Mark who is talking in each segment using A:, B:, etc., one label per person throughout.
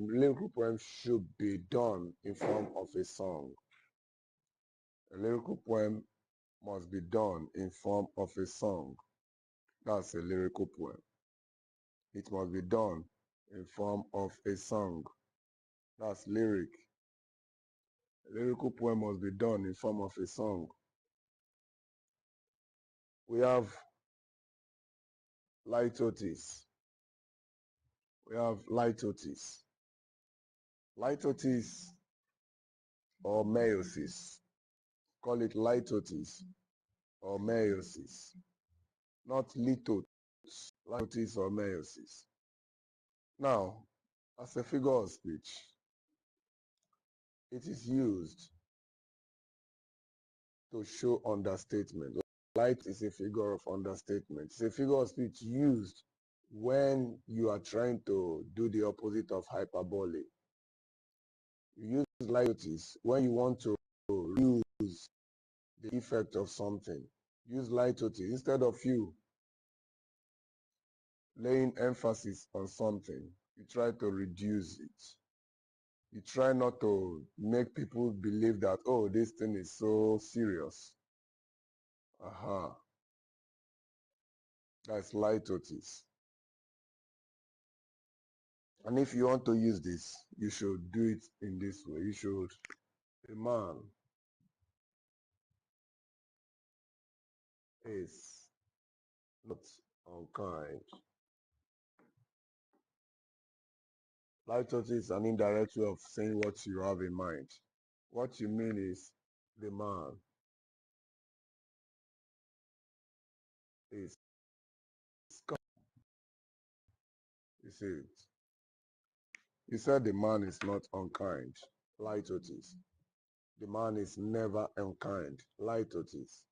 A: lyrical poem should be done in form of a song. A lyrical poem must be done in form of a song. That's a lyrical poem. It must be done in form of a song. That's lyric. A lyrical poem must be done in form of a song. We have litotes. We have litotes. Litotes or meiosis. Call it litotes or meiosis. Not litotes, litotes or meiosis. Now, as a figure of speech, it is used to show understatement. Light is a figure of understatement. It's a figure of speech used when you are trying to do the opposite of hyperbole. You use litotes when you want to use the effect of something. Use litotes instead of you laying emphasis on something. You try to reduce it. You try not to make people believe that, oh, this thing is so serious. Aha. That's litotes. And if you want to use this, you should do it in this way. You should, a man is not unkind. Litotes is an indirect way of saying what you have in mind. What you mean is the man is kind. You see it. You said the man is not unkind. Litotes. The man is never unkind. Litotes.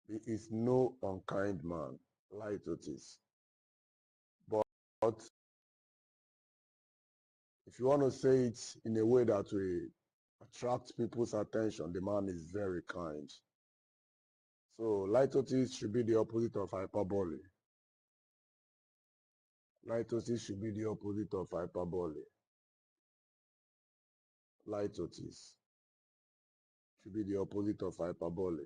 A: He is no unkind man. Litotes. But if you want to say it in a way that will attract people's attention, the man is very kind. So litotes should be the opposite of hyperbole. Litotes should be the opposite of hyperbole. Litotes should be the opposite of hyperbole.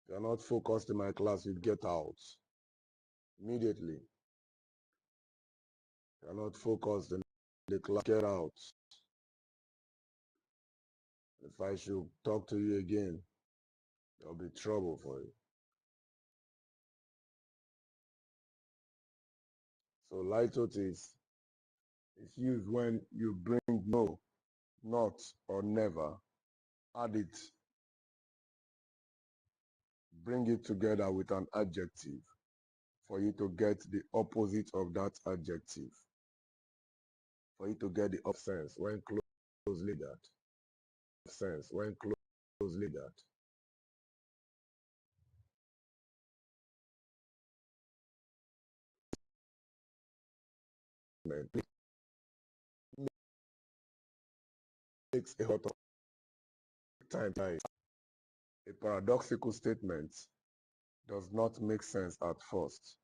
A: If you are not focused in my class, you get out immediately. If you are not focused in the class, get out. If I should talk to you again, there'll be trouble for you. So litotes is used when you bring no, not, or never, add it, bring it together with an adjective for you to get the opposite of that adjective, for you to get the sense when closely that. Sense when closely that. Takes a lot of time. A paradoxical statement does not make sense at first.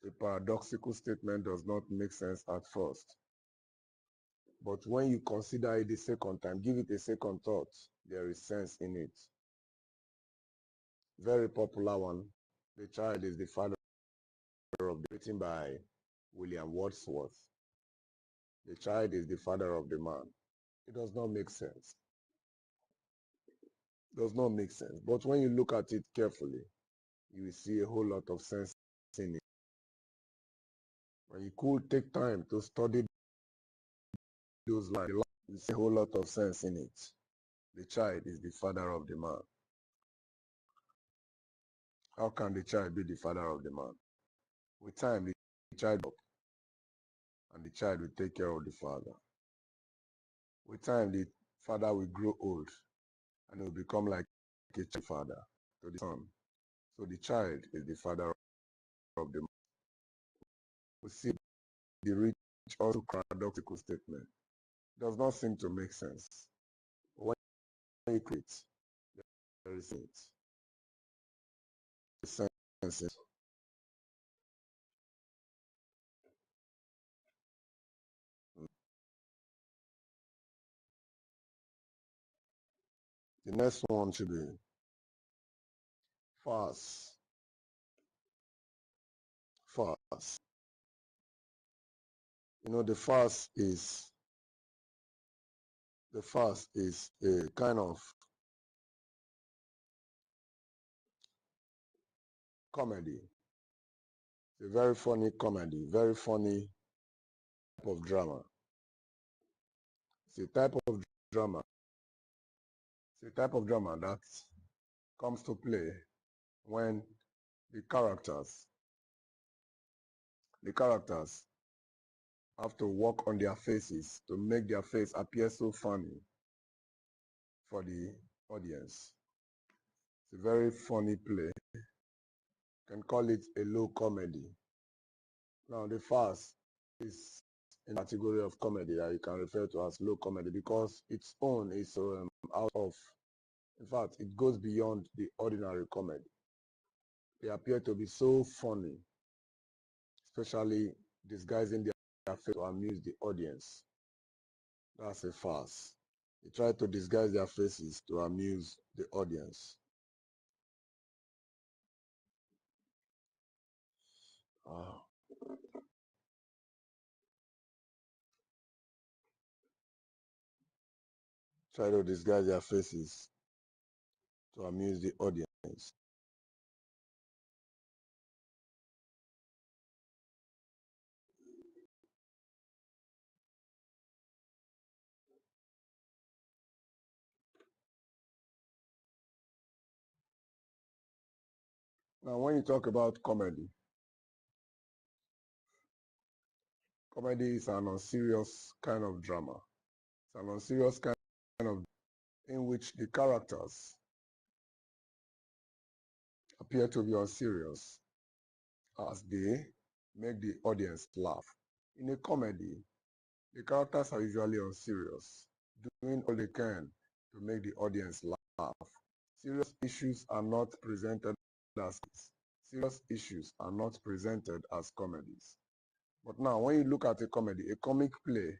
A: A paradoxical statement does not make sense at first. But when you consider it the second time, give it a second thought, there is sense in it. Very popular one. The child is the father of the, written by William Wordsworth. The child is the father of the man. It does not make sense. Does not make sense. But when you look at it carefully, you will see a whole lot of sense in it. When you could take time to study those lines, you see a whole lot of sense in it. The child is the father of the man. How can the child be the father of the man? With time, the child up, and the child will take care of the father. With time, the father will grow old, and he will become like a father to the son. So the child is the father of the man. We see the rich also paradoxical statement. Does not seem to make sense. When you create, there is sense. The next one should be fast. Fast. You know, the fast is a kind of comedy. It's a very funny comedy, very funny type of drama. It's a type of drama. It's a type of drama that comes to play when the characters have to work on their faces to make their face appear so funny for the audience. It's a very funny play. You can call it a low comedy. Now, the fast is in the category of comedy that you can refer to as low comedy because its own is out of, in fact, it goes beyond the ordinary comedy. They appear to be so funny, especially disguising their face to amuse the audience. That's a farce. They try to disguise their faces to amuse the audience. Ah. Try to disguise their faces to amuse the audience. Now, when you talk about comedy, comedy is an unserious kind of drama. It's an unserious kind of in which the characters appear to be unserious as they make the audience laugh. In a comedy, the characters are usually unserious, doing all they can to make the audience laugh. Serious issues are not presented as serious issues are not presented as comedies. But now, when you look at a comedy, a comic play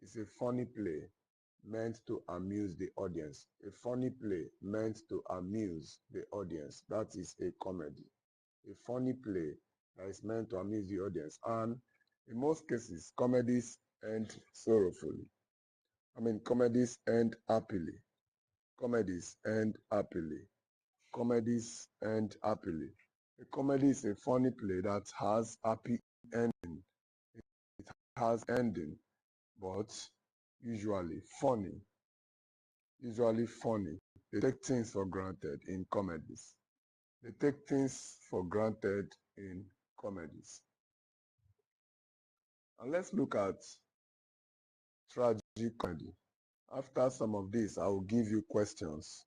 A: is a funny play meant to amuse the audience. A funny play meant to amuse the audience. That is a comedy. A funny play that is meant to amuse the audience. And in most cases, comedies end sorrowfully. Comedies end happily. Comedies end happily. Comedies end happily. A comedy is a funny play that has happy ending. It has ending, but usually funny. Usually funny. They take things for granted in comedies. They take things for granted in comedies. And let's look at tragic comedy. After some of this, I will give you questions.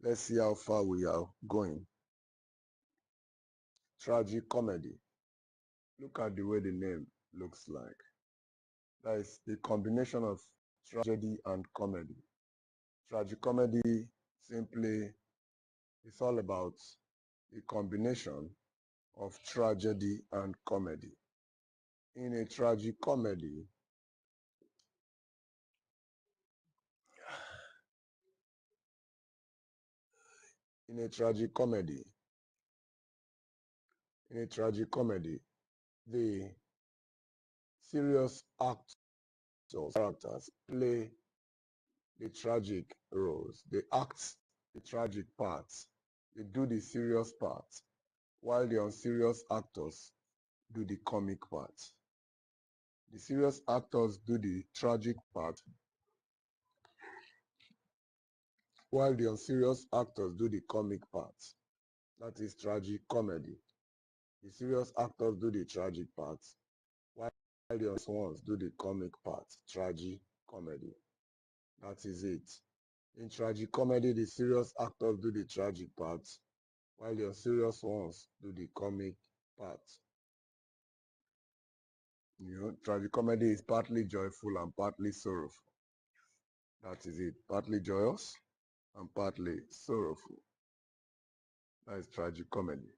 A: Let's see how far we are going. Tragic comedy. Look at the way the name looks like. That is the combination of tragedy and comedy. Tragic comedy simply is all about the combination of tragedy and comedy. In a tragic comedy, in a tragic comedy, the serious actors, characters play the tragic roles. They act the tragic parts. They do the serious parts, while the unserious actors do the comic part. The serious actors do the tragic part, while the unserious actors do the comic part. That is tragic comedy. The serious actors do the tragic parts, while the unserious ones do the comic part. Tragic comedy. That is it. In tragic comedy, the serious actors do the tragic parts, while the unserious ones do the comic part. Tragic comedy is partly joyful and partly sorrowful. That is it. Partly joyous and partly sorrowful. That is tragic comedy.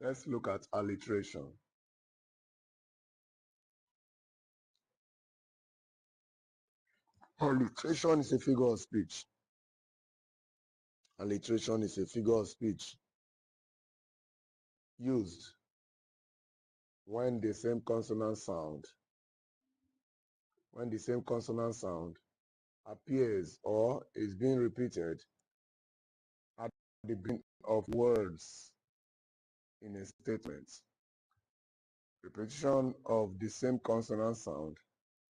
A: Let's look at alliteration. Alliteration is a figure of speech. Alliteration is a figure of speech used when the same consonant sound appears or is being repeated at the beginning of words in a statement. Repetition of the same consonant sound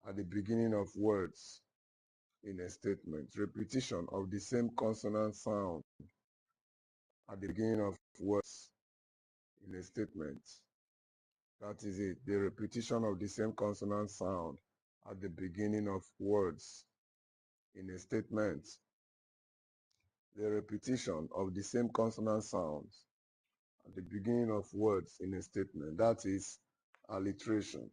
A: at the beginning of words in a statement. Repetition of the same consonant sound at the beginning of words in a statement. That is it. The repetition of the same consonant sound at the beginning of words in a statement. The repetition of the same consonant sounds at the beginning of words in a statement. That is alliteration.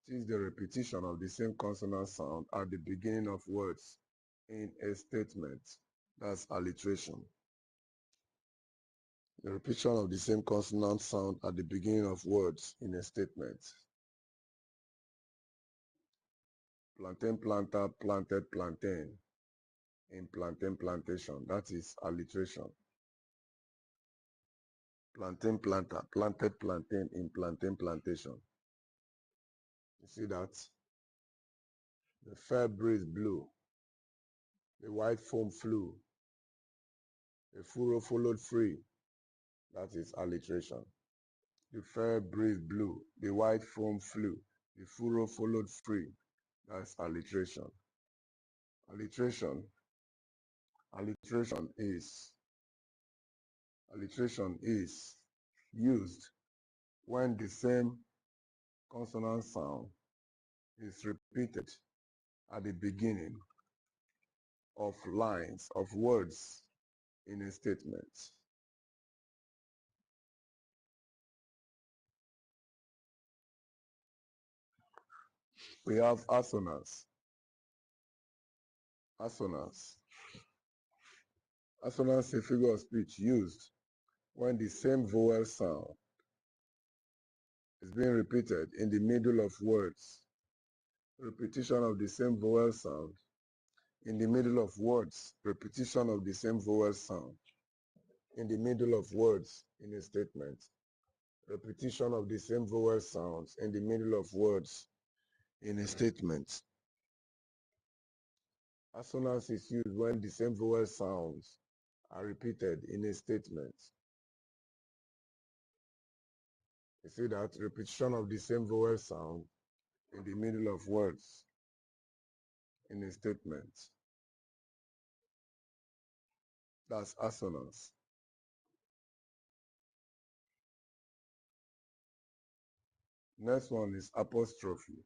A: It is the repetition of the same consonant sound at the beginning of words in a statement. That's alliteration. The repetition of the same consonant sound at the beginning of words in a statement. Plantain planter planted plantain in plantain plantation. That is alliteration. Plantain planter planted plantain in plantain plantation. You see that? The fair breeze blew. The white foam flew. The furrow followed free. That is alliteration. The fair breeze blew. The white foam flew. The furrow followed free. That's alliteration. Alliteration is used when the same consonant sound is repeated at the beginning of lines of words in a statement. We have assonance. Assonance is a figure of speech used when the same vowel sound is being repeated in the middle of words. Repetition of the same vowel sound in the middle of words. Repetition of the same vowel sound in the middle of words in a statement. Repetition of the same vowel sounds in the middle of words in a statement. Assonance is used when the same vowel sounds are repeated in a statement. You see that? Repetition of the same vowel sound in the middle of words in a statement. That's assonance. Next one is apostrophe.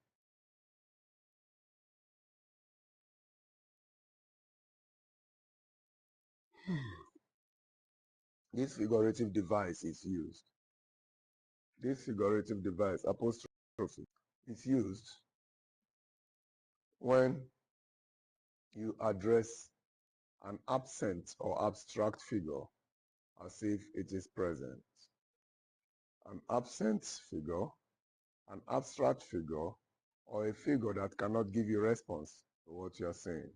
A: This figurative device is used. This figurative device, apostrophe, is used when you address an absent or abstract figure as if it is present. An absent figure, an abstract figure, or a figure that cannot give you response to what you are saying.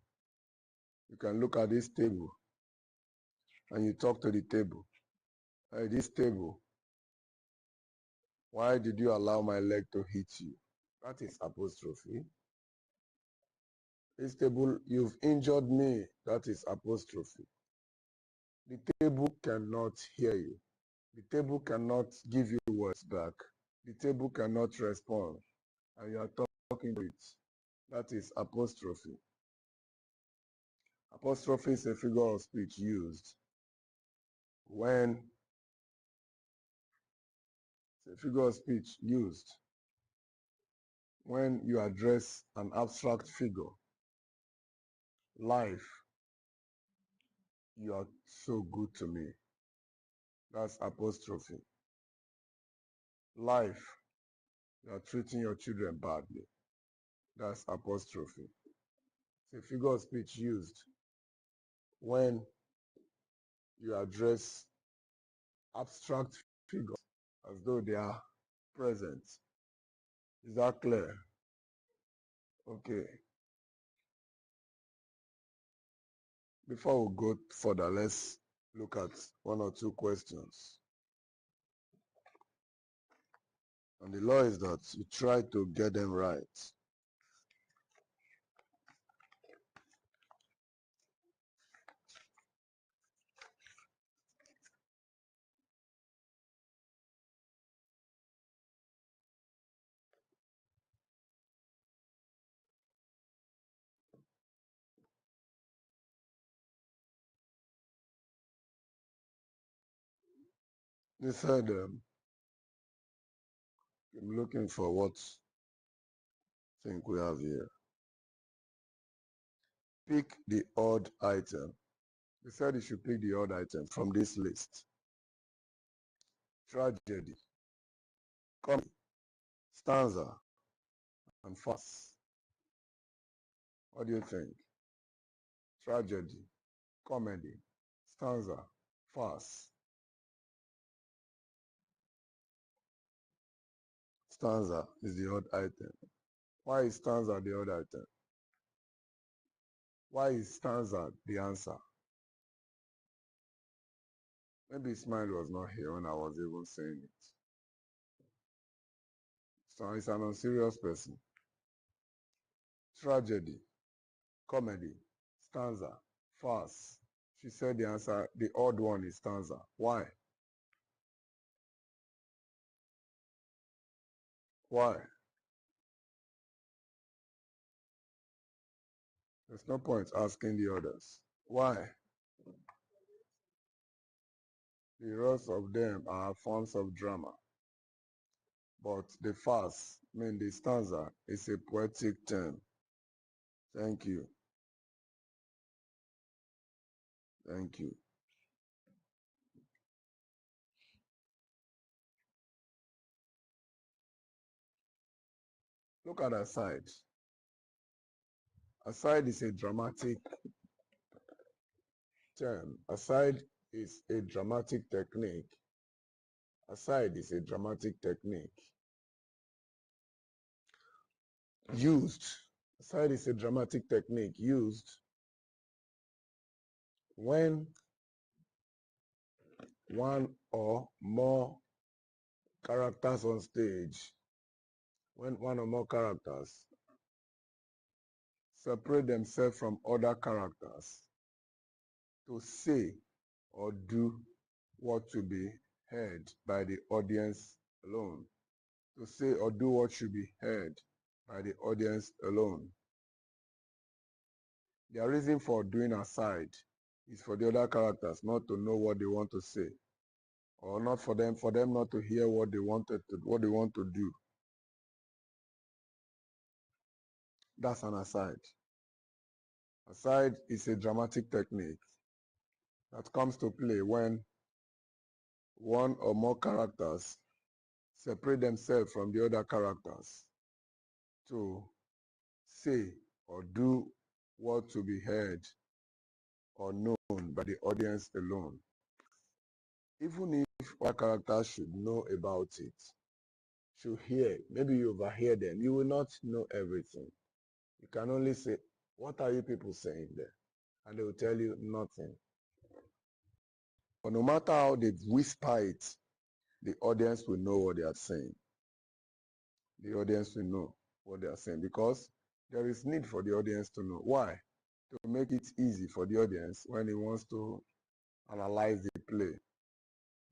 A: You can look at this table and you talk to the table. Hey, this table, why did you allow my leg to hit you? That is apostrophe. This table, you've injured me. That is apostrophe. The table cannot hear you. The table cannot give you words back. The table cannot respond. And you are talking to it. That is apostrophe. Apostrophe is a figure of speech used when you address an abstract figure. Life, you are so good to me. That's apostrophe. Life, you are treating your children badly. That's apostrophe. It's a figure of speech used when you address abstract figures as though they are present. Is that clear? Okay. Before we go further, let's look at one or two questions. And the law is that you try to get them right. They said, I'm looking for what I think we have here. Pick the odd item. They said you should pick the odd item from this list. Tragedy, comedy, stanza, and farce. What do you think? Tragedy, comedy, stanza, farce. Stanza is the odd item. Why is stanza the odd item? Why is stanza the answer? Maybe his mind was not here when I was even saying it. So he's an unserious person. Tragedy, comedy, stanza, farce. She said the answer, the odd one is stanza. Why? Why? There's no point asking the others. Why? The rest of them are forms of drama. But the farce, the stanza, is a poetic term. Thank you. Thank you. Look at aside. Aside is a dramatic term. Aside is a dramatic technique. Aside is a dramatic technique. Used. Aside is a dramatic technique used when one or more characters on stage, when one or more characters separate themselves from other characters to say or do what to be heard by the audience alone. To say or do what should be heard by the audience alone. Their reason for doing aside is for the other characters not to know what they want to say, or not for them not to hear what they want to do. That's an aside. Aside is a dramatic technique that comes to play when one or more characters separate themselves from the other characters to say or do what to be heard or known by the audience alone. Even if one character should know about it, should hear, maybe you overhear them, you will not know everything. You can only say, what are you people saying there? And they will tell you nothing. But no matter how they whisper it, the audience will know what they are saying. The audience will know what they are saying because there is need for the audience to know. Why? To make it easy for the audience when he wants to analyze the play.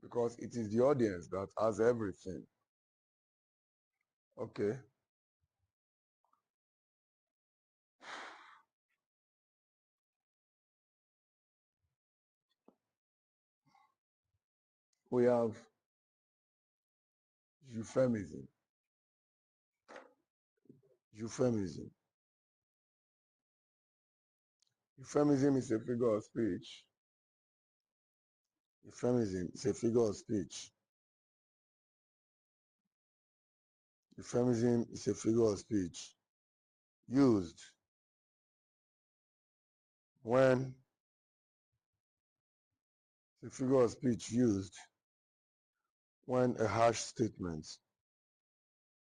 A: Because it is the audience that has everything. Okay. We have euphemism. Euphemism. Euphemism is a figure of speech. Euphemism is a figure of speech. Euphemism is a figure of speech used when it's a figure of speech used when a harsh statement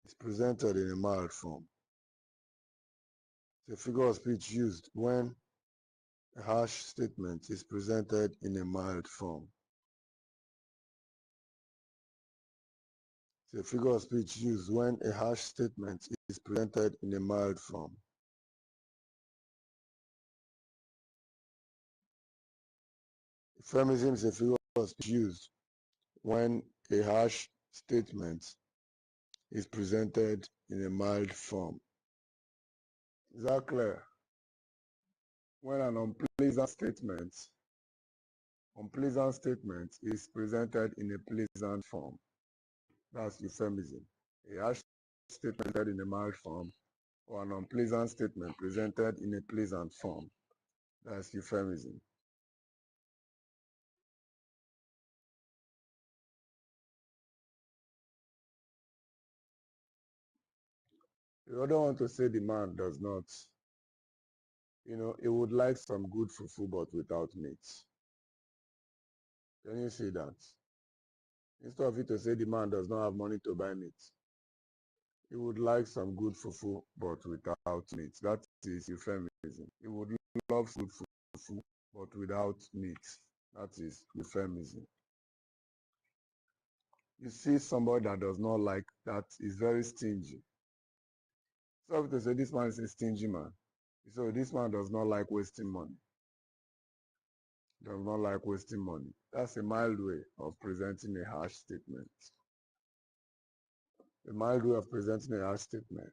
A: is presented in a mild form. It's a figure of speech used when A harsh statement is presented in a mild form. It's a figure of speech used when a harsh statement is presented in a mild form. Euphemism is a figure of speech used when a harsh statement is presented in a mild form. Is that clear? When an unpleasant statement is presented in a pleasant form, that's euphemism. A harsh statement presented in a mild form, or an unpleasant statement presented in a pleasant form, that's euphemism. You don't want to say the man does not, he would like some good fufu but without meat. Can you see that? Instead of you to say the man does not have money to buy meat, he would like some good fufu but without meat. That is euphemism. He would love good fufu but without meat. That is euphemism. You see somebody that does not like that is very stingy. So to say this man is a stingy man. So this man does not like wasting money. Does not like wasting money. That's a mild way of presenting a harsh statement. A mild way of presenting a harsh statement.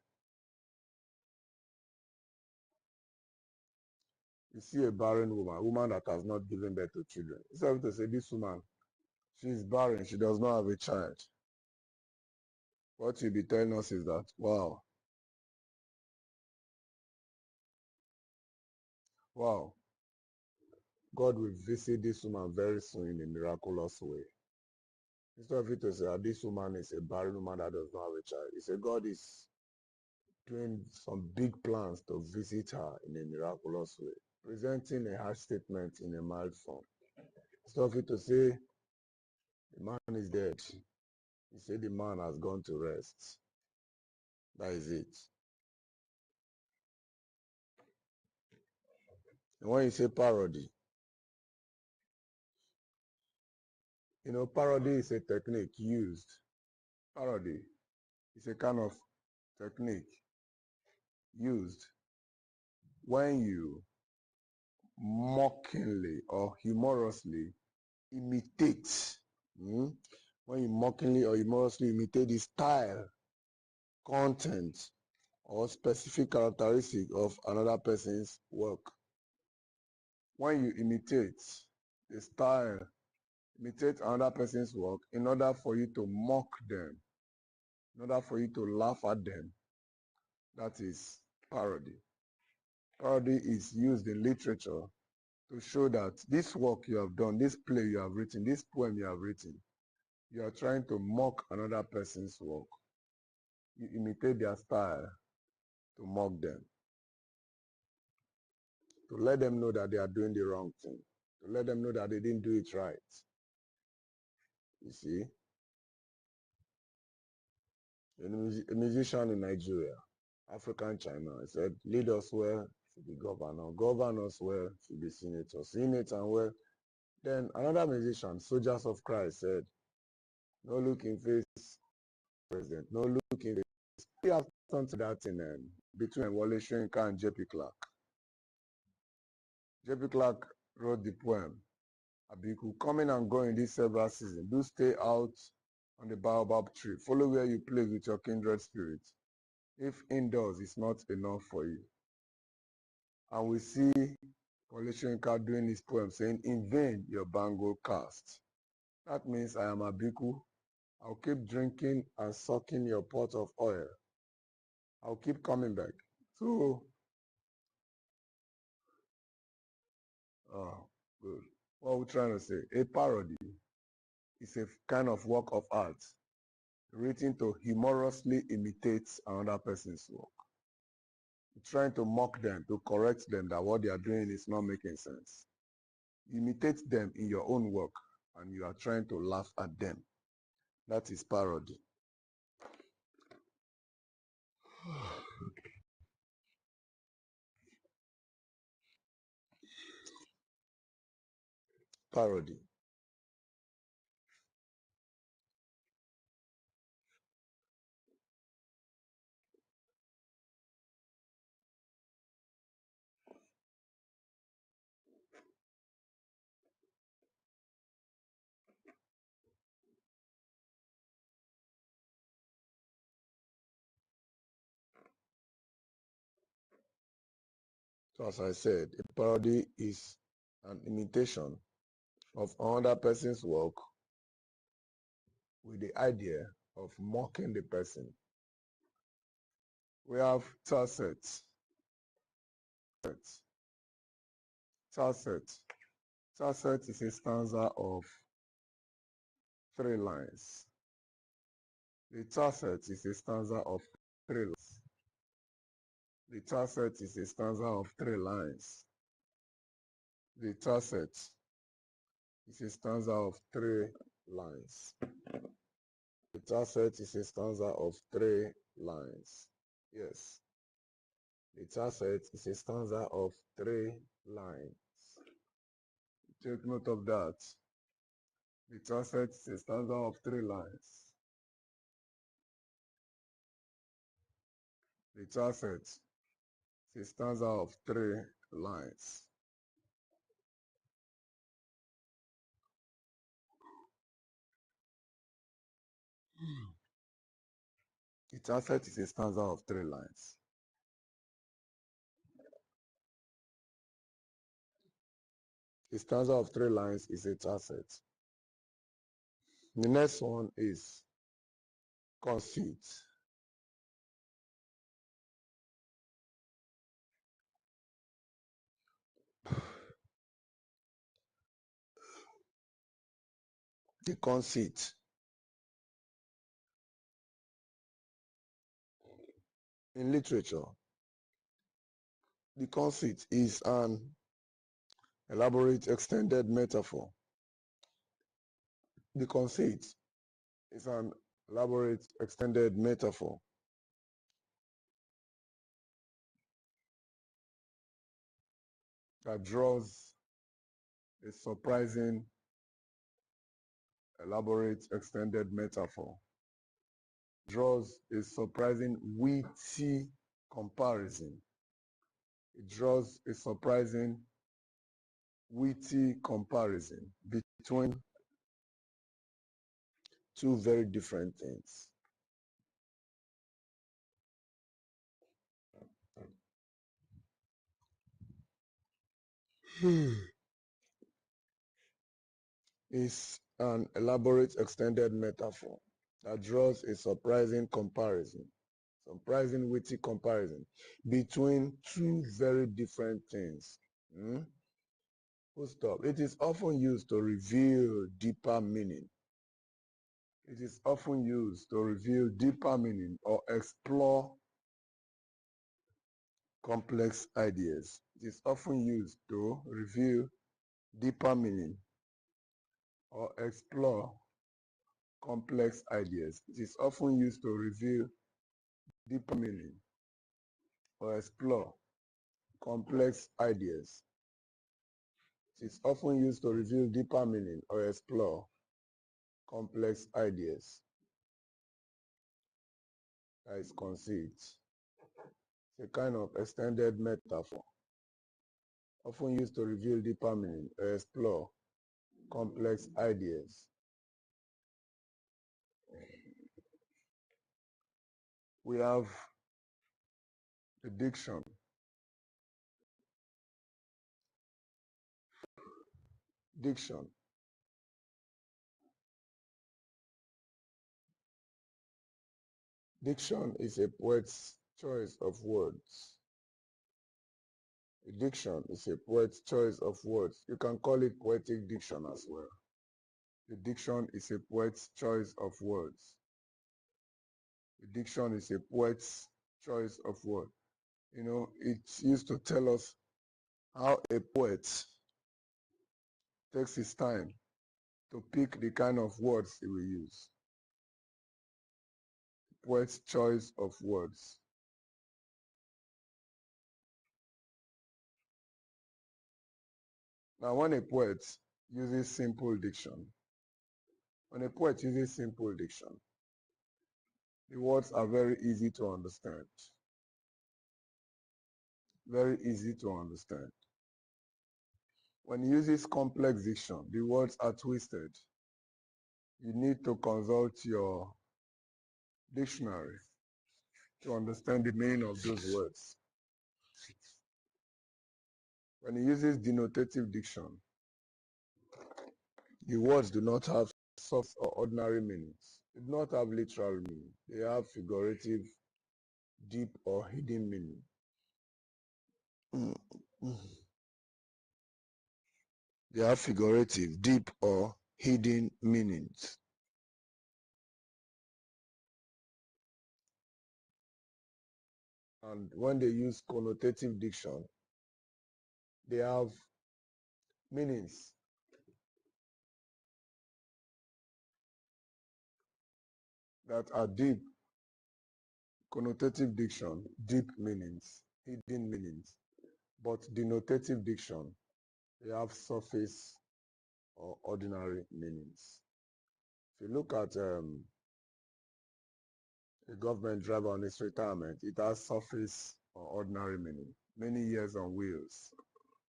A: You see a barren woman, a woman that has not given birth to children. Instead of to say this woman, she is barren, she does not have a child. What you'll be telling us is that, wow, God will visit this woman very soon in a miraculous way. Instead of it to say that this woman is a barren woman that does not have a child, you say God is doing some big plans to visit her in a miraculous way, presenting a harsh statement in a mild form. Instead of it to say the man is dead, you say the man has gone to rest. That is it. And when you say parody, parody is a technique used. Parody is a kind of technique used when you mockingly or humorously imitate, when you mockingly or humorously imitate the style, content, or specific characteristic of another person's work. When you imitate the style, imitate another person's work in order for you to mock them, in order for you to laugh at them, that is parody. Parody is used in literature to show that this work you have done, this play you have written, this poem you have written, you are trying to mock another person's work. You imitate their style to mock them, to let them know that they are doing the wrong thing, to let them know that they didn't do it right. You see? A musician in Nigeria, African China, said, lead us well to be governor, govern us well to be senator, senate and well. Then another musician, Soldiers of Christ, said, no looking face, president, no looking face. He has something that in between Wale Soyinka and JP Clark. JP Clark wrote the poem, Abiku, coming and going this several season, do stay out on the baobab tree. Follow where you play with your kindred spirit. If indoors is not enough for you. And we see Wale Soyinka doing his poem saying, in vain your bangle cast. That means I am Abiku. I'll keep drinking and sucking your pot of oil. I'll keep coming back. So, good. What we're trying to say, a parody is a kind of work of art written to humorously imitate another person's work. You're trying to mock them, to correct them that what they are doing is not making sense. You imitate them in your own work and you are trying to laugh at them. That is parody. parody. So as I said, a parody is an imitation of another person's work with the idea of mocking the person. We have tacit. Tacit. Tacit is a stanza of 3 lines. The tacit is a stanza of 3 lines. The tacit is a stanza of 3 lines. The tacit is a stanza of 3 lines. The tacit is a stanza of 3 lines. Yes. The tacit is a stanza of 3 lines. Take note of that. The tacit is a stanza of 3 lines. The tacit is a stanza of 3 lines. The tacit is a stanza of 3 lines. A stanza of 3 lines is a tacit. The next one is conceit. The conceit. In literature, the conceit is an elaborate extended metaphor. The conceit is an elaborate extended metaphor that draws a surprising, elaborate extended metaphor, draws a surprising witty comparison. It draws a surprising witty comparison between 2 very different things. Is an elaborate extended metaphor that draws a surprising witty comparison between 2 very different things. Full stop. It is often used to reveal deeper meaning. It is often used to reveal deeper meaning or explore complex ideas. It is often used to reveal deeper meaning or explore complex ideas. It is often used to reveal deeper meaning or explore complex ideas. It is often used to reveal deeper meaning or explore complex ideas. That is conceit. It's a kind of extended metaphor, often used to reveal deeper meaning or explore complex ideas. We have the diction. Diction. Diction is a poet's choice of words. Diction is a poet's choice of words. You can call it poetic diction as well. The diction is a poet's choice of words. The diction is a poet's choice of words. You know, it's used to tell us how a poet takes his time to pick the kind of words he will use. Poet's choice of words. Now, when a poet uses simple diction. When a poet uses simple diction, the words are very easy to understand. Very easy to understand. When he uses complex diction, the words are twisted. You need to consult your dictionary to understand the meaning of those words. When he uses denotative diction, the words do not have soft or ordinary meanings. They do not have literal meaning. They have figurative, deep, or hidden meaning. They have figurative, deep, or hidden meanings. And when they use connotative diction, they have meanings that are deep. Connotative diction, deep meanings, hidden meanings. But denotative diction, they have surface or ordinary meanings. If you look at a government driver on his retirement, it has surface or ordinary meaning. Many years on wheels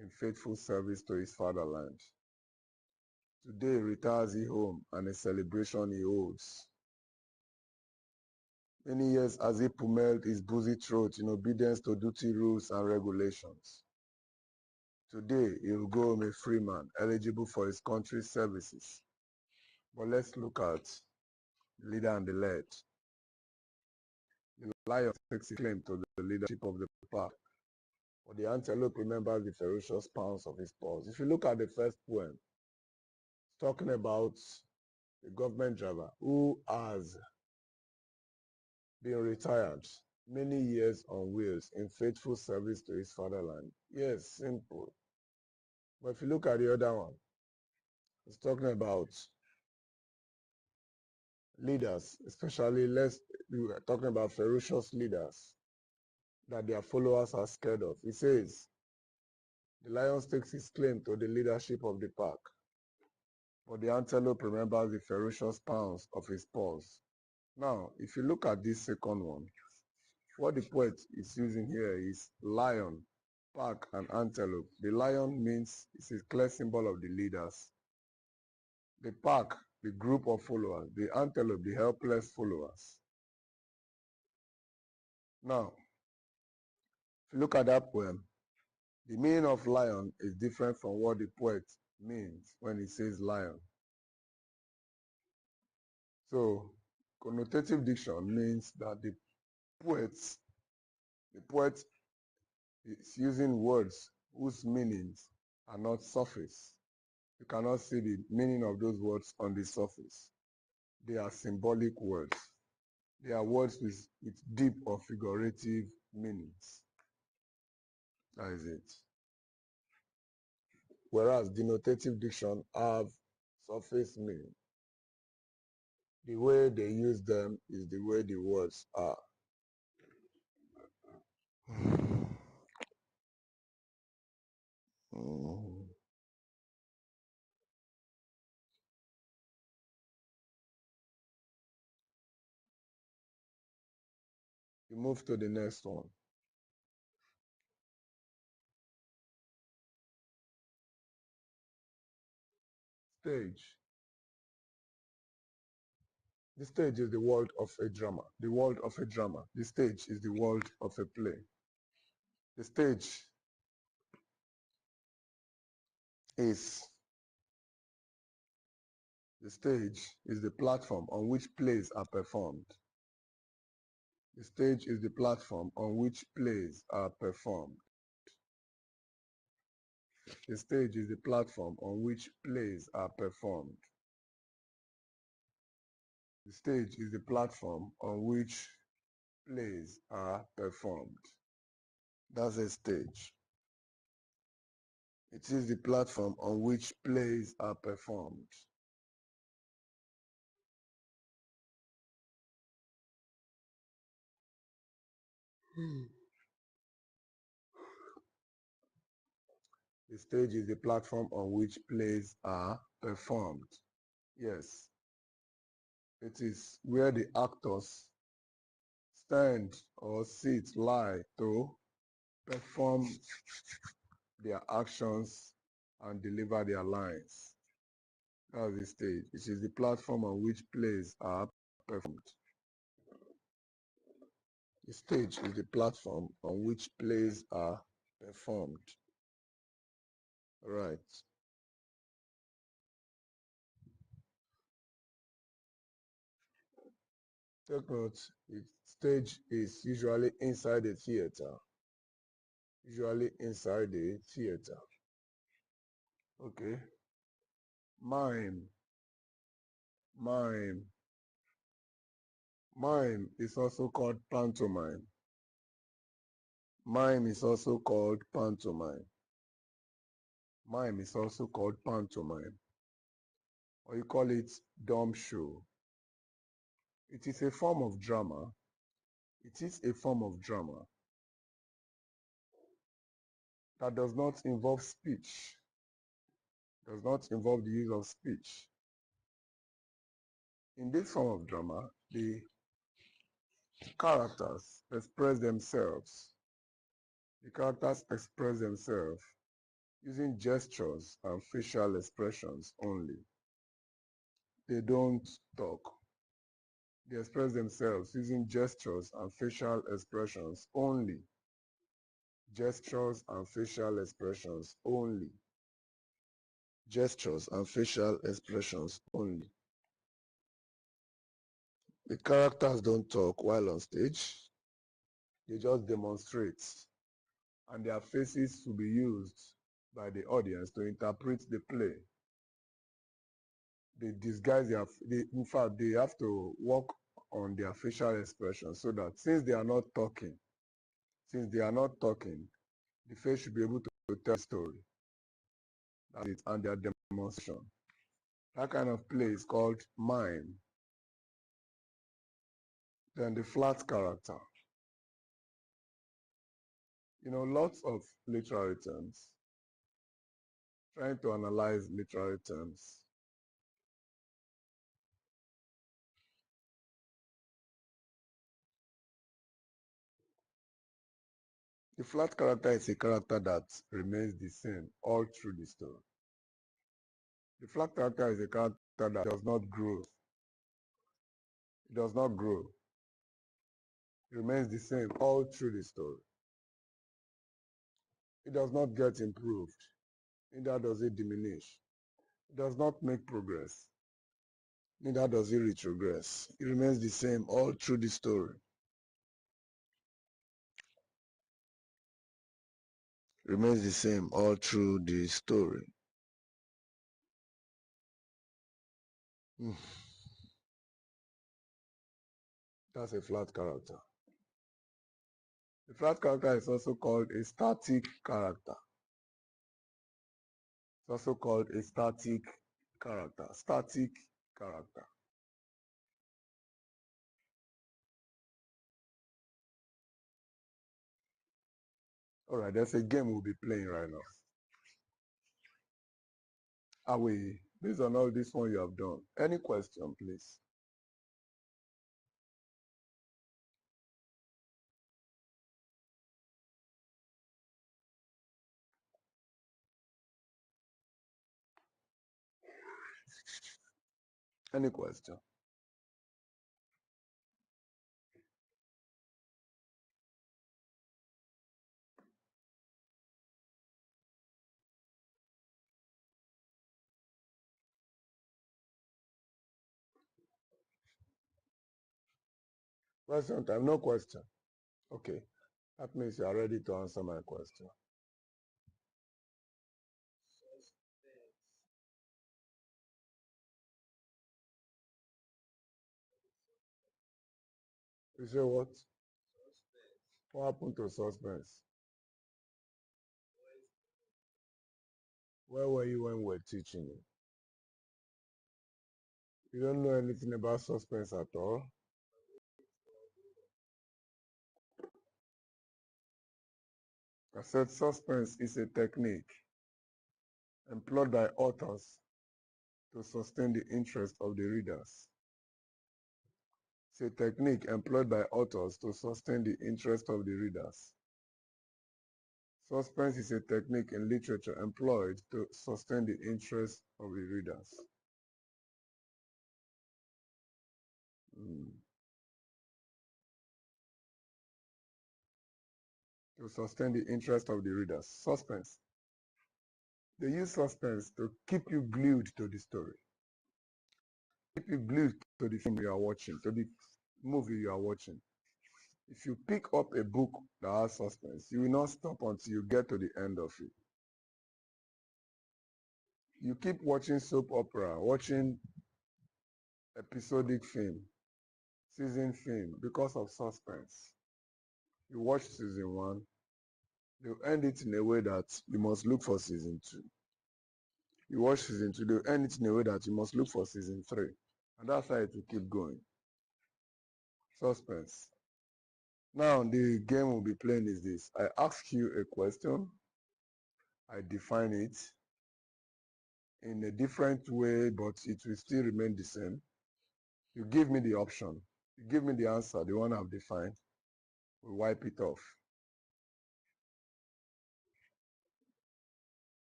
A: in faithful service to his fatherland. Today retires he home and a celebration he holds. Many years as he pummeled his busy throat in obedience to duty rules and regulations. Today he will go home a free man, eligible for his country's services. But let's look at the leader and the led. The lion takes claim to the leadership of the pack, but the antelope remembers the ferocious pounds of his paws. If you look at the first poem, it's talking about a government driver who has been retired many years on wheels in faithful service to his fatherland. Yes, simple. But if you look at the other one, it's talking about leaders, especially we are talking about ferocious leaders that their followers are scared of. He says, the lion stakes his claim to the leadership of the pack, but the antelope remembers the ferocious pounds of his paws. Now, if you look at this second one, what the poet is using here is lion, pack, and antelope. The lion means it's a clear symbol of the leaders. The pack, the group of followers. The antelope, the helpless followers. Now, if you look at that poem, the meaning of lion is different from what the poet means when he says lion. So, connotative diction means that the poet is using words whose meanings are not surface. You cannot see the meaning of those words on the surface. They are symbolic words. They are words with deep or figurative meanings. That is it. Whereas denotative diction have surface meaning. The way they use them is the way the words are. You move to the next one. Stage. The stage is the world of a drama. The world of a drama. The stage is the world of a play. The stage is the platform on which plays are performed. The stage is the platform on which plays are performed. The stage is the platform on which plays are performed. The stage is the platform on which plays are performed. That's a stage. It is the platform on which plays are performed. The stage is the platform on which plays are performed. Yes, it is where the actors stand or sit, lie to perform their actions and deliver their lines. That's the stage. It is the platform on which plays are performed. The stage is the platform on which plays are performed. Right. Take note, the stage is usually inside a theater. Usually inside a theater. Okay. Mime. Mime. Mime is also called pantomime. Mime is also called pantomime. Mime is also called pantomime. Or you call it dumb show. It is a form of drama. It is a form of drama that does not involve speech, does not involve the use of speech. In this form of drama, the characters express themselves. The characters express themselves using gestures and facial expressions only. They don't talk. They express themselves using gestures and facial expressions only. Gestures and facial expressions only. Gestures and facial expressions only. The characters don't talk while on stage. They just demonstrate. And their faces will be used by the audience to interpret the play. They disguise in fact, they have to work on their facial expressions so that since they are not talking, the face should be able to tell a story. That's it, and their demonstration. That kind of play is called mime. Then the flat character. Lots of literary terms. Trying to analyze literary terms. The flat character is a character that remains the same all through the story. The flat character is a character that does not grow. It does not grow. It remains the same all through the story. It does not get improved. Neither does it diminish. It does not make progress. Neither does it retrogress. It remains the same all through the story. It remains the same all through the story. That's a flat character. The flat character is also called a static character. It's also called a static character. Static character. Alright, there's a game we'll be playing right now. Are we, based on all this one you have done, any question, please? Any question? Question time, no question. Okay, that means you are ready to answer my question. You say what? What happened to suspense? Where were you when we were teaching you? You don't know anything about suspense at all? I said suspense is a technique. employed by authors to sustain the interest of the readers. It's a technique employed by authors to sustain the interest of the readers. Suspense is a technique in literature employed to sustain the interest of the readers. To sustain the interest of the readers. Suspense. They use suspense to keep you glued to the story. Keep you glued to the film you are watching, to the movie you are watching. If you pick up a book that has suspense, you will not stop until you get to the end of it. You keep watching soap opera, watching episodic film, season film because of suspense. You watch season 1, they'll end it in a way that you must look for season 2. You watch season 2, they'll end it in a way that you must look for season 3. And that's how it will keep going. Suspense. Now, the game we'll be playing is this. I ask you a question. I define it in a different way, but it will still remain the same. You give me the option. You give me the answer, the one I've defined. We wipe it off.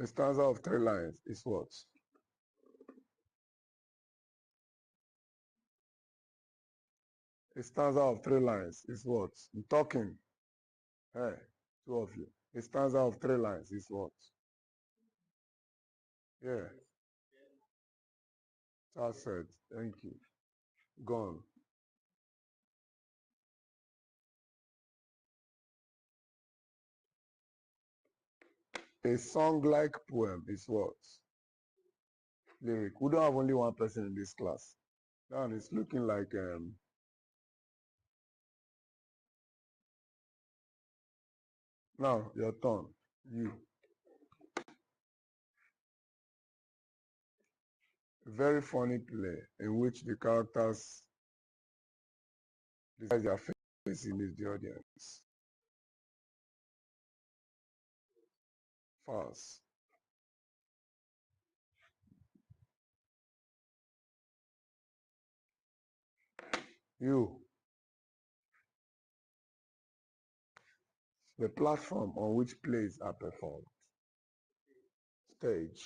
A: A stanza of 3 lines is what? A stanza of 3 lines is what? I'm talking. Hey, 2 of you. A stanza of 3 lines is what? Yeah. That's it. Thank you. Gone. A song-like poem is what? Lyric. We don't have only one person in this class. Now it's looking like now your turn. You. A very funny play in which the characters decide their facing is the audience. Farce. You. The platform on which plays are performed. Stage.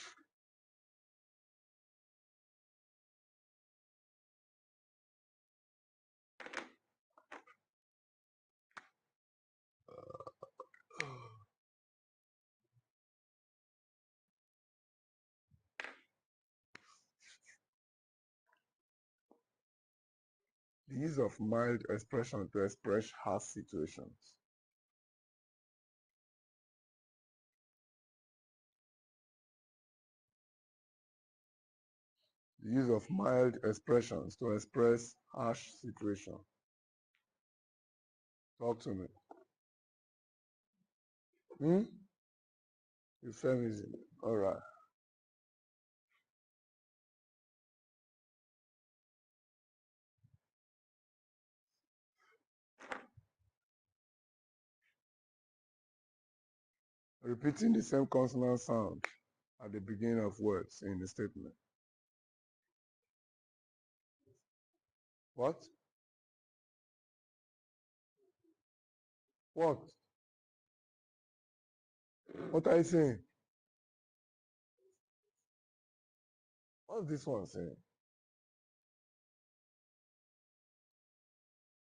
A: The use of mild expression to express harsh situations. The use of mild expressions to express harsh situations. Talk to me. Euphemism. All right. Repeating the same consonant sound at the beginning of words in the statement. What? What? What are you saying? What's this one saying?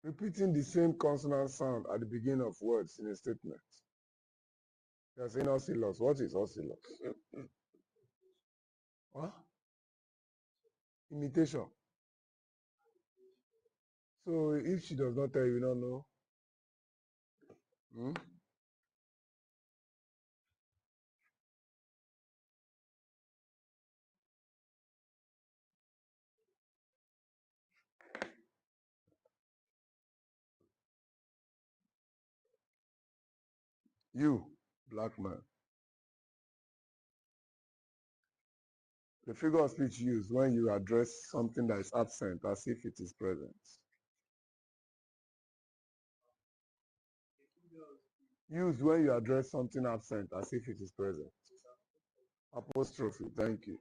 A: Repeating the same consonant sound at the beginning of words in a statement. You're saying oscillus. What is oscillus? What? Imitation. So if she does not tell you, you don't know. Hmm? You, black man. The figure of speech used when you address something that is absent as if it is present. Used when you address something absent as if it is present. Apostrophe. Thank you.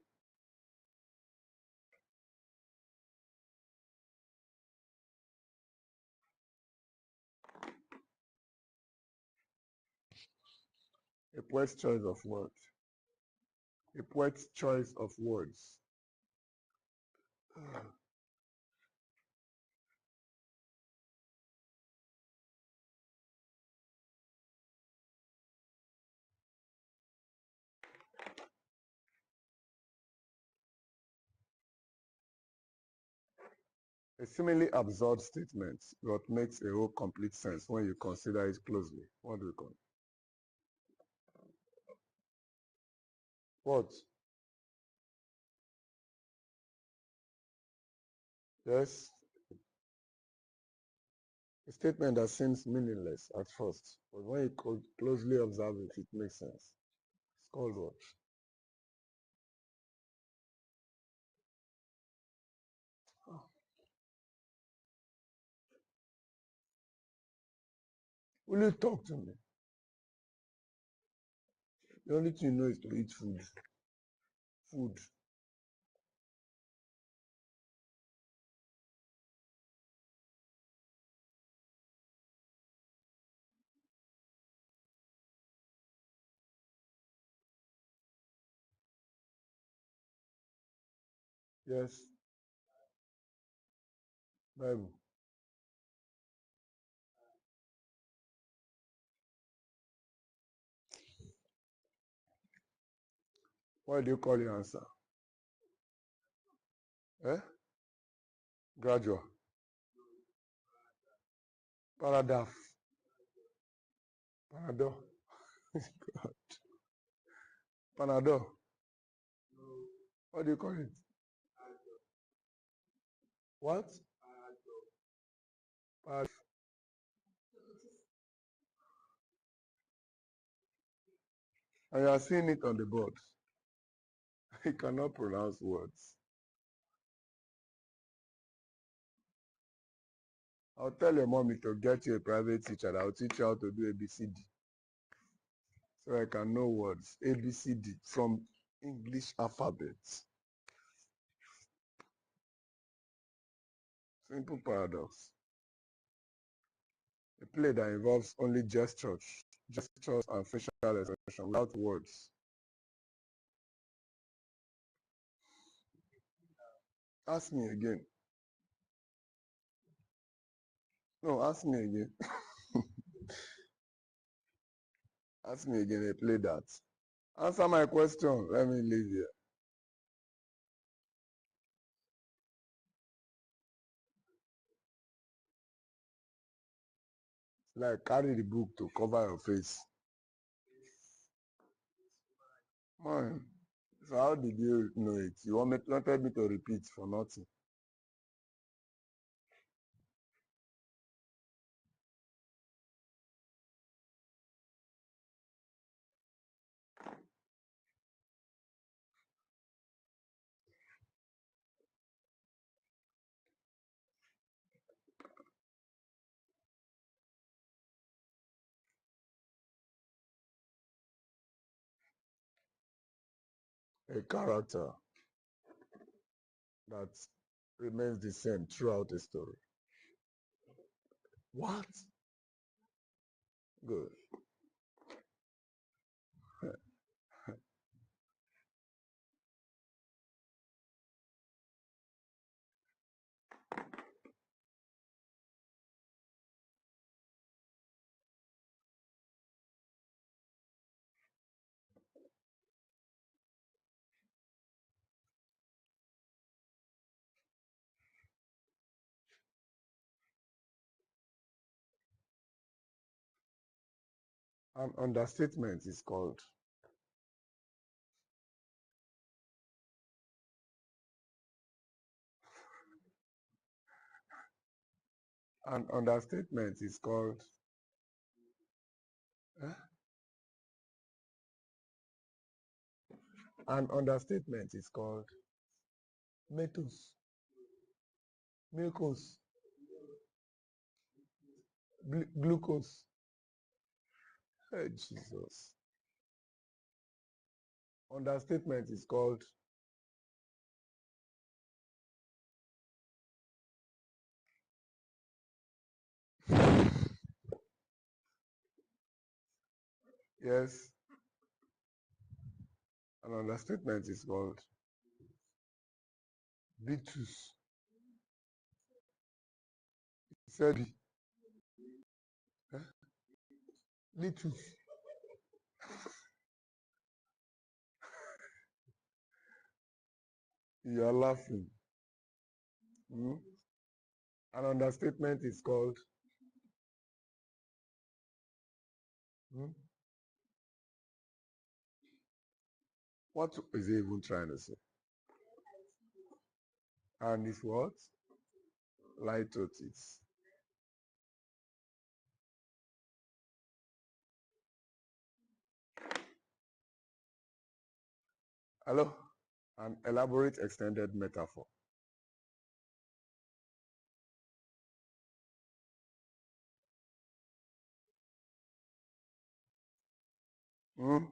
A: A poet's choice of words. A poet's choice of words. A seemingly absurd statement but makes a whole complete sense when you consider it closely. What do we call it? What? Yes. A statement that seems meaningless at first, but when you closely observe it, it makes sense. It's called what? Will you talk to me? The only thing you know is to eat food. Food. Yes. Bible. What do you call your answer? Eh? Gradual. Paradaf. Panadol. Panadol. What do you call it? What? Parad- And you are seeing it on the board. You cannot pronounce words. I'll tell your mommy to get you a private teacher that will teach you how to do ABCD. So I can know words. ABCD from English alphabets. Simple paradox. A play that involves only gestures and facial expression without words. Ask me again. No, ask me again. Ask me again. A play that. Answer my question. Let me leave here. Like carry the book to cover your face. Man, so how did you know it? You wanted me to repeat for nothing. A character that remains the same throughout the story. What? Good. An understatement is called. An understatement is called. Eh? An understatement is called metus, mucus, glucose. Hey, Jesus. Understatement is called yes. An understatement is called bitus. He said litus. You are laughing. Hmm? An understatement is called hmm? What is he even trying to say? And it's what? Litotes. Hello? An elaborate extended metaphor. Hmm?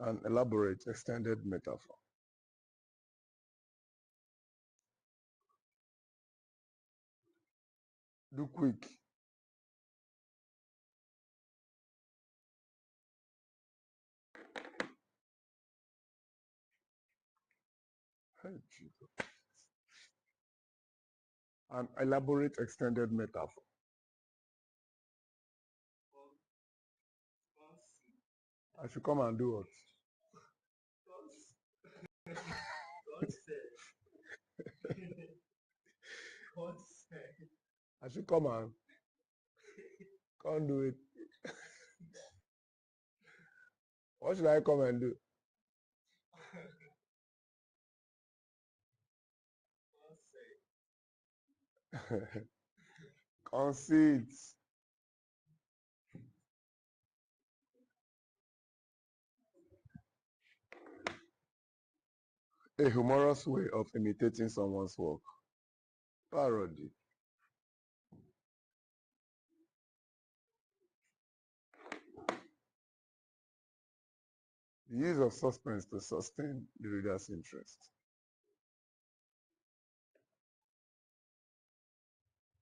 A: An elaborate extended metaphor. Do quick. Hey, Jesus. An elaborate extended metaphor. I should come and do what? I should come and can't do it. What should I come and do? Conceit. A humorous way of imitating someone's work. Parody. The use of suspense to sustain the reader's interest.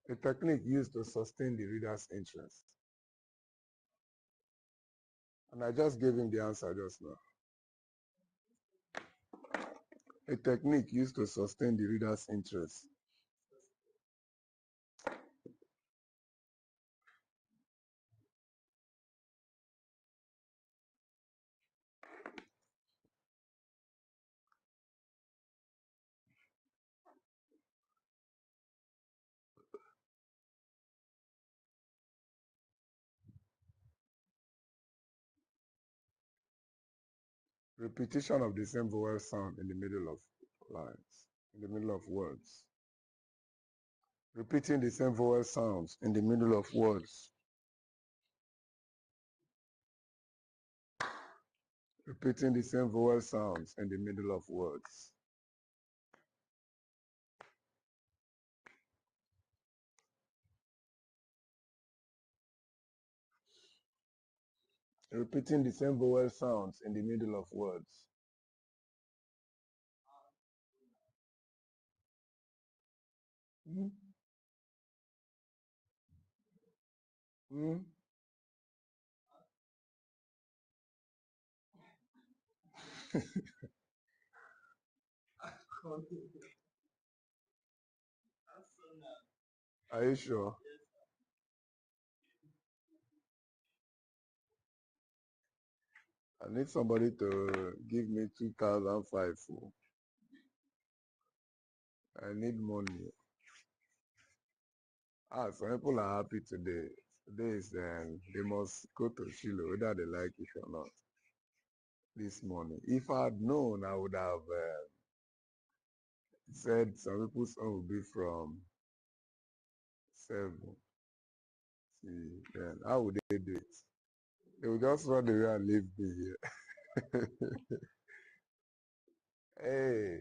A: A technique used to sustain the reader's interest. And I just gave him the answer just now. A technique used to sustain the reader's interest. Repetition of the same vowel sound in the middle of lines, in the middle of words. Repeating the same vowel sounds in the middle of words. Repeating the same vowel sounds in the middle of words. Repeating the same vowel sounds in the middle of words. Mm, mm. Are you sure? I need somebody to give me 2005. I need money. Some people are happy today. Today is they must go to Shiloh, whether they like it or not. This morning, if I had known, I would have said some people's song will be from 7. See, then how would they do it? They will just run away and leave me here. Hey,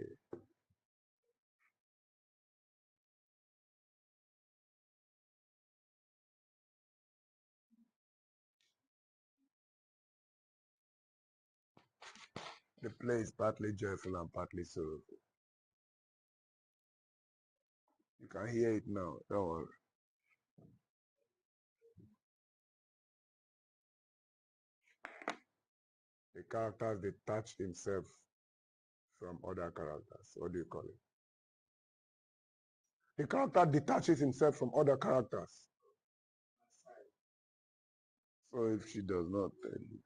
A: the play is partly joyful and partly sorrowful. You can hear it now. Don't worry. The characters detach himself from other characters. What do you call it? The character detaches himself from other characters. So if she does not tell you,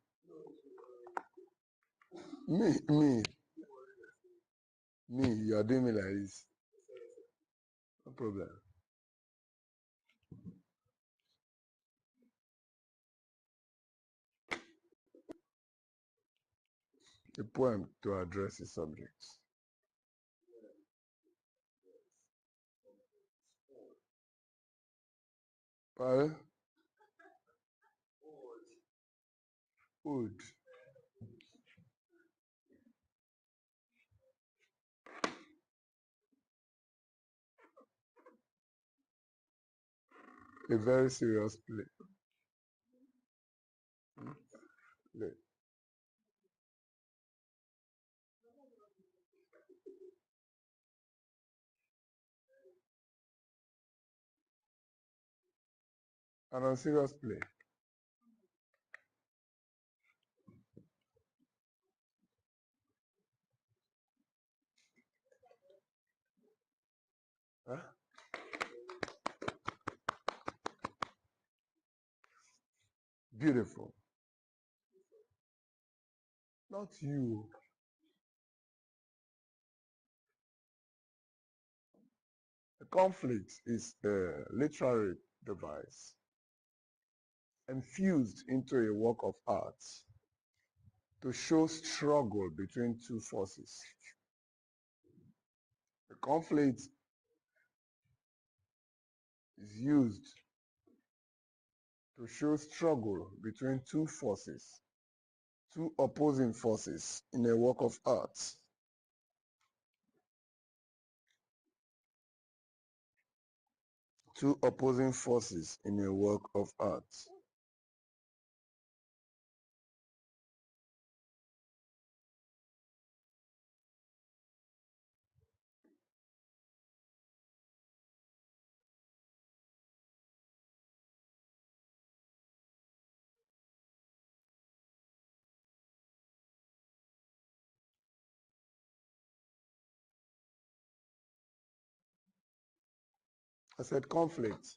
A: me, you are doing me like this. No problem. A poem to address the subjects. Pardon? Wood. A very serious play. Play. An unserious play. Huh? Beautiful. Not you. A conflict is a literary device infused into a work of art to show struggle between two forces. The conflict is used to show struggle between two forces, two opposing forces in a work of art. Two opposing forces in a work of art. I said conflict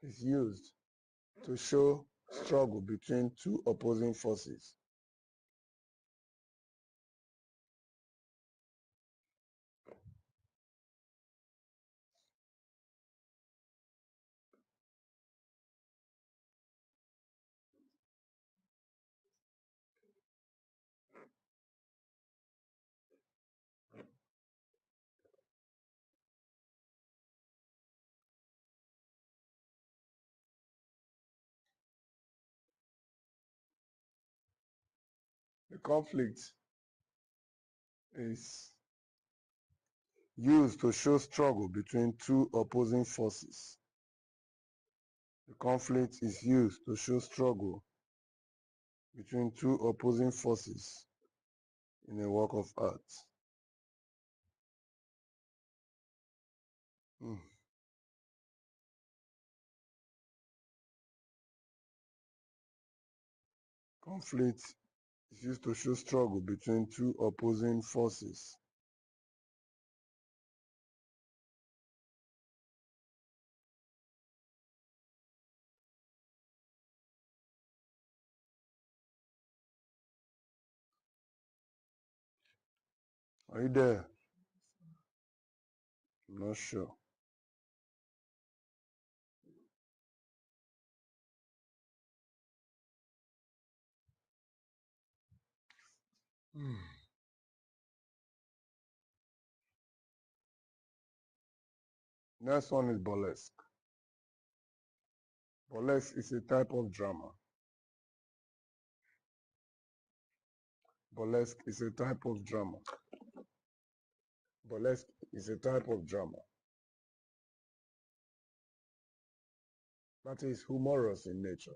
A: is used to show struggle between two opposing forces. The conflict is used to show struggle between two opposing forces. The conflict is used to show struggle between two opposing forces in a work of art. Hmm. Conflict is used to show struggle between two opposing forces. Are you there? I'm not sure. Hmm. Next one is burlesque. Burlesque is a type of drama Burlesque is a type of drama. Burlesque is a type of drama that is humorous in nature.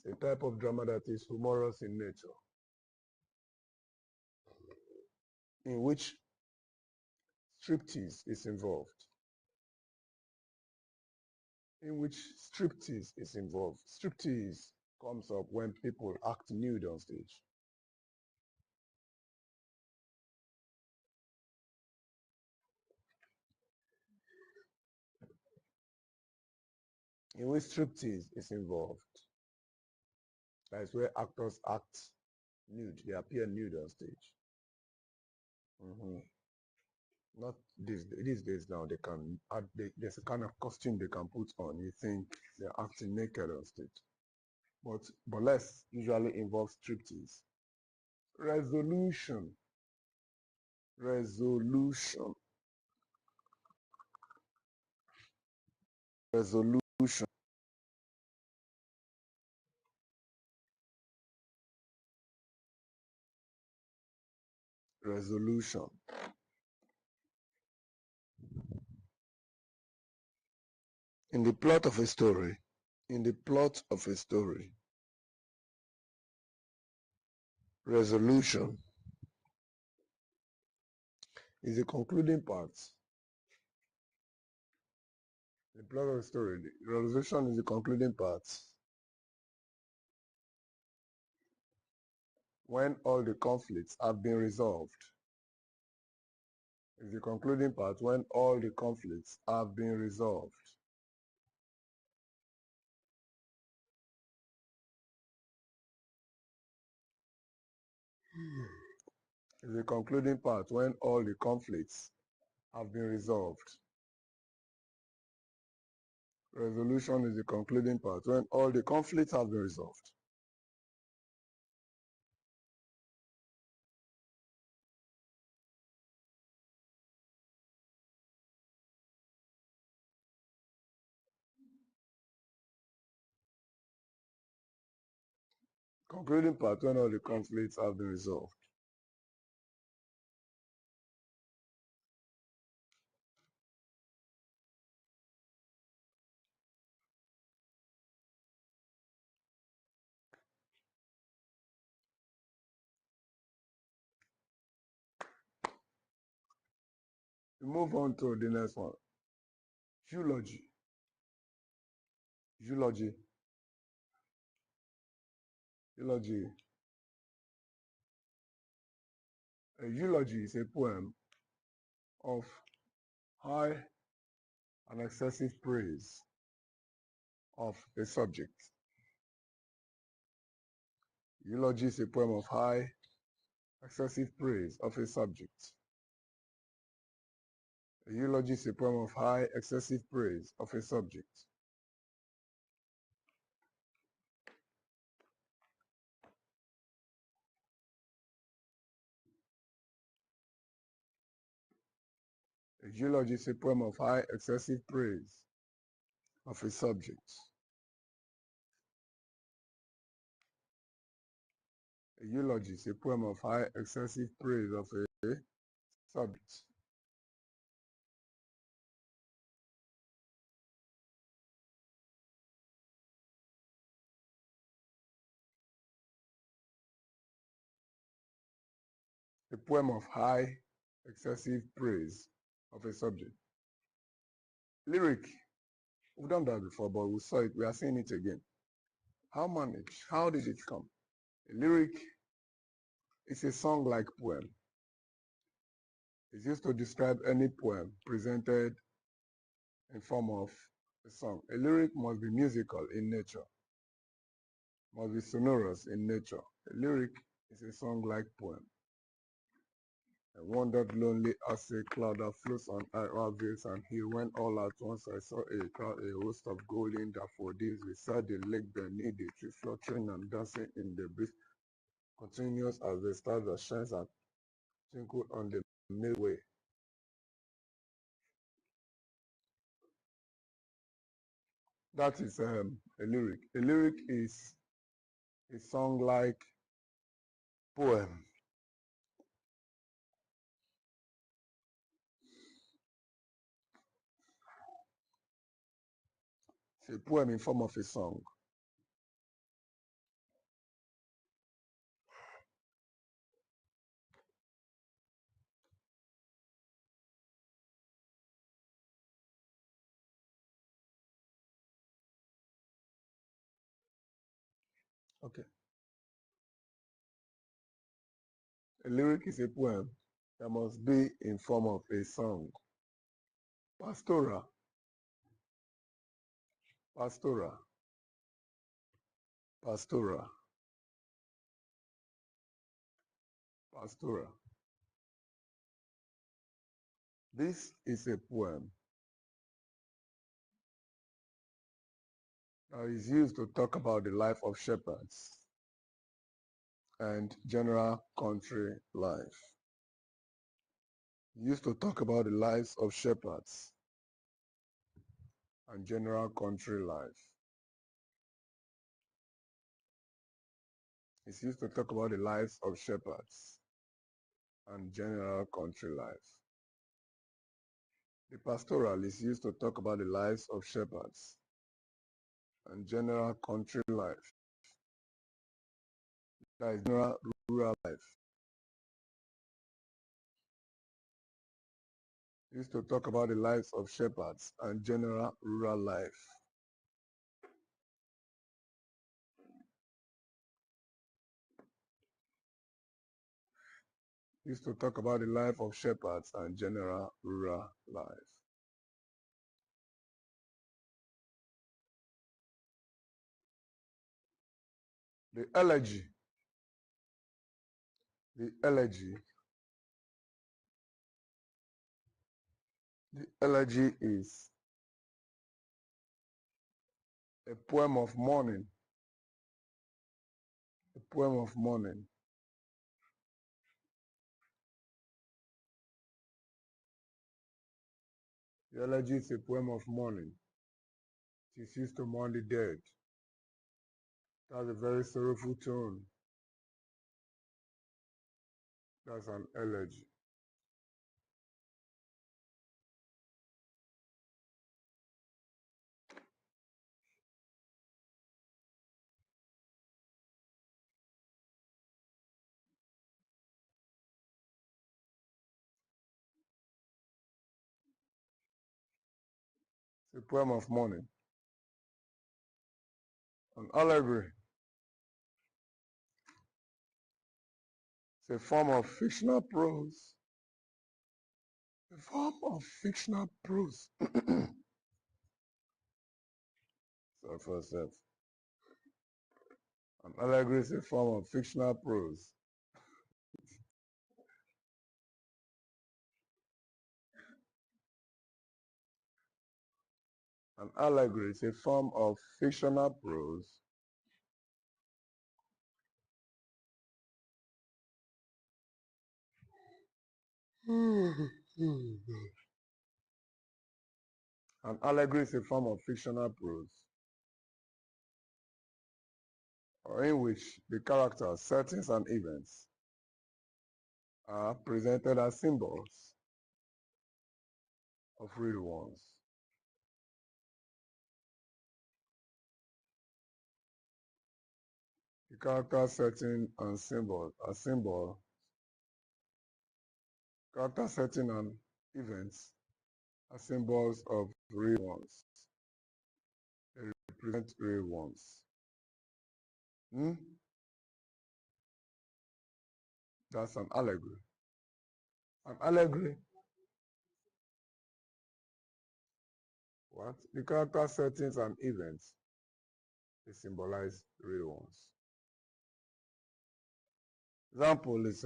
A: It's a type of drama that is humorous in nature, in which striptease is involved. In which striptease is involved. Striptease comes up when people act nude on stage. In which striptease is involved. That is where actors act nude. They appear nude on stage. Not these days now. They can add. There's a kind of costume they can put on. You think they're acting naked on stage, but burlesque usually involves striptease. Resolution. Resolution. Resolution. Resolution. In the plot of a story, in the plot of a story, resolution is the concluding part. The plot of a story, the resolution is the concluding part. When all the conflicts have been resolved, is the concluding part when all the conflicts have been resolved. Is the concluding part when all the conflicts have been resolved. Resolution is the concluding part when all the conflicts have been resolved. Concluding part when all the conflicts have been resolved. We move on to the next one. Eulogy. Eulogy. Eulogy. A eulogy is a poem of high and excessive praise of a subject. Eulogy is a poem of high, excessive praise of a subject. A eulogy is a poem of high, excessive praise of a subject. A eulogy is a poem of high, excessive praise of a subject. A eulogy is a poem of high, excessive praise of a subject. A poem of high, excessive praise of a subject. Lyric. We've done that before, but we saw it. We are seeing it again. How managed? How did it come? A lyric is a song-like poem. It's used to describe any poem presented in form of a song. A lyric must be musical in nature, must be sonorous in nature. A lyric is a song-like poem. I wandered lonely as a cloud that floats on Arabians and hill. When all at once I saw a crowd, a host of golden daffodils beside the lake beneath the tree, fluttering and dancing in the breeze, continuous as the stars that shines and twinkle on the Milky Way. That is a lyric. A lyric is a song-like poem. It's a poem in form of a song. Okay. A lyric is a poem that must be in form of a song. Pastora. Pastora. Pastora. Pastora. This is a poem that is used to talk about the life of shepherds and general country life. Used to talk about the lives of shepherds and general country life. It's used to talk about the lives of shepherds and general country life. The pastoral is used to talk about the lives of shepherds and general country life. That is general rural life. Used to talk about the lives of shepherds and general rural life. Used to talk about the life of shepherds and general rural life. The elegy. The elegy. The elegy is a poem of mourning. A poem of mourning. The elegy is a poem of mourning. It is used to mourn the dead. It has a very sorrowful tone. That's an elegy. It's a poem of mourning. An allegory. It's a form of fictional prose. A form of fictional prose. So for self. An allegory is a form of fictional prose. An allegory is a form of fictional prose. An allegory is a form of fictional prose, or in which the characters, settings, and events are presented as symbols of real ones. The character, setting, and symbol are symbol. Character, setting, and events are symbols of real ones. They represent real ones. That's an allegory. An allegory. What? The character, settings, and events, they symbolize real ones. Example is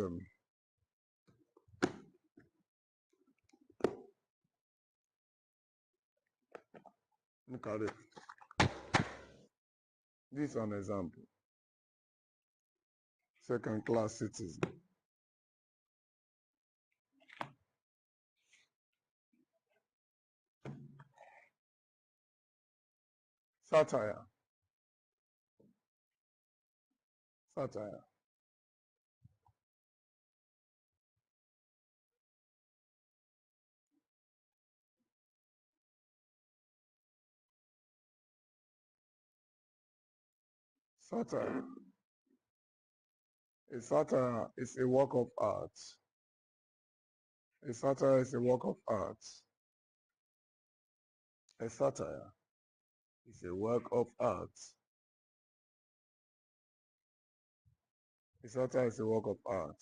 A: look at it. This is an example. Second class citizen. Satire. Satire. Satire. A satire is a work of art. A satire is a work of art. A satire is a work of art. A satire is a work of art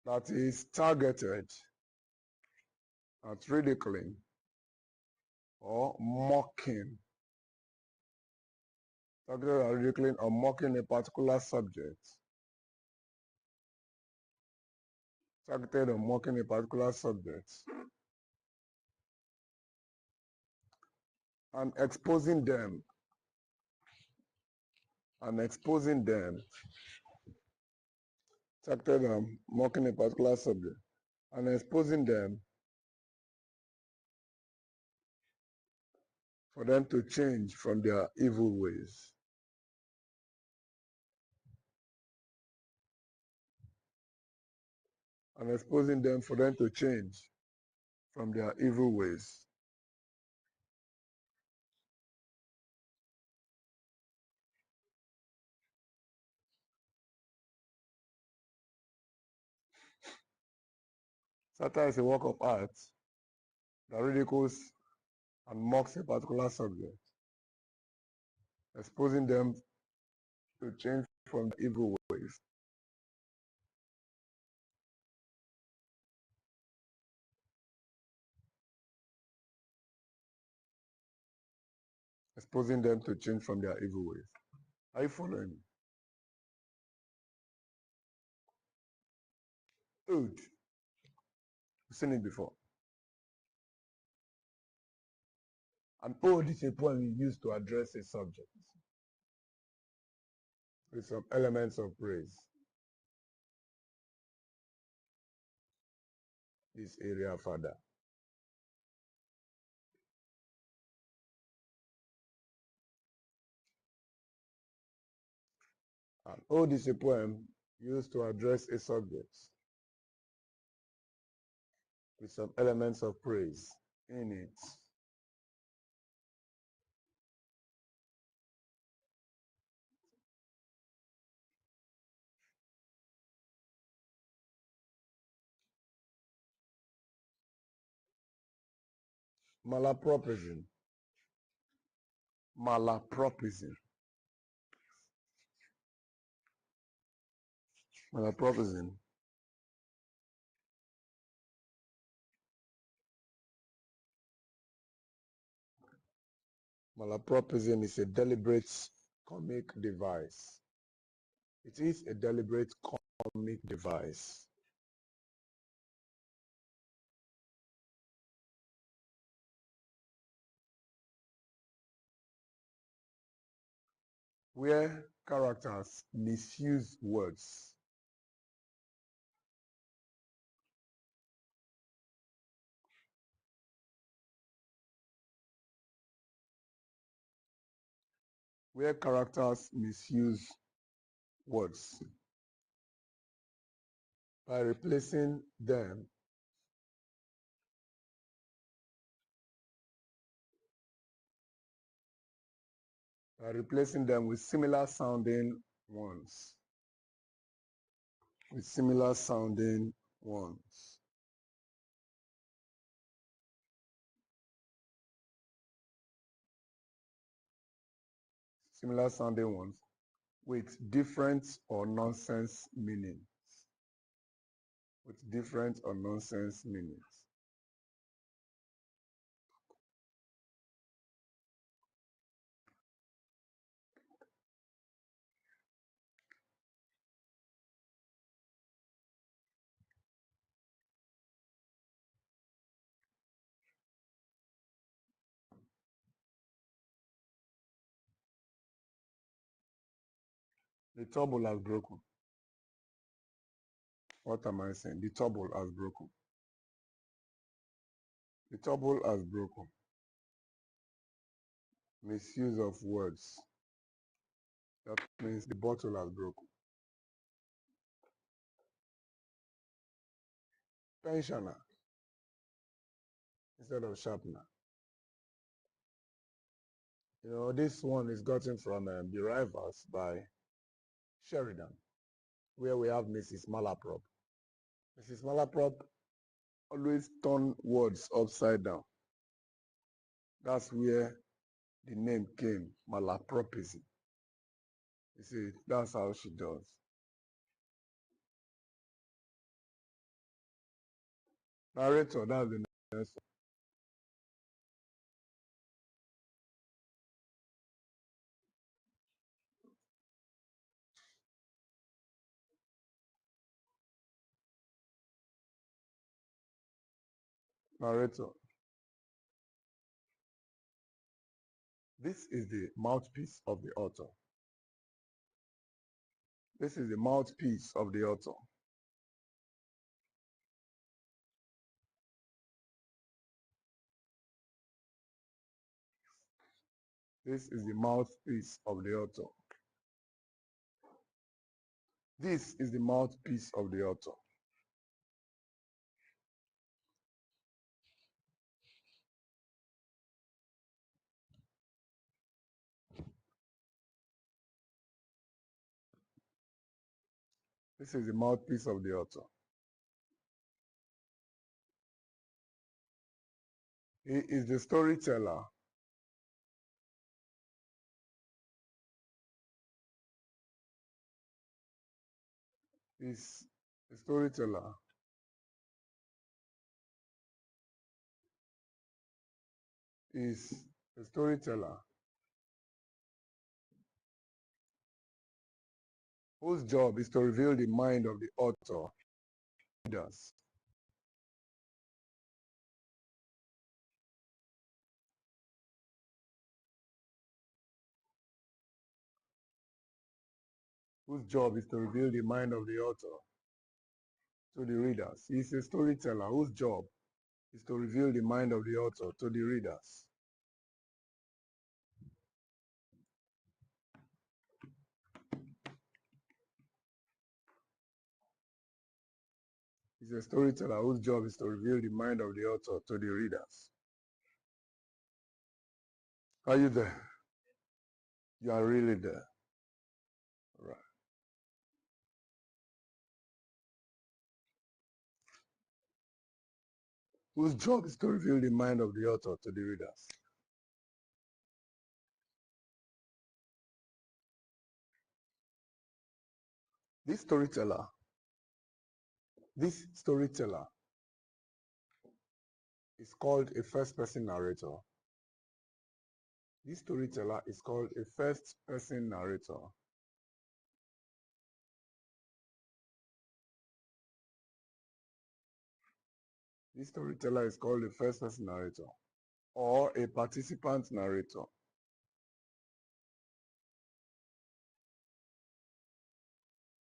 A: that is targeted at ridiculing or mocking, targeted at ridiculing or mocking a particular subject, targeted on mocking a particular subject, and exposing them, targeted on mocking a particular subject, and exposing them for them to change from their evil ways. And exposing them for them to change from their evil ways. Satire is a work of art that ridicules and mocks a particular subject, exposing them to change from the evil ways. Exposing them to change from their evil ways. Are you following me? Good. You've seen it before. An ode is a poem you use to address a subject with some elements of praise. This area, Father. An ode is a poem used to address a subject with some elements of praise in it. Malapropism. Malapropism. Malapropism. Malapropism is a deliberate comic device. It is a deliberate comic device where characters misuse words. Where characters misuse words by replacing them with similar sounding ones. With similar sounding ones. Similar sounding ones with different or nonsense meanings. With different or nonsense meanings. The table has broken. What am I saying? The table has broken. The table has broken. Misuse of words. That means the bottle has broken. Pensioner instead of sharpener. You know, this one is gotten from The Rivals by Sheridan, where we have Mrs. Malaprop. Mrs. Malaprop always turn words upside down. That's where the name came, malapropism. You see, that's how she does. Narrator, that's the next one. Narrator. This is the mouthpiece of the author. This is the mouthpiece of the author. This is the mouthpiece of the author. This is the mouthpiece of the author. This is the mouthpiece of the author. He is the storyteller. He's a storyteller. Is a storyteller whose job is to reveal the mind of the author. Readers. Whose job is to reveal the mind of the author to the readers. He is a storyteller whose job is to reveal the mind of the author to the readers. He's a storyteller whose job is to reveal the mind of the author to the readers. Are you there? You are really there. Right. Whose job is to reveal the mind of the author to the readers. This storyteller is called a first-person narrator. This storyteller is called a first-person narrator. This storyteller is called a first-person narrator or a participant narrator.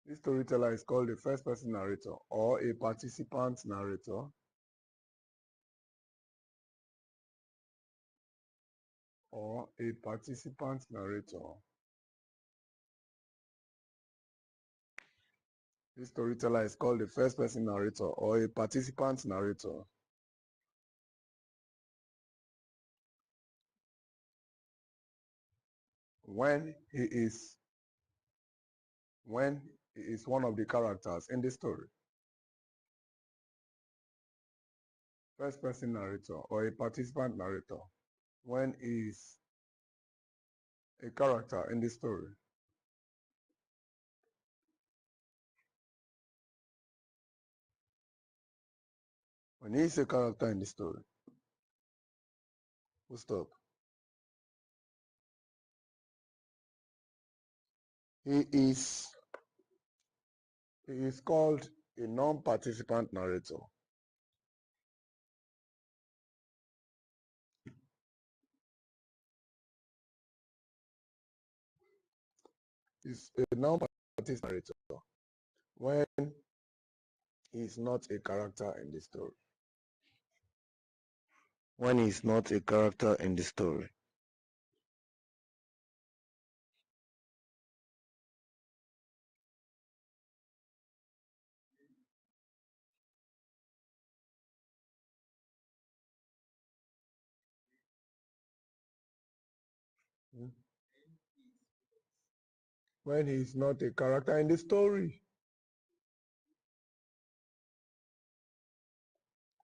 A: This storyteller is called a first-person narrator or a participant narrator. Or a participant narrator. This storyteller is called a first-person narrator or a participant narrator. When he is one of the characters in the story. First-person narrator or a participant narrator. When he is a character in the story. When he is a character in the story. Full stop. He is called a non-participant narrator. He's a non-participant narrator when he is not a character in the story. when he is not a character in the story. When he is not a character in the story.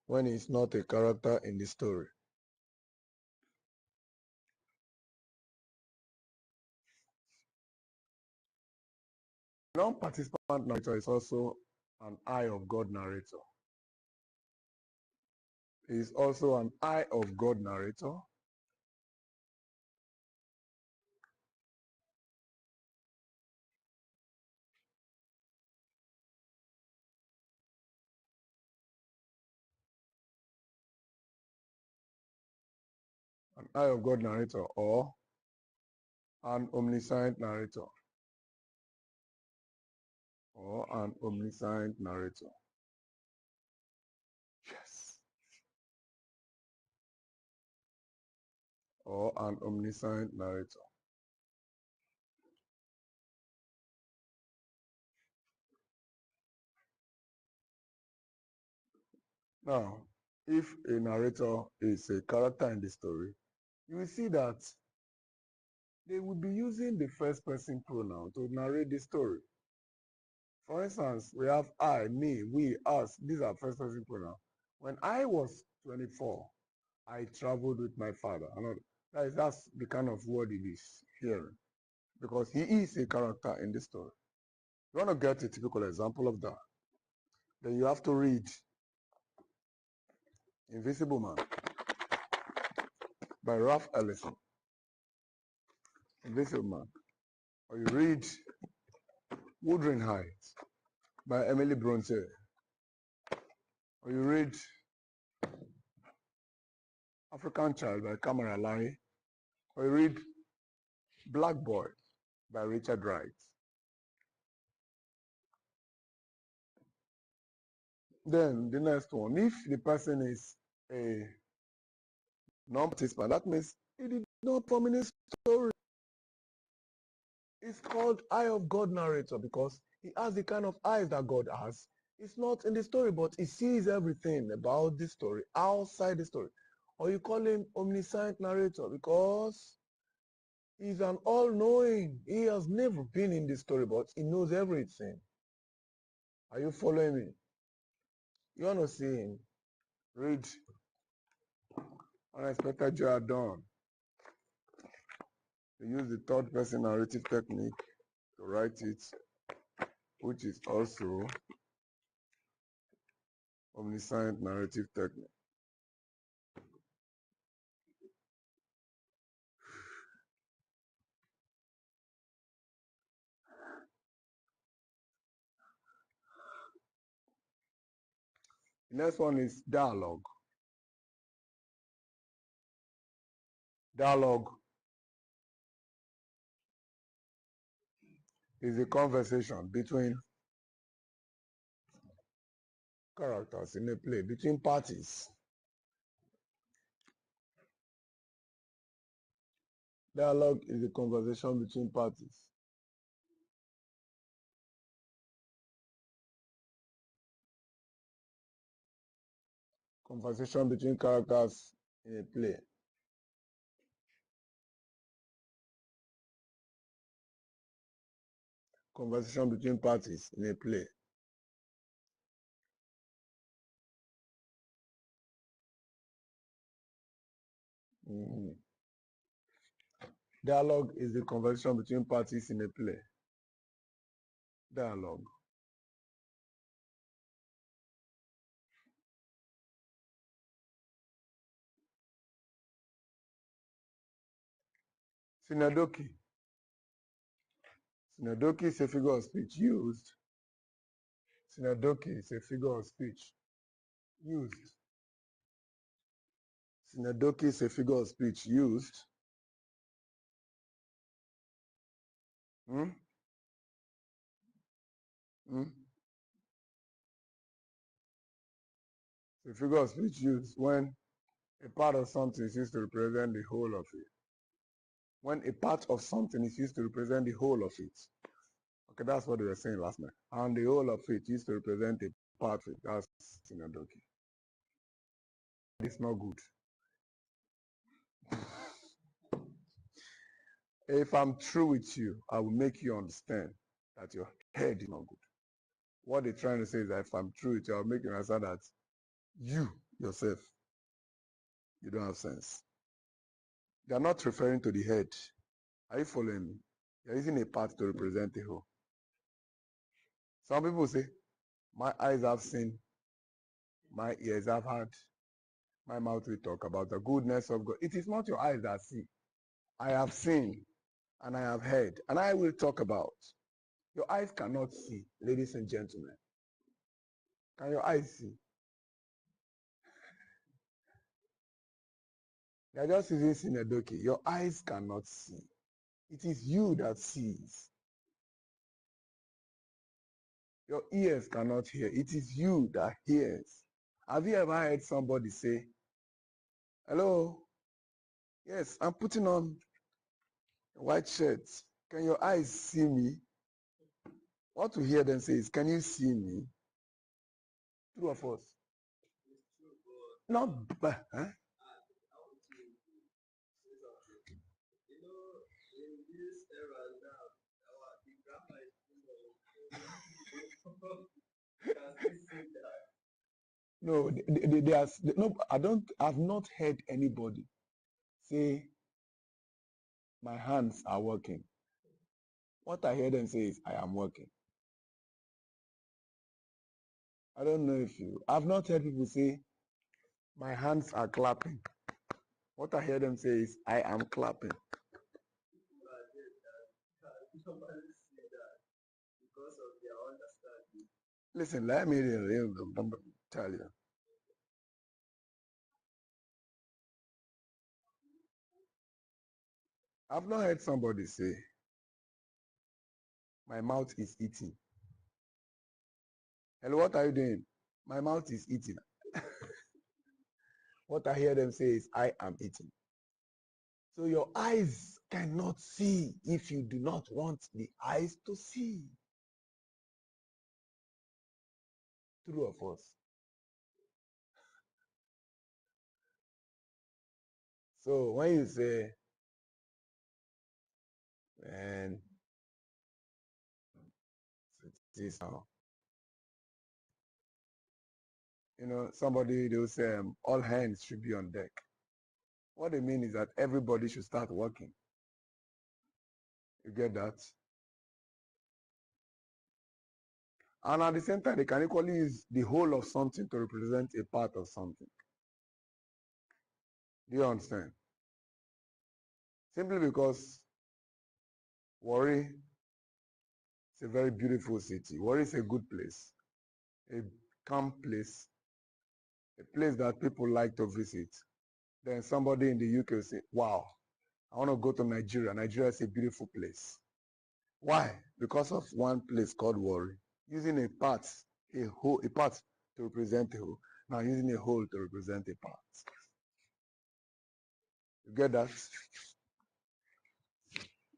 A: When he is not a character in the story. Non-participant narrator is also an eye of God narrator. He is also an eye of God narrator. An eye of God narrator or an omniscient narrator. Or an omniscient narrator. Yes. Or an omniscient narrator. Now, if a narrator is a character in the story, you will see that they will be using the first person pronoun to narrate the story. For instance, we have I, me, we, us. These are first person pronouns. When I was 24, I traveled with my father. That's the kind of word it is here, because he is a character in the story. You want to get a typical example of that, then you have to read Invisible Man by Ralph Ellison. Invisible Man. Or you read Wuthering Heights by Emily Bronte. Or you read African Child by Kamara Lai. Or you read Black Boy by Richard Wright. Then the next one, if the person is a non-participant, that means he did not form in his story. It's called Eye of God narrator because he has the kind of eyes that God has. It's not in the story, but he sees everything about the story outside the story. Or you call him omniscient narrator because he's an all-knowing. He has never been in the story, but he knows everything. Are you following me? You want to see him? Read Unexpected Joy at Dawn. They use the third person narrative technique to write it, which is also omniscient narrative technique. The next one is dialogue. Dialogue is a conversation between characters in a play, between parties. Dialogue is a conversation between parties. Conversation between characters in a play. Conversation between parties in a play. Mm-hmm. Dialogue is the conversation between parties in a play. Dialogue. Synodoki. Synodoki is a figure of speech used. Synodoki is a figure of speech used. Synodoki is a figure of speech used. Hmm? Hmm? It's a figure of speech used when A part of something is used to represent the whole of it. When a part of something is used to represent the whole of it. Okay, that's what we were saying last night. And the whole of it used to represent a part of it. That's Sinadoki. It's not good. If I'm true with you, I will make you understand that your head is not good. What they're trying to say is that if I'm true with you, I'll make you understand that you, yourself, you don't have sense. They are not referring to the head. Are you following me? They're using a part to represent the whole. Some people say, my eyes have seen, my ears have heard, my mouth will talk about the goodness of God. It is not your eyes that see. I have seen and I have heard and I will talk about. Your eyes cannot see, ladies and gentlemen. Can your eyes see? They are just using Sinadoki. Your eyes cannot see. It is you that sees. Your ears cannot hear. It is you that hears. Have you ever heard somebody say, hello, yes, I'm putting on a white shirt. Can your eyes see me? What to hear them say is, can you see me? True or false? Not, huh? No, they are, no, I've not heard anybody say, my hands are working. What I hear them say is, I am working. I don't know if I've not heard people say, my hands are clapping. What I hear them say is, I am clapping. Listen, let me tell you. I've not heard somebody say, my mouth is eating. Hello, what are you doing? My mouth is eating. What I hear them say is, I am eating. So your eyes cannot see if you do not want the eyes to see. True or false? So when you say, man, this now, somebody, they'll say, all hands should be on deck. What they mean is that everybody should start working. You get that? And at the same time, they can equally use the whole of something to represent a part of something. Do you understand? Simply because Warri is a very beautiful city. Warri is a good place, a calm place, a place that people like to visit. Then somebody in the UK will say, wow, I want to go to Nigeria. Nigeria is a beautiful place. Why? Because of one place called Warri. Using a part to represent a whole. Now using a whole to represent a part. You get that?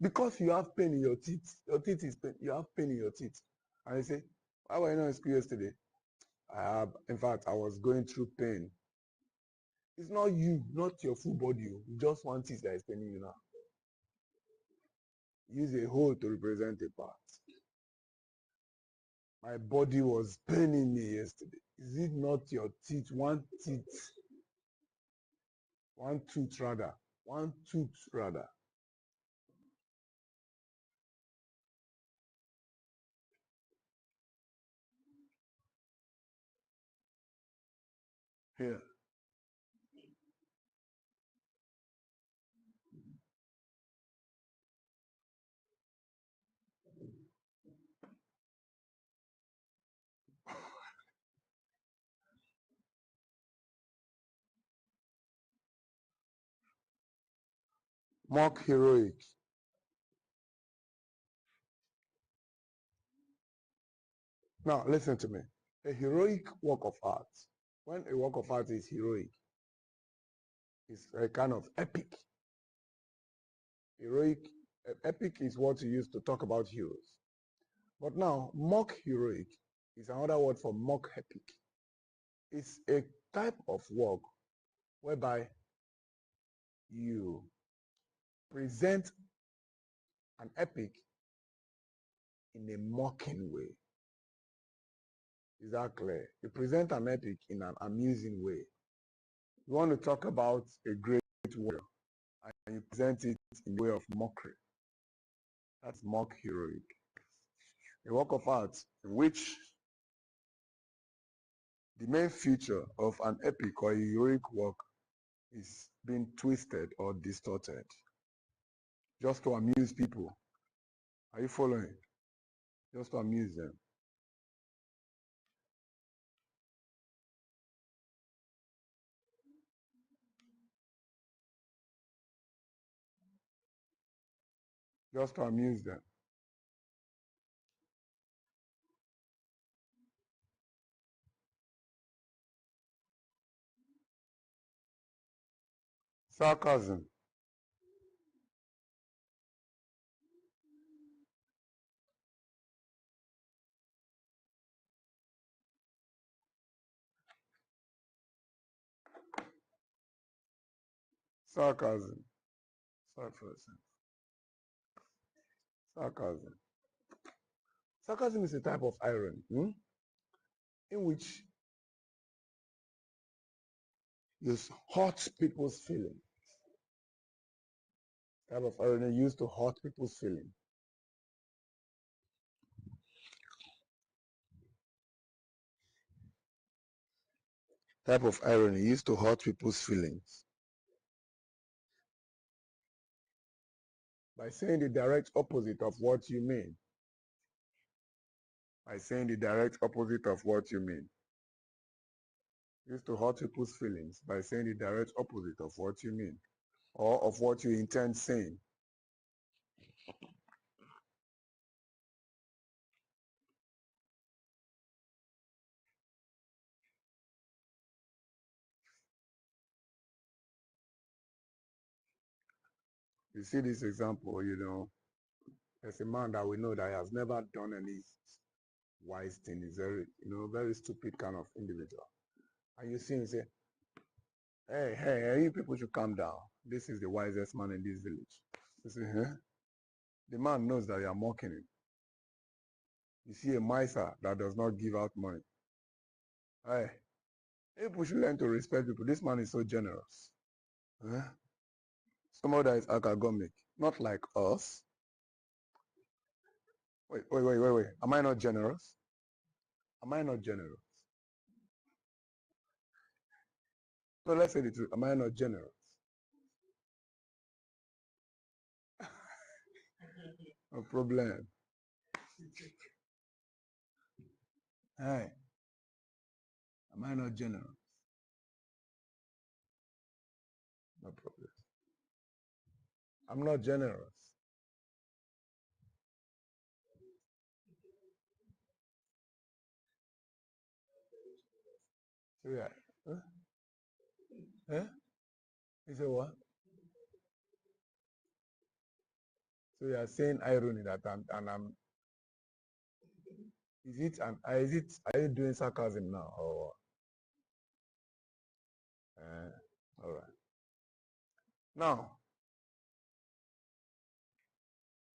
A: Because you have pain in your teeth is pain, you have pain in your teeth. And you say, why were you not in school yesterday? In fact, I was going through pain. It's not you, not your full body. Just one teeth that is paining you now. Use a whole to represent a part. My body was paining me yesterday. Is it not your teeth? One tooth rather. One tooth rather. Here. Mock heroic. Now, listen to me. A heroic work of art. When a work of art is heroic, is a kind of epic. Heroic, epic is what you use to talk about heroes. But now, mock heroic is another word for mock epic. It's a type of work whereby you present an epic in a mocking way. Is that clear? You present an epic in an amusing way. You want to talk about a great warrior and you present it in the way of mockery. That's mock heroic. A work of art in which the main feature of an epic or a heroic work is being twisted or distorted just to amuse people. Are you following? Just to amuse them. Just to amuse them. Sarcasm. Sarcasm. Sarcasm. Sarcasm. Sarcasm is a type of irony in which you hurt people's feelings. Type of irony used to hurt people's feelings. Type of irony used to hurt people's feelings. By saying the direct opposite of what you mean. By saying the direct opposite of what you mean. Used to hurt people's feelings by saying the direct opposite of what you mean or of what you intend saying. You see this example, there's a man that we know that has never done any wise thing. He's very stupid kind of individual. And you see him say, hey, you people should calm down. This is the wisest man in this village. You see, the man knows that you are mocking him. You see a miser that does not give out money. Hey, people should learn to respect people. This man is so generous. Somebody that is academic, not like us. Wait. Am I not generous? Am I not generous? So let's say the truth. Am I not generous? No problem. Hey, am I not generous? No problem. I'm not generous. So yeah. Huh? Huh? You say what? So you are saying irony that I'm are you doing sarcasm now or all right. Now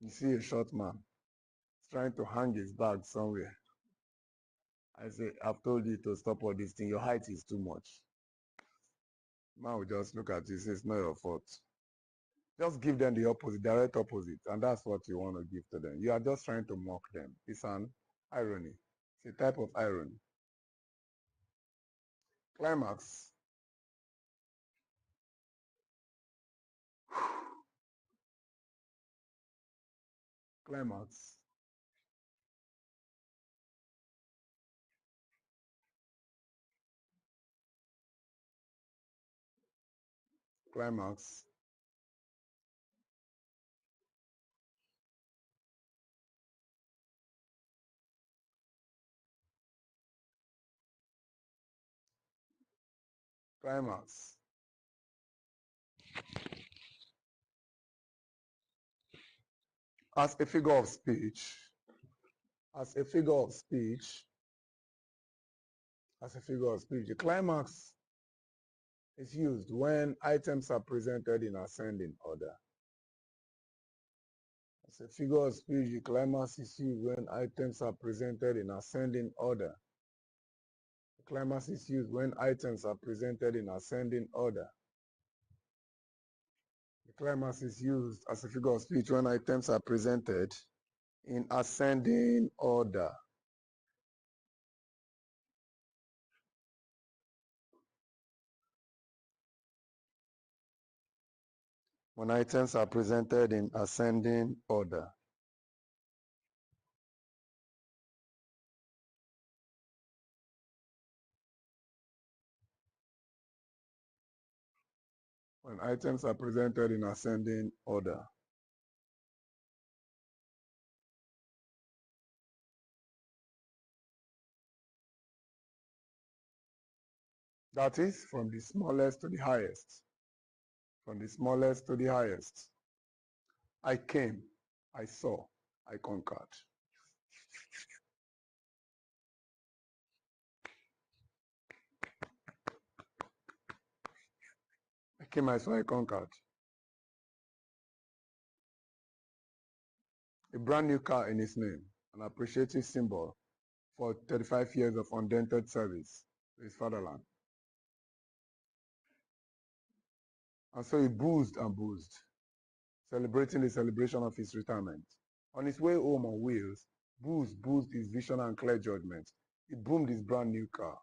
A: you see a short man trying to hang his bag somewhere. I say, I've told you to stop all this thing. Your height is too much. Man will just look at you and say, it's not your fault. Just give them the opposite, direct opposite, and that's what you want to give to them. You are just trying to mock them. It's an irony. It's a type of irony. Climax. Climax. Climax. Climax. As a figure of speech, the climax is used when items are presented in ascending order. As a figure of speech, the climax is used when items are presented in ascending order. The climax is used when items are presented in ascending order. The climax is used as a figure of speech when items are presented in ascending order. When items are presented in ascending order. When items are presented in ascending order. That is from the smallest to the highest. From the smallest to the highest. I came, I saw, I conquered. I came, I saw, I conquered. A brand new car in his name, an appreciative symbol for 35 years of undented service to his fatherland. And so he boozed and boozed, celebrating the celebration of his retirement. On his way home on wheels, Booz boozed his vision and clear judgment. He boomed his brand new car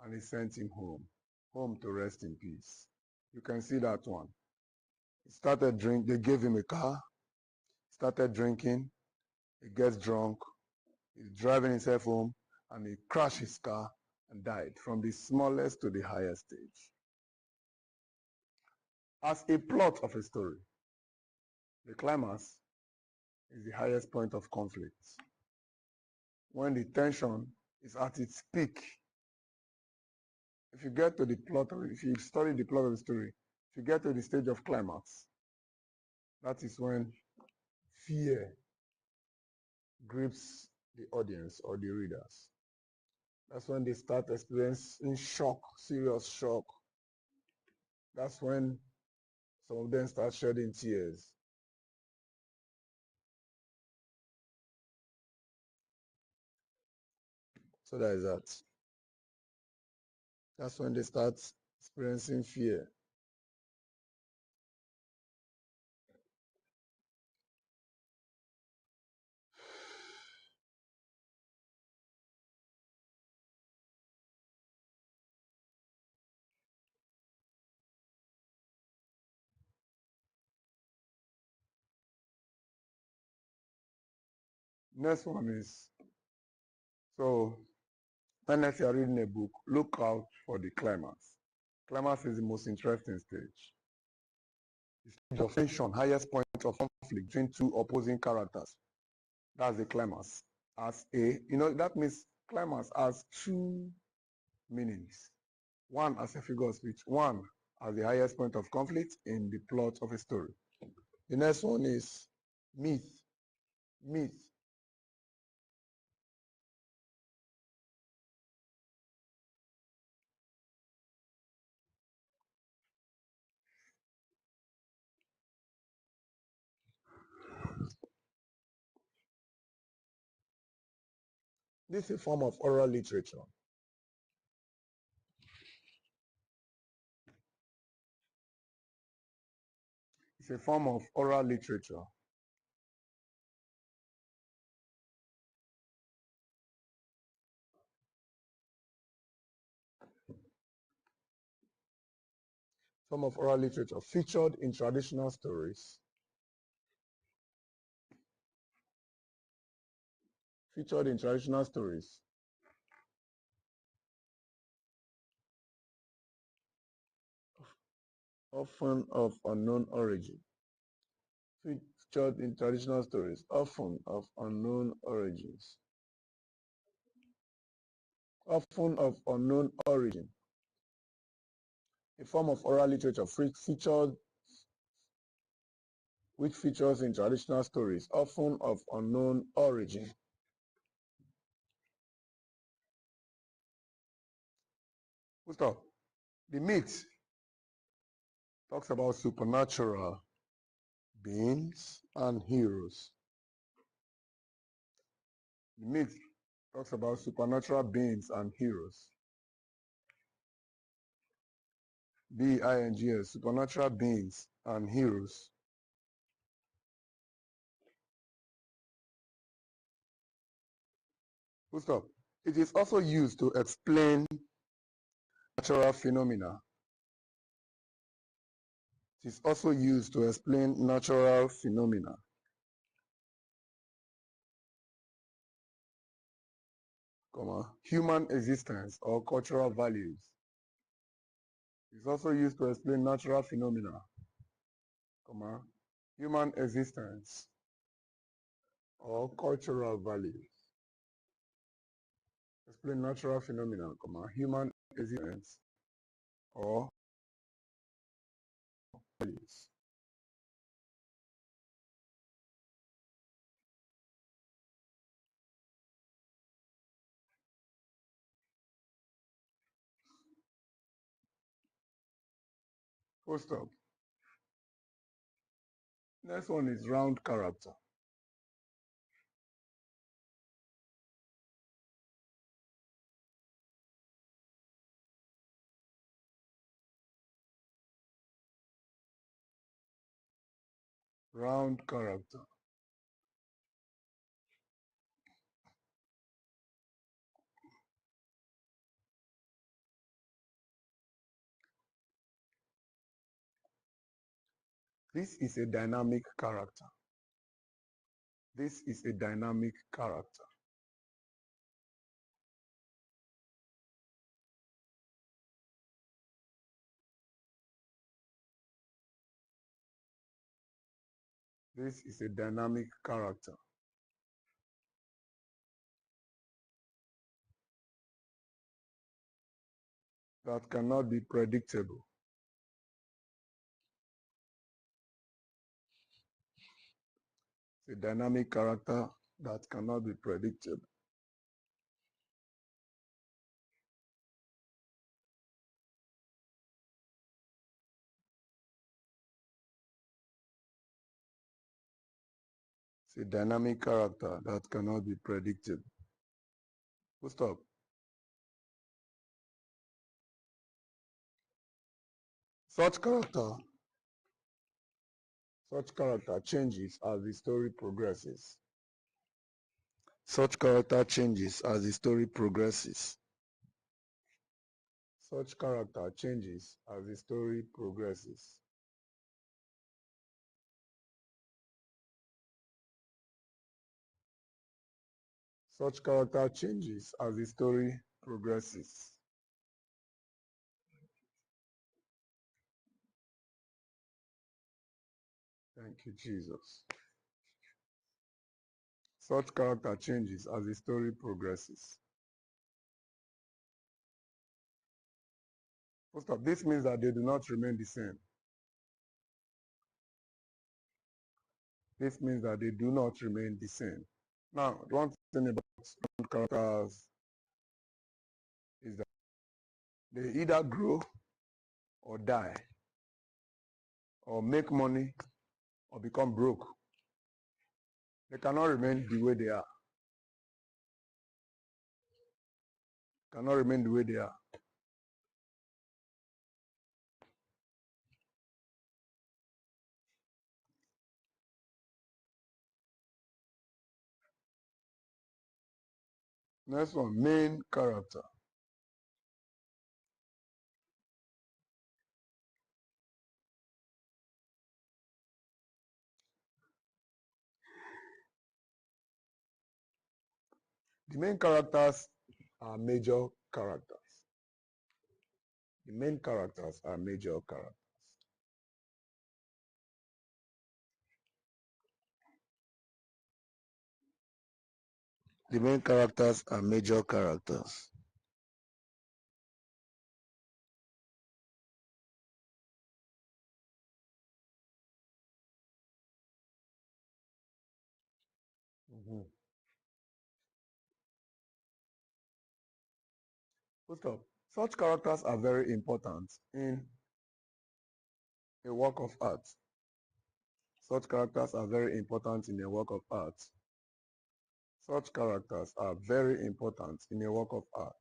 A: and he sent him home to rest in peace. You can see that one. He started drinking, they gave him a car, started drinking, he gets drunk, he's driving himself home, and he crashed his car and died from the smallest to the highest stage. As a plot of a story, the climax is the highest point of conflict. When the tension is at its peak, if you get to the plot of it, if you study the plot of the story, if you get to the stage of climax, that is when fear grips the audience or the readers. That's when they start experiencing shock, serious shock. That's when some of them start shedding tears. So that is that. That's when they start experiencing fear. Next one is, so when next you are reading a book, look out for the climax. Climax is the most interesting stage. The stage of tension, highest point of conflict between two opposing characters. That's the climax. That means climax has two meanings. One as a figure of speech, one as the highest point of conflict in the plot of a story. The next one is myth. Myth. This is a form of oral literature. It's a form of oral literature. Form of oral literature featured in traditional stories. Featured in traditional stories. Often of unknown origin. Featured in traditional stories, often of unknown origins. Often of unknown origin. A form of oral literature featured which features in traditional stories, often of unknown origin. Full stop. The myth talks about supernatural beings and heroes. The myth talks about supernatural beings and heroes. B-I-N-G-S, supernatural beings and heroes. Full stop. It is also used to explain natural phenomena. It is also used to explain natural phenomena. Human existence or cultural values. It is also used to explain natural phenomena. Human existence or cultural values. Explain natural phenomena, human existence or values. Full stop. Next one is round character. Round character. This is a dynamic character. This is a dynamic character. This is a dynamic character. That cannot be predictable. It's a dynamic character that cannot be predictable. It's a dynamic character that cannot be predictable. Full stop. Such character changes as the story progresses. Such character changes as the story progresses. Such character changes as the story progresses. Such character changes as the story progresses. Thank you, Jesus. Such character changes as the story progresses. First of all, this means that they do not remain the same. This means that they do not remain the same. Now, one thing about characters is that they either grow or die, or make money or become broke. They cannot remain the way they are. Cannot remain the way they are. Next one, main character. The main characters are major characters. The main characters are major characters. The main characters are major characters. Stop. Such characters are very important in a work of art. Such characters are very important in a work of art. Such characters are very important in a work of art.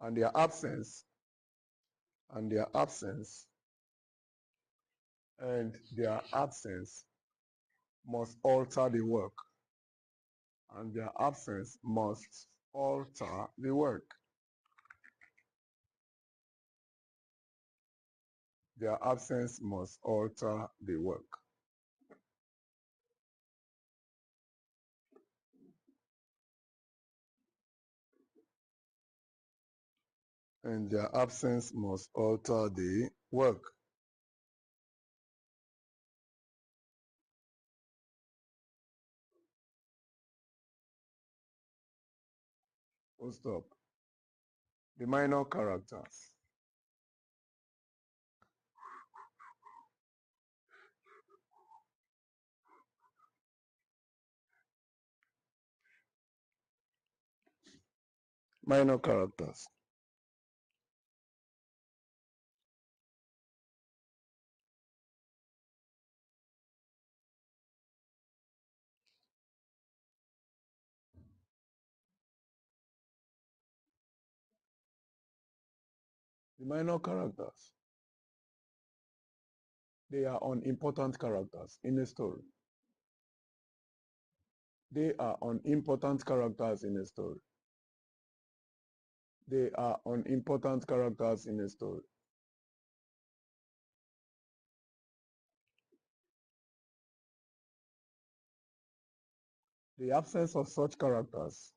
A: And their absence, and their absence, and their absence must alter the work. And their absence must alter the work. Their absence must alter the work. And their absence must alter the work. Full stop. The minor characters. Minor characters. The minor characters. They are unimportant characters in a story. They are unimportant characters in a story. They are unimportant characters in a story. The absence of such characters.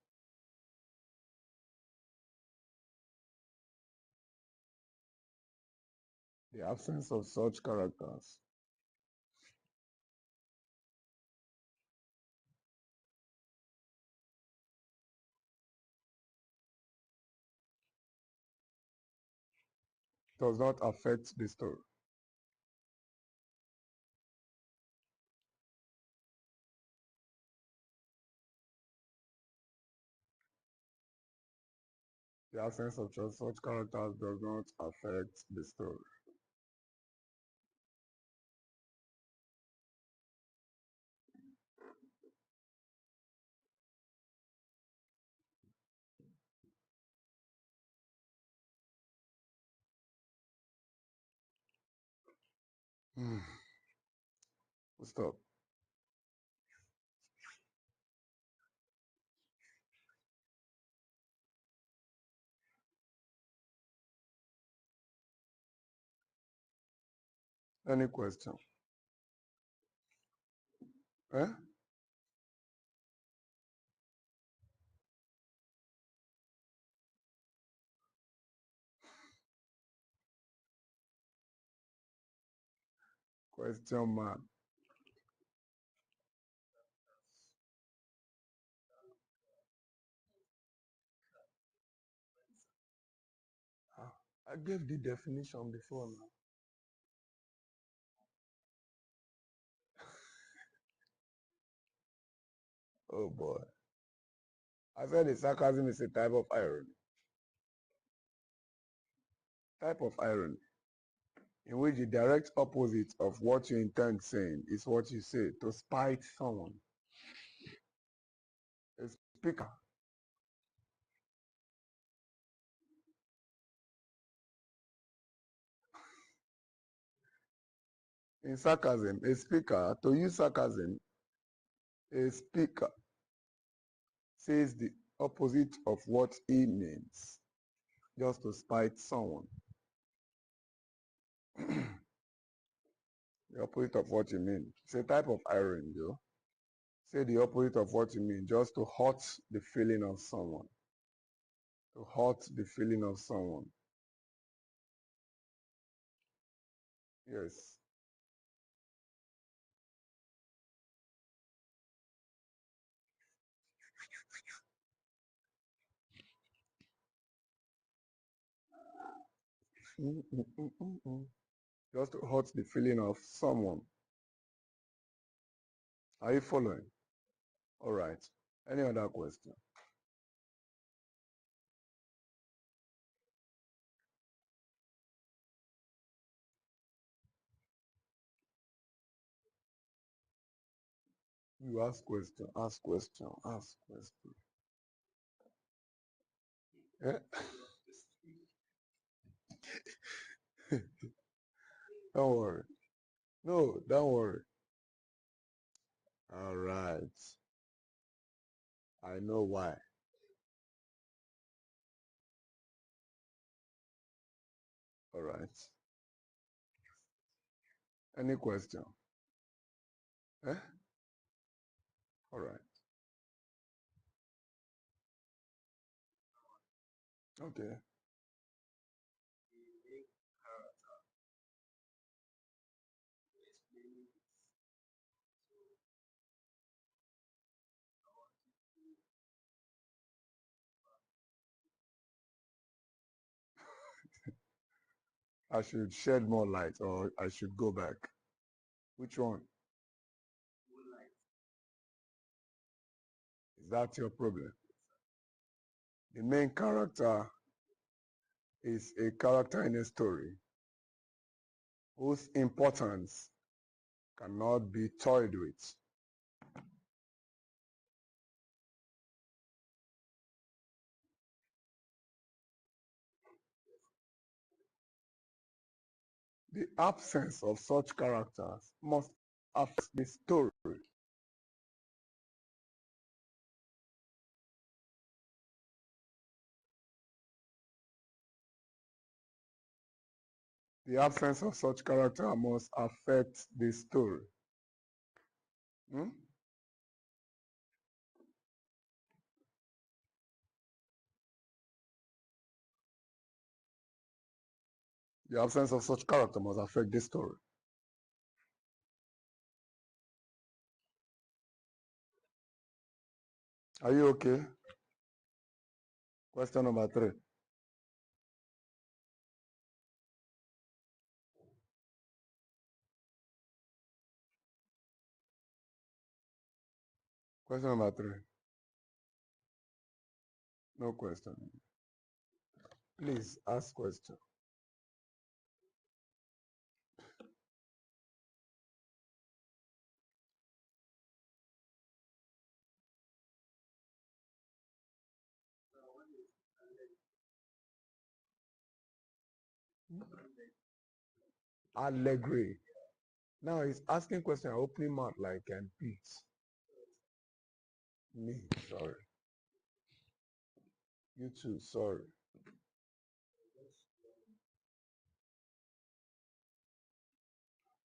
A: The absence of such characters does not affect the story. The absence of such characters does not affect the story. Stop. Any question? Eh? Question mark. Ah, I gave the definition before now. Oh boy. I said the sarcasm is a type of irony. Type of irony in which the direct opposite of what you intend saying is what you say to spite someone. A speaker. In sarcasm, a speaker, to use sarcasm, a speaker says the opposite of what he means, just to spite someone. The opposite of what you mean. It's a type of irony, though. Say the opposite of what you mean, just to hurt the feeling of someone. To hurt the feeling of someone. Yes. Mm, mm, mm, mm, mm. Just to hurt the feeling of someone. Are you following? All right. Any other question? You ask question, ask question, ask question. Yeah? Don't worry. No, don't worry. All right. I know why. All right. Any question? Eh? All right. Okay. I should shed more light or I should go back. Which one? Is that your problem? The main character is a character in a story whose importance cannot be toyed with. The absence of such characters must affect the story. The absence of such character must affect the story. Hmm? The absence of such character must affect the story. Are you okay? Question number 3. Question number 3. No question. Please ask question. Allegory. Now he's asking question, opening mouth like and peace. Me, sorry. You too, sorry.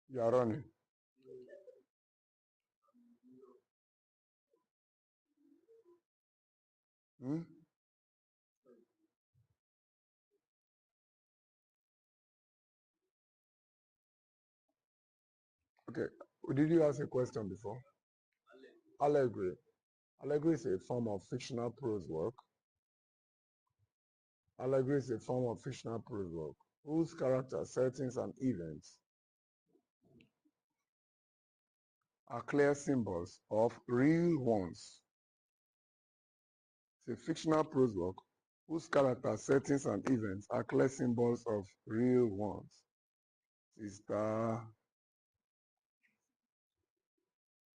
A: You are running. Hmm? Okay. Did you ask a question before? Allegory. Allegory is a form of fictional prose work. Allegory is a form of fictional prose work whose character, settings, and events are clear symbols of real ones. It's a fictional prose work whose character, settings, and events are clear symbols of real ones. Sister,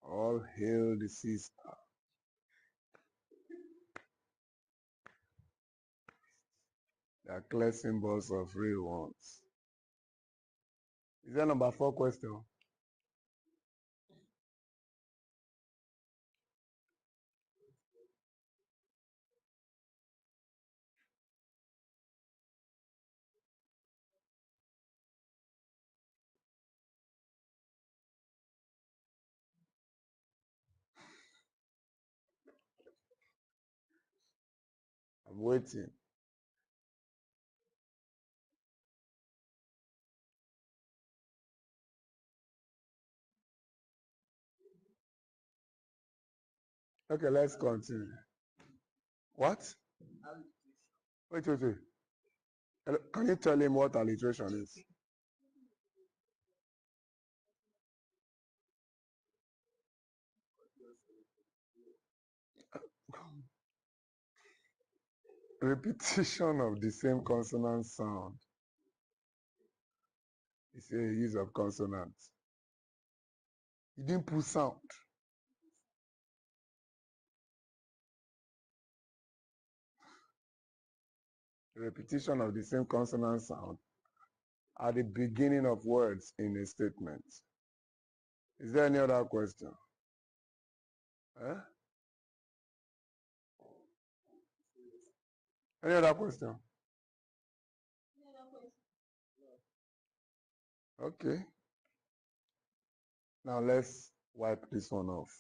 A: all hail the sister. They are clear symbols of real ones. Is there number 4 question? I'm waiting. Okay, let's continue. What? Wait. Can you tell him what alliteration is? Repetition of the same consonant sound is a use of consonants. You didn't put sound. Repetition of the same consonant sound at the beginning of words in a statement. Is there any other question? Any other question? Okay. Now let's wipe this one off.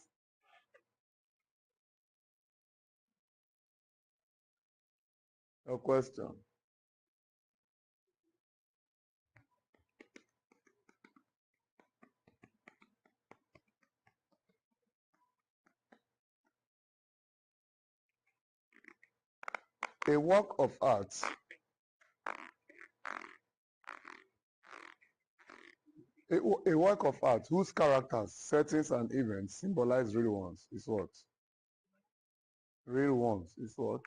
A: No question. A work of art. A work of art whose characters, settings, and events symbolize real ones is what? Real ones is what?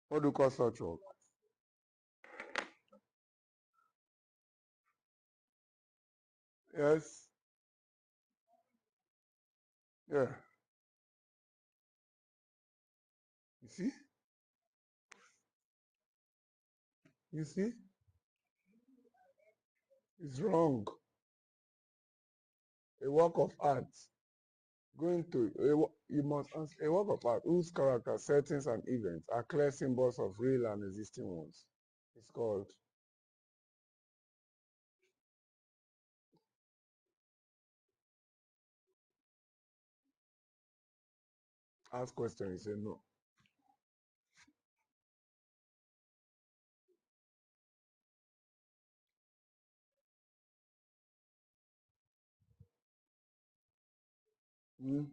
A: What do you call such work? Yes. Yeah. You see? You see? It's wrong. A work of art. Going to you must answer a work of art whose characters, settings, and events are clear symbols of real and existing ones. It's called. Ask question. You say no. Hmm?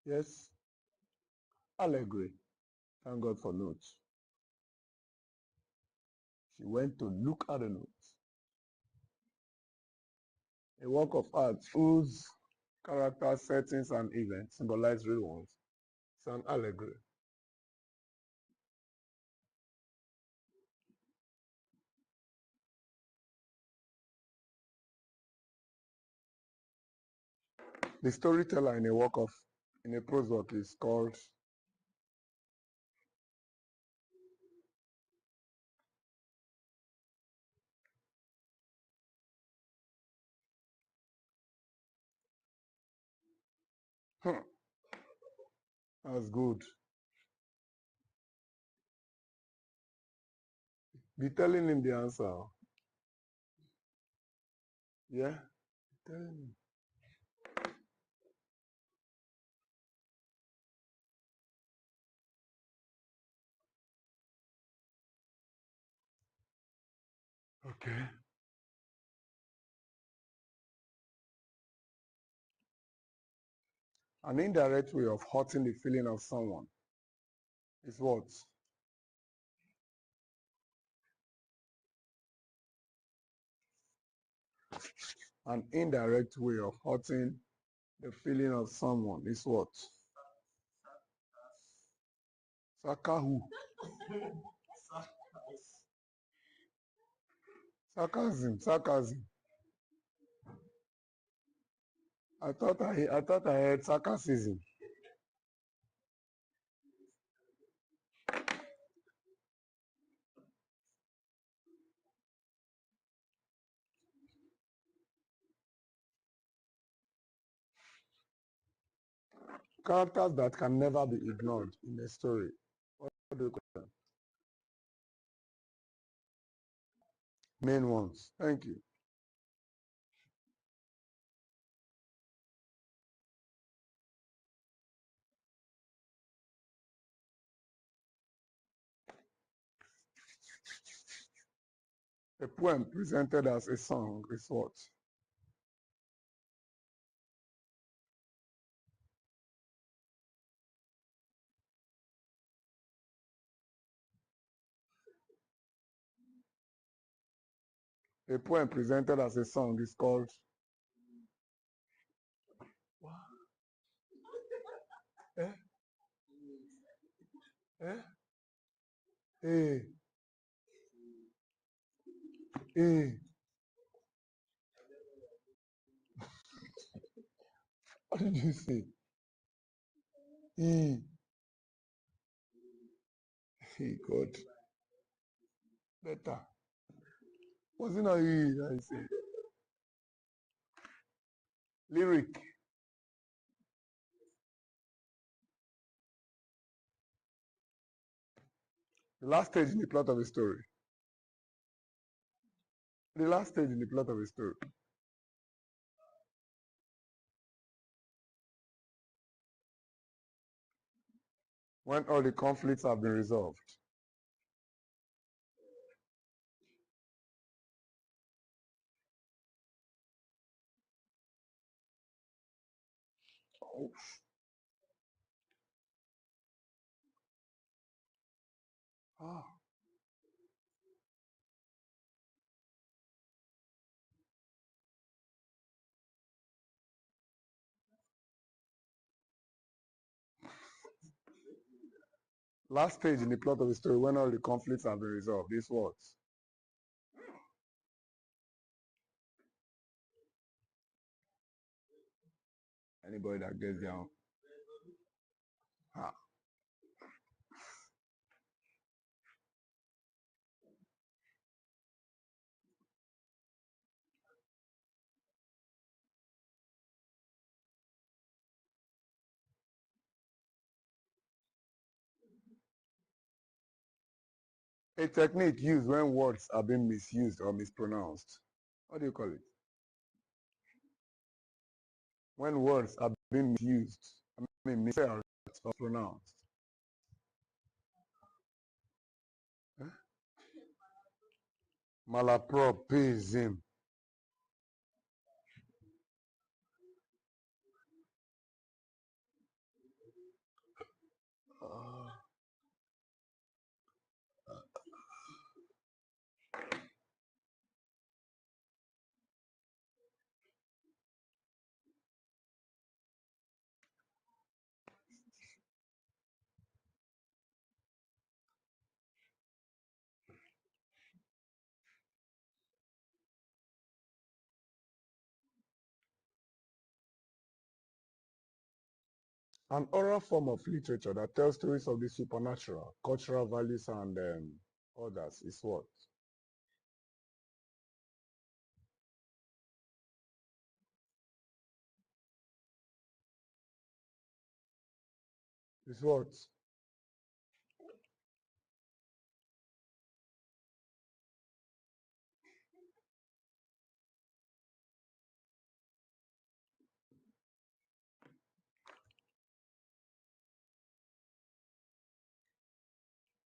A: Yes. Allegory. Thank God for notes. She went to look at the notes. A work of art whose characters, settings, and events symbolize real ones. It's an allegory. The storyteller in a prose work is called. That's good. Be telling him the answer. Yeah? Telling him. Okay. An indirect way of hurting the feeling of someone is what? An indirect way of hurting the feeling of someone is what? Sakahu. Sarcasm. Sarcasm. I thought I heard sarcasm. Characters that can never be ignored in a story. What do you call them? Main ones. Thank you. A poem presented as a song is what? A poem presented as a song is called what? Eh? Eh? Eh? Eh? What did you say? E. Hey, God. Better. Was it not E? I say. Lyric. The last stage in the plot of a story. The last stage in the plot of a story. When all the conflicts have been resolved. Oh. Ah. Last stage in the plot of the story, when all the conflicts have been resolved. This what? Anybody that gets down. Ah. A technique used when words are being misused or mispronounced. What do you call it? When words are being misused, mispronounced or pronounced. Eh? Malapropism. An oral form of literature that tells stories of the supernatural, cultural values, and others is what? Is what?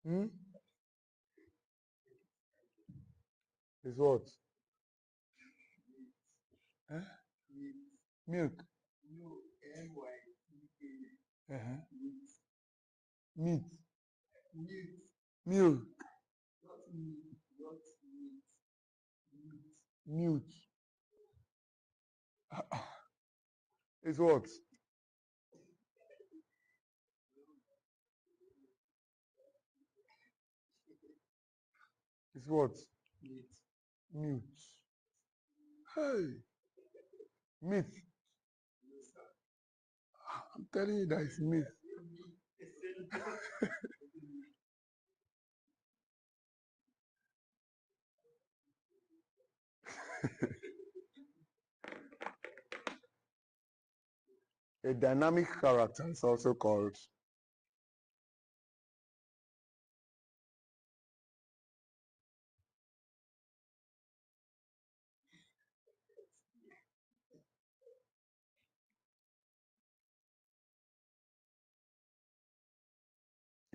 A: Hmm? Is what? Eh? Milk. Uh-huh. Meat. Milk. Mute. Is what? Is what? Mute. Hey. Myth. I'm telling you that it's myth. A dynamic character is also called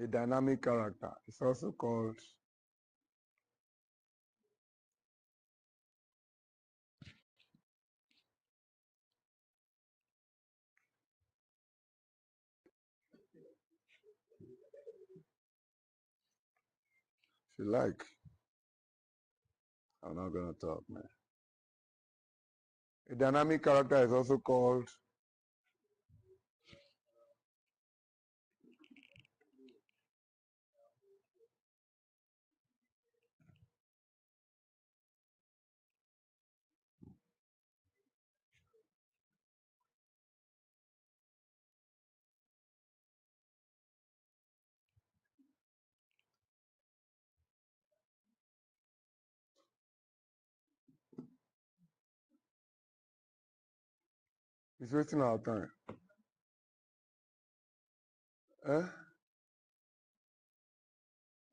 A: a dynamic character. It's also called If you like, I'm not gonna talk, man. A dynamic character is also called it's wasting our time. Eh?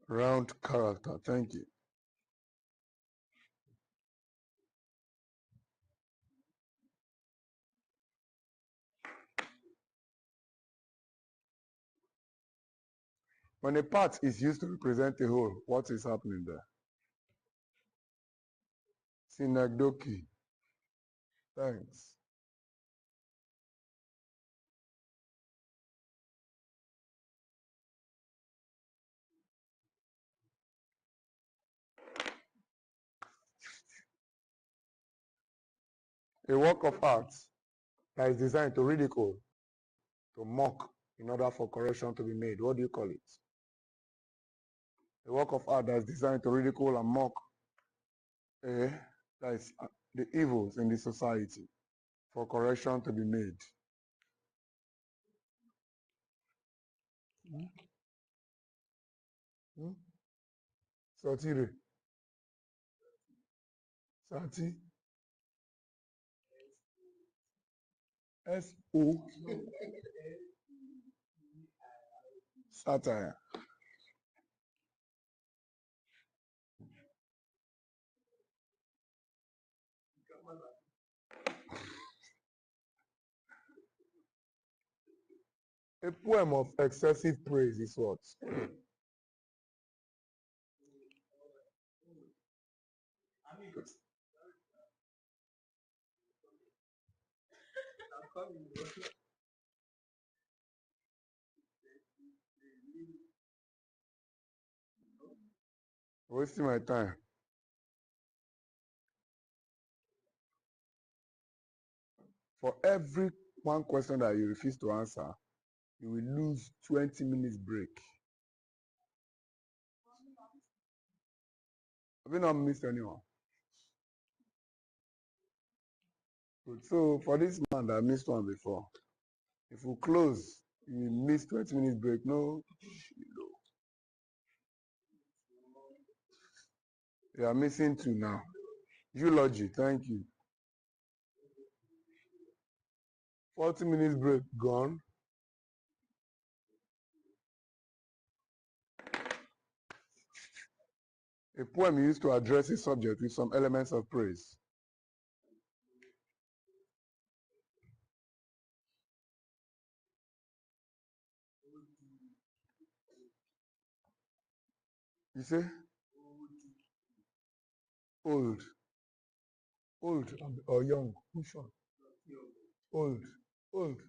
A: Round character, thank you. When a part is used to represent a whole, what is happening there? Synecdoche. Thanks. A work of art that is designed to ridicule, to mock, in order for correction to be made. What do you call it? A work of art that is designed to ridicule and mock that is the evils in the society for correction to be made. Hmm? Hmm? Satire. Sati. S-O. Satire. A poem of excessive praise is what? Wasting my time. For every one question that you refuse to answer, you will lose 20 minutes break. Have you not missed anyone? Good. So for this man that missed one before, if we close, you will miss 20 minutes break. No, you are missing two now. Eulogy, thank you. 40 minutes break gone. A poem used to address a subject with some elements of praise. You say? Old. Old or young? Which one? Old. Old.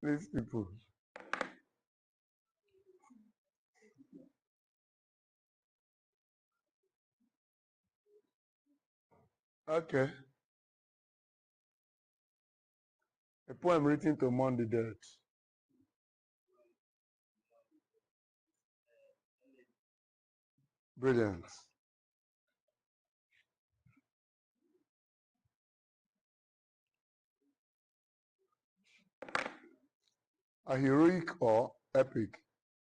A: These people. Okay. A poem written to mourn the dead. Brilliant. A heroic or epic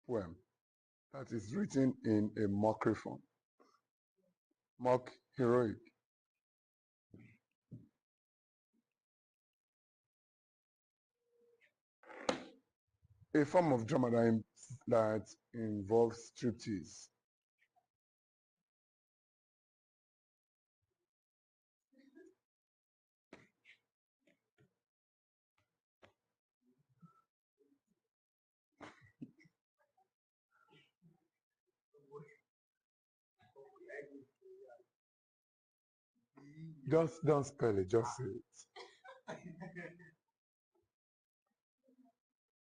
A: poem that is written in a mockery form. Mock heroic. A form of drama that involves striptease. Just don't spell it, just say it.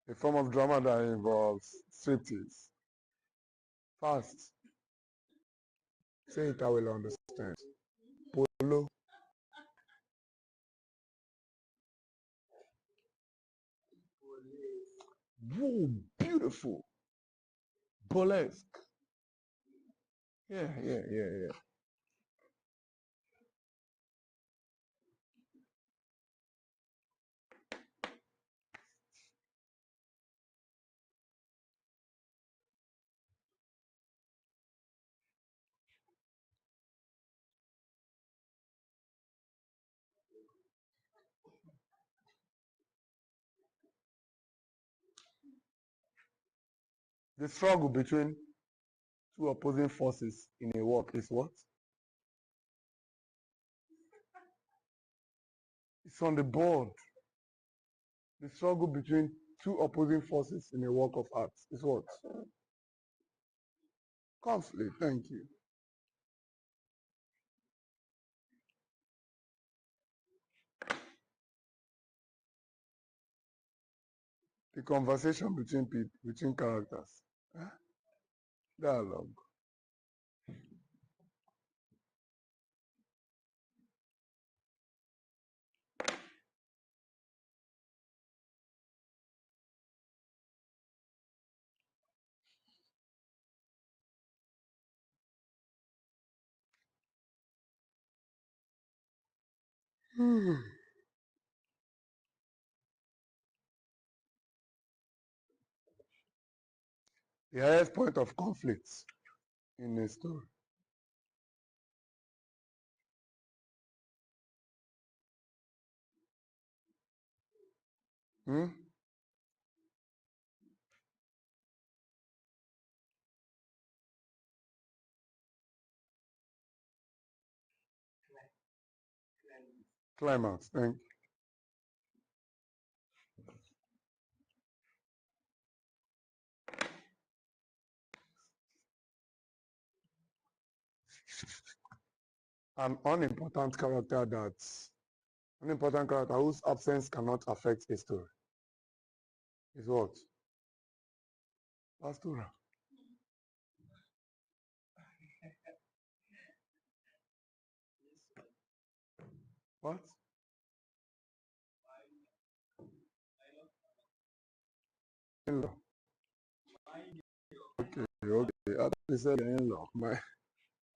A: A form of drama that involves striptease. Fast. Say it, I will understand. Polo. Whoa, beautiful. Burlesque. Yeah. The struggle between two opposing forces in a work is what? It's on the board. The struggle between two opposing forces in a work of art is what? Conflict. Thank you. The conversation between people, between characters. Huh? Dialogue. The highest point of conflict in a story. Hmm? Climax. Thank you. An unimportant character whose absence cannot affect a story is what? Pastora. What? In-law. Okay. I thought you said your in-law.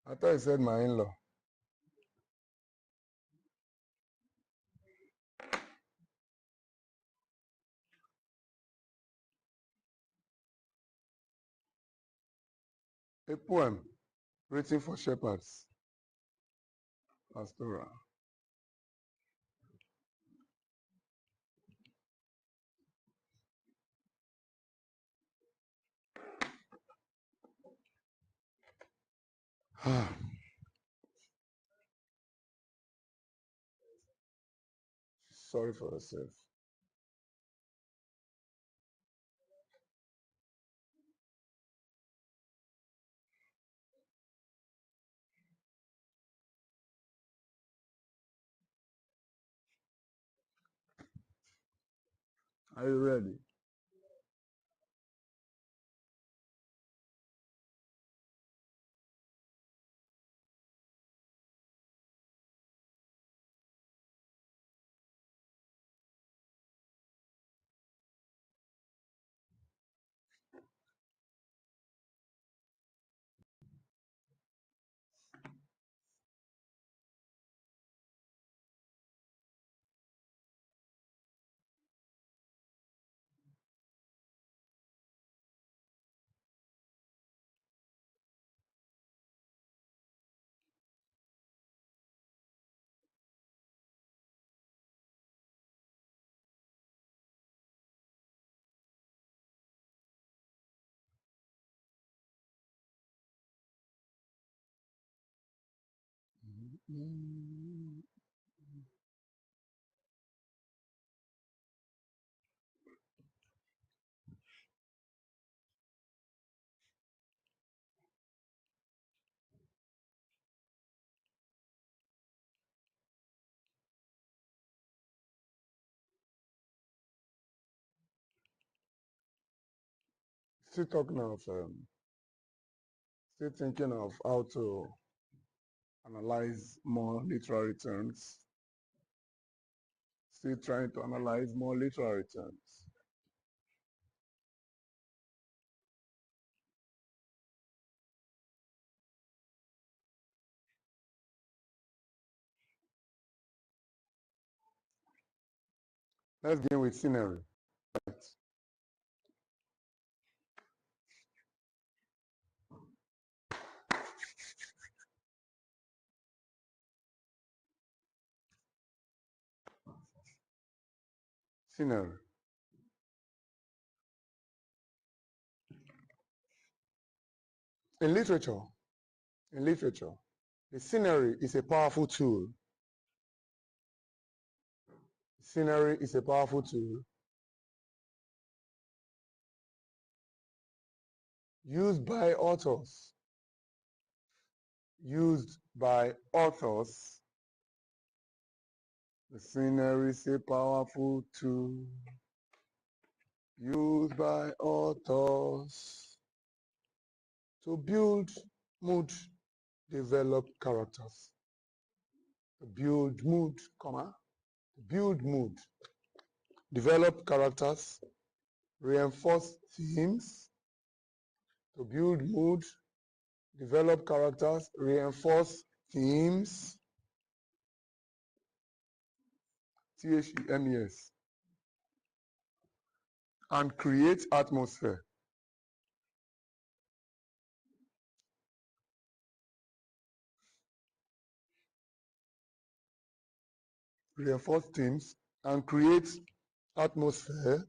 A: I thought you said my in-law. A poem written for shepherds. Pastora. Sorry for yourself. Are you ready? still talking of, still thinking of how to analyze more literary terms. Still trying to analyze more literary terms. Let's begin with scenery. Scenery. In literature, the scenery is a powerful tool. Scenery is a powerful tool used by authors. Used by authors. The scenery is a powerful tool used by authors to build mood, develop characters. To build mood, build mood, develop characters, reinforce themes. To build mood, develop characters, reinforce themes. THEMES. And create atmosphere. Reinforce themes and create atmosphere,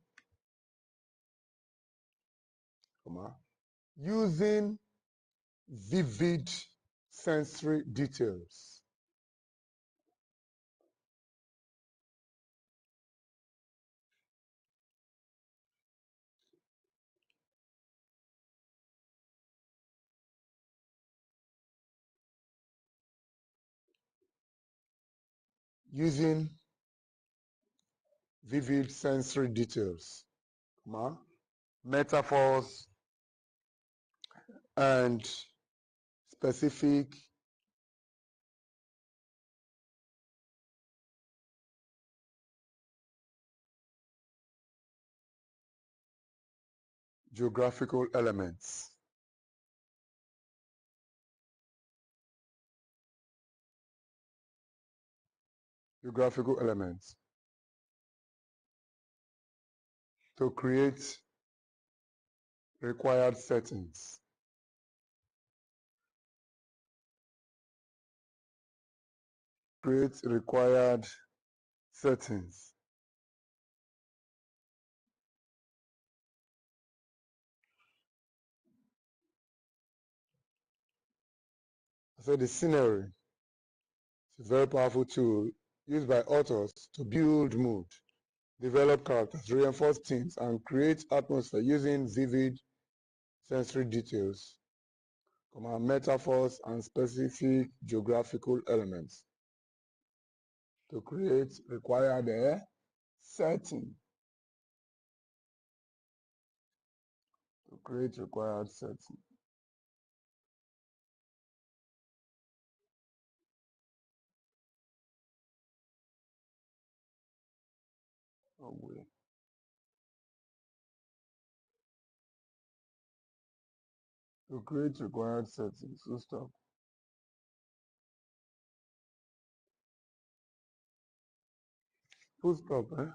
A: using vivid sensory details. Using vivid sensory details, metaphors and specific geographical elements. Geographical elements to create required settings. Create required settings. I said the scenery is a very powerful tool used by authors to build mood, develop characters, reinforce themes, and create atmosphere using vivid sensory details, metaphors, and specific geographical elements to create required setting. To create required setting. Oh, wait. To create required settings. So stop. Full stop, eh?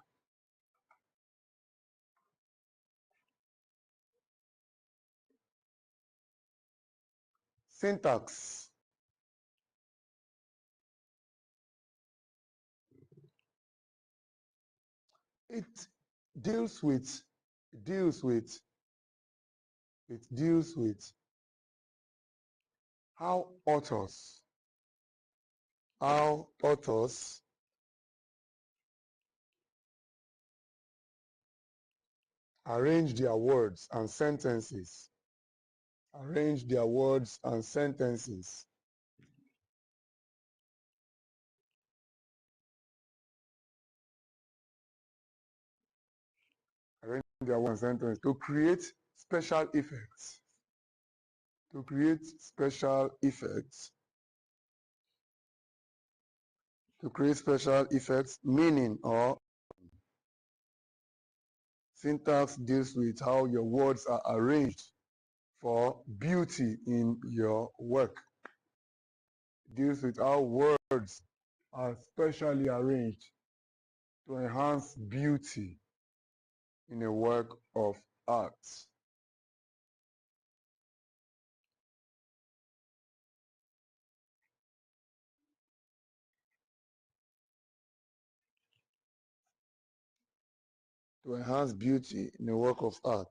A: Syntax. It deals with how authors arrange their words and sentences. Arrange their words and sentences. Arrange their words and sentences to create special effects. To create special effects. To create special effects, meaning or syntax deals with how your words are arranged for beauty in your work. Deals with how words are specially arranged to enhance beauty in a work of art. To enhance beauty in a work of art.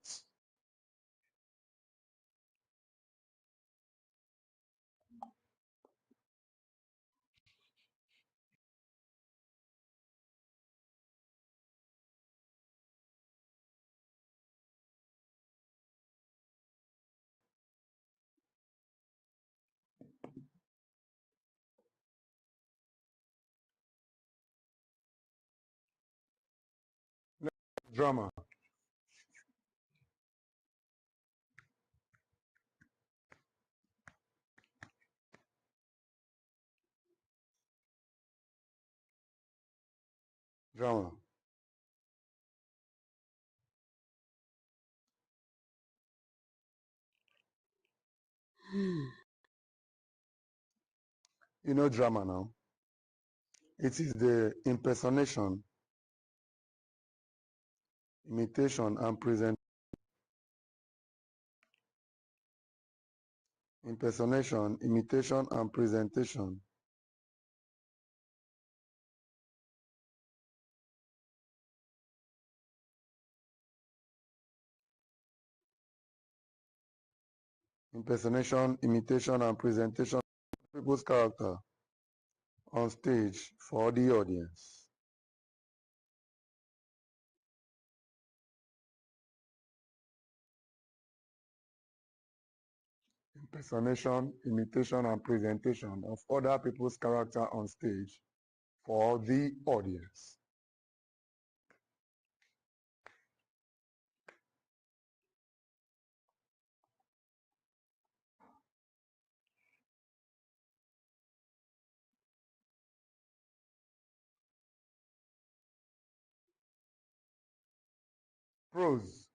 A: Drama. Drama. You know drama now. It is the impersonation, imitation, and present. Impersonation, imitation, and presentation. Impersonation, imitation, and presentation of people's character on stage for the audience. Impersonation, imitation, and presentation of other people's character on stage for the audience. Prose.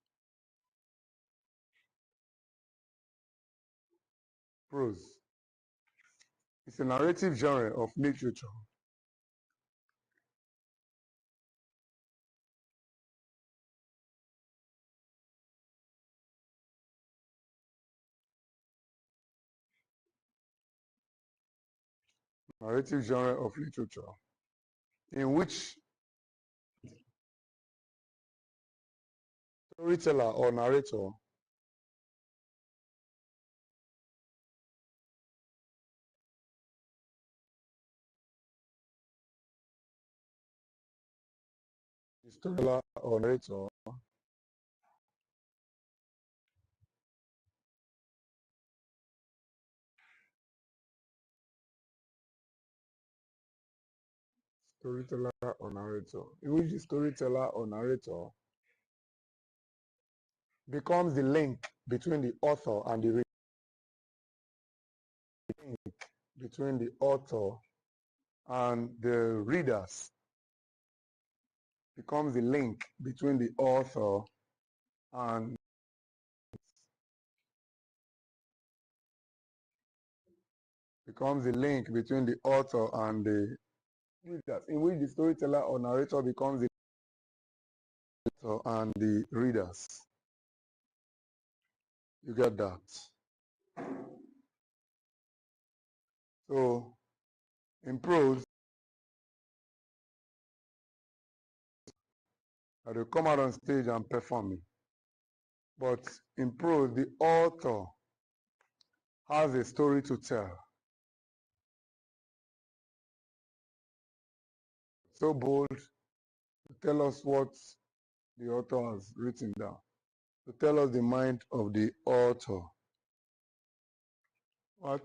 A: Prose. It's a narrative genre of literature. Narrative genre of literature in which storyteller or narrator storyteller or narrator storyteller or narrator in which the storyteller or narrator becomes the link between the author and the reader. Between the author and the readers becomes the link between the author and becomes the link between the author and the readers, in which the storyteller or narrator becomes the author and the readers. You get that? So in prose, they come out on stage and perform it. But in prose, the author has a story to tell. So bold to tell us what the author has written down, to tell us the mind of the author. What?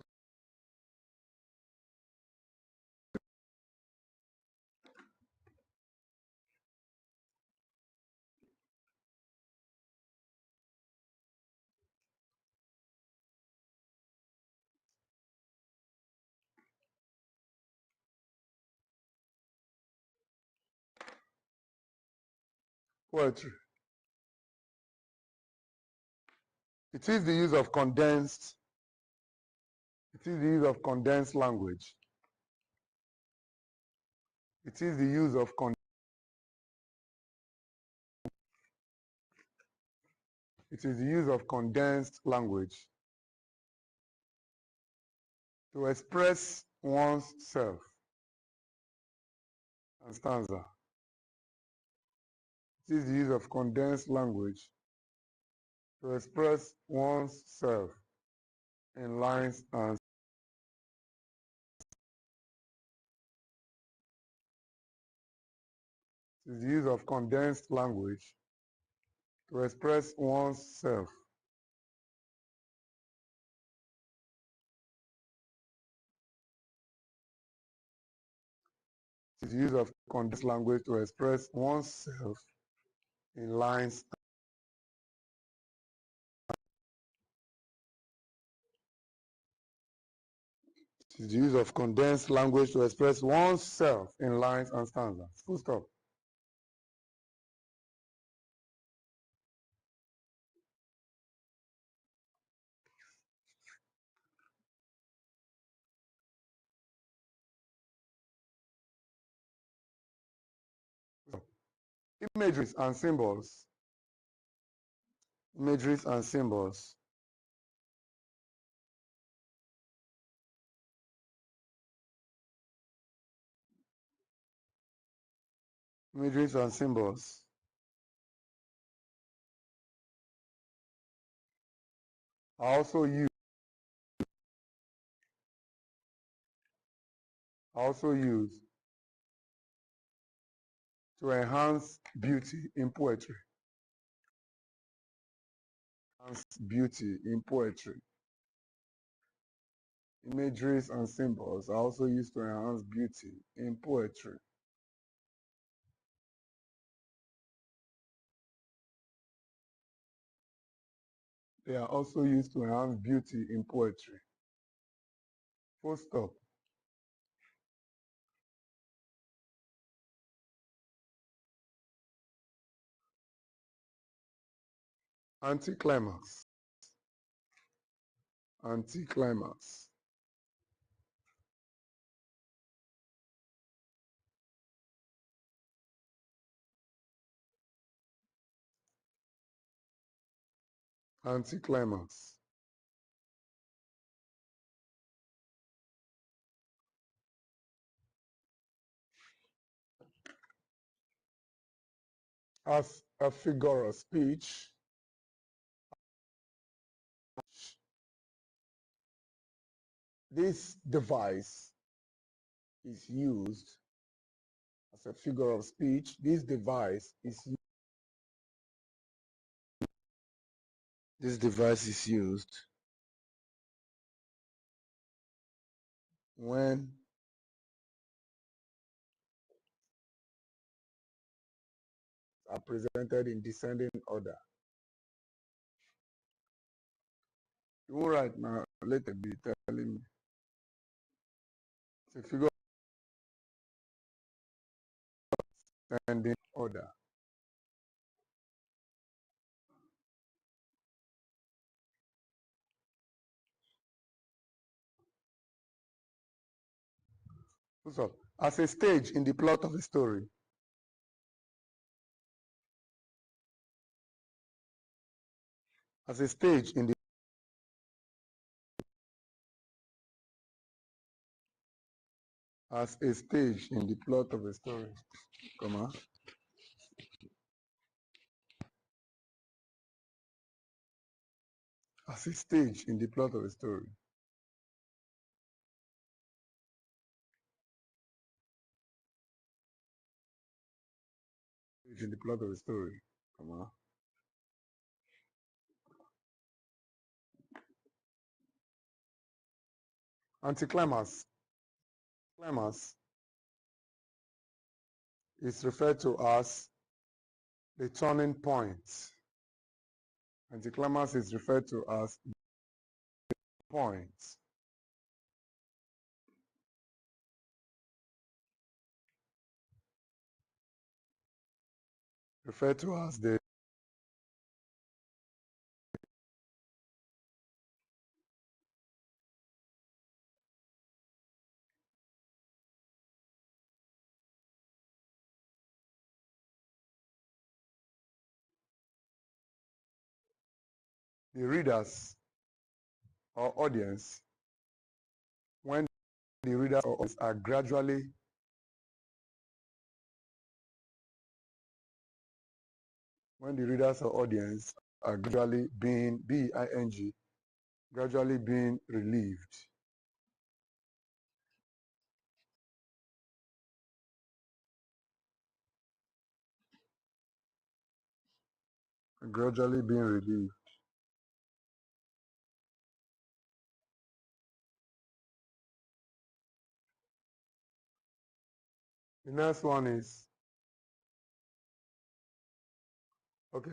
A: Poetry. It is the use of condensed language. It is the use of condensed language to express one's self and stanza. It is the use of condensed language to express one's self in lines and it is the use of condensed language to express one's self it is the use of condensed language to express oneself in lines. It is the use of condensed language to express oneself in lines and stanzas. Full stop. Imageries and symbols. Imageries and symbols. Imageries and symbols are also used to enhance beauty in poetry. Enhance beauty in poetry. Imageries and symbols are also used to enhance beauty in poetry. They are also used to enhance beauty in poetry. Full stop. Anticlimax. Anticlimax. Anticlimax. As a figure of speech, this device is used as a figure of speech. This device is used when are presented in descending order. You won't write now, later be telling me. It's a figure of descending order. So, as a stage in the plot of a story. As a stage in the plot of a story, comma, as a stage in the plot of a story. In the plot of a story, comma. Anticlimax. Climax is referred to as the turning point. Anticlimax is referred to as point. referred to as the readers or audience. When the readers or audience are gradually being B-I-N-G, gradually being relieved. Gradually being relieved. The next one is, okay,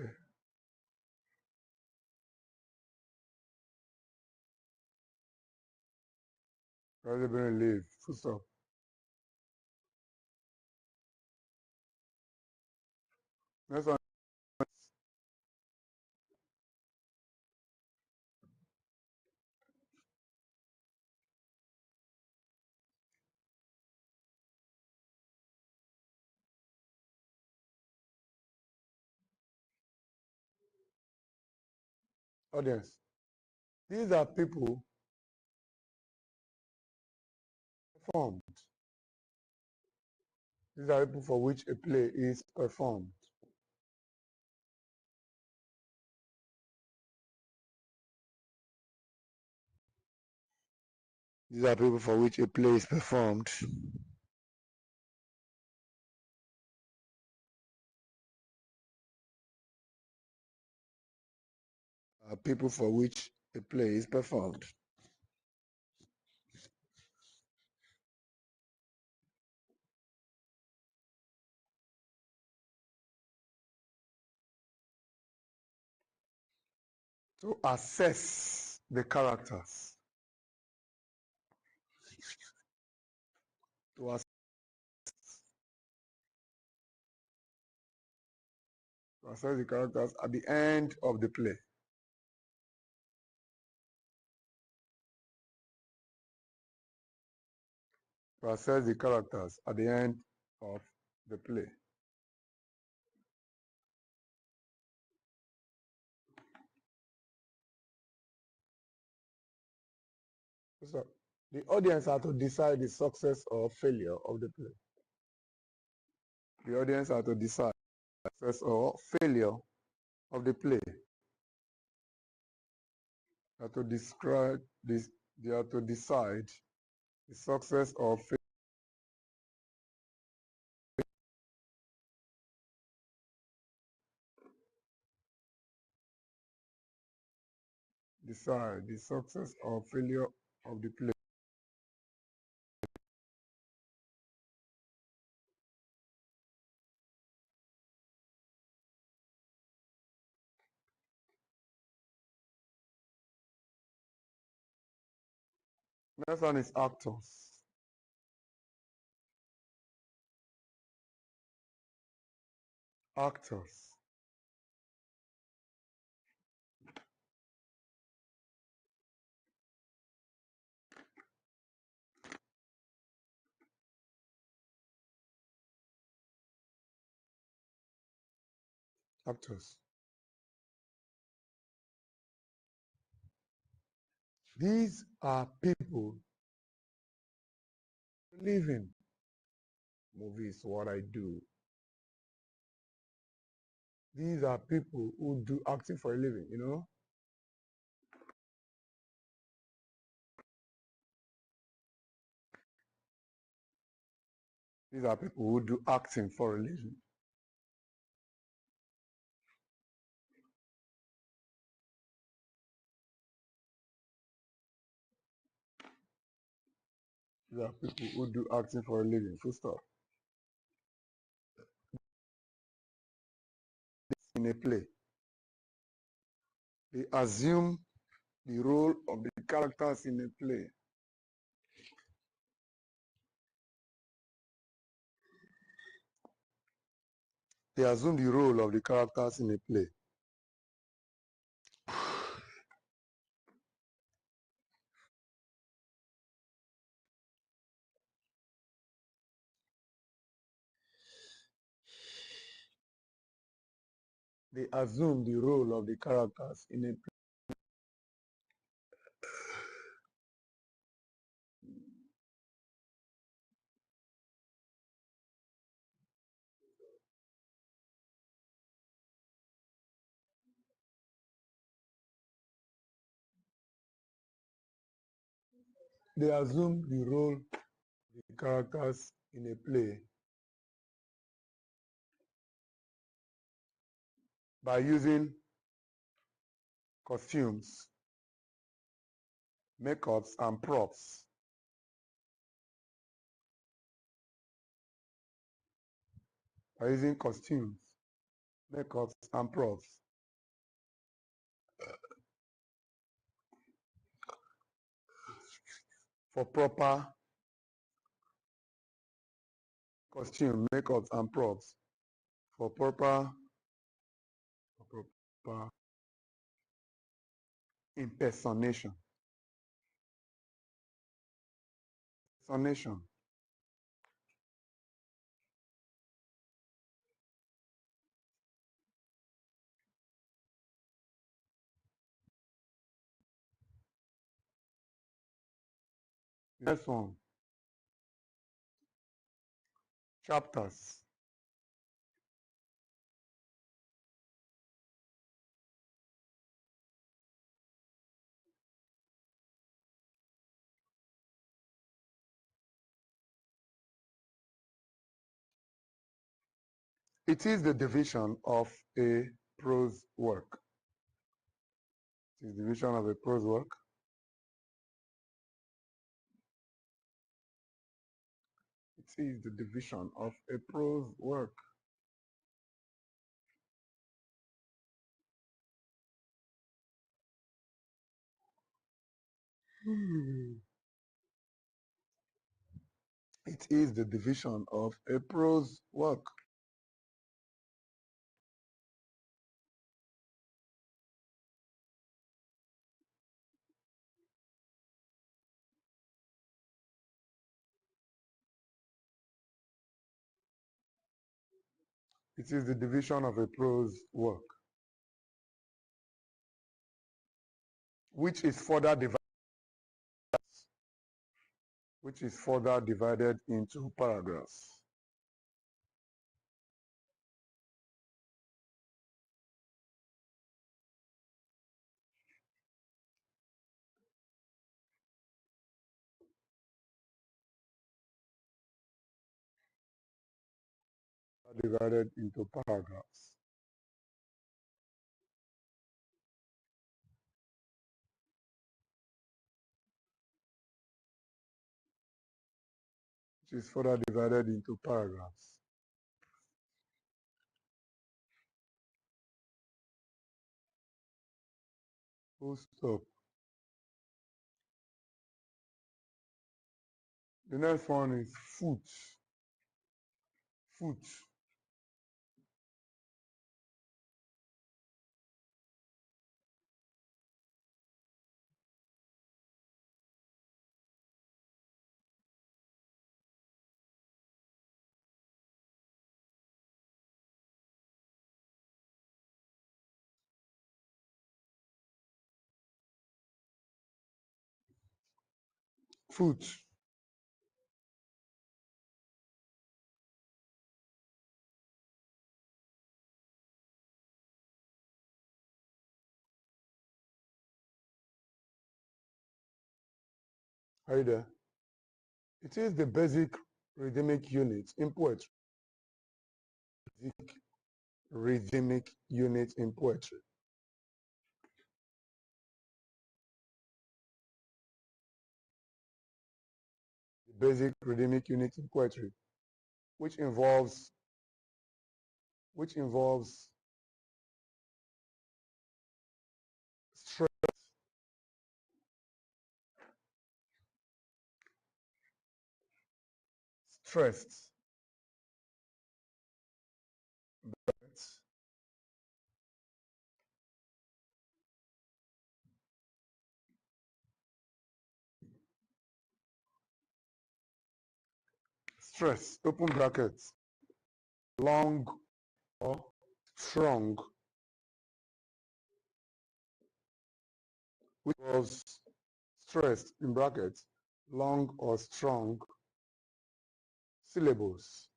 A: gradually being relieved, full stop. Next one, audience. These are people performed. These are people for which a play is performed. These are people for which a play is performed. People for which a play is performed. To assess the characters. To assess the characters at the end of the play. To assess the characters at the end of the play. So the audience are to decide the success or failure of the play. The audience are to decide the success or failure of the play. They are to describe this. They are to decide the success or failure. Decide the success or failure of the play. Next one is actors. Actors. Actors. These are people living. Movie is what I do. These are people who do acting for a living, you know. These are people who do acting for a living. These are people who do acting for a living. Full stop. In a play, they assume the role of the characters in a play. They assume the role of the characters in a play. They assume the role of the characters in a play. They assume the role of the characters in a play by using costumes, makeups, and props. By using costumes, makeups, and props for proper costume, makeups, and props for proper impersonation. Impersonation. Next one. Chapters. It is the division of a prose work. It is the division of a prose work. It is the division of a prose work. It is the division of a prose work. It is the division of a prose work, which is further divided into paragraphs. Divided into paragraphs. Which is further divided into paragraphs. Full stop. The next one is foot. Foot. Foot. Are you there? It is the basic rhythmic unit in poetry. Basic rhythmic unit in poetry. The basic rhythmic unit in poetry, which involves stress, stressed, stress, open brackets, long or strong, which was stressed in brackets, long or strong syllables.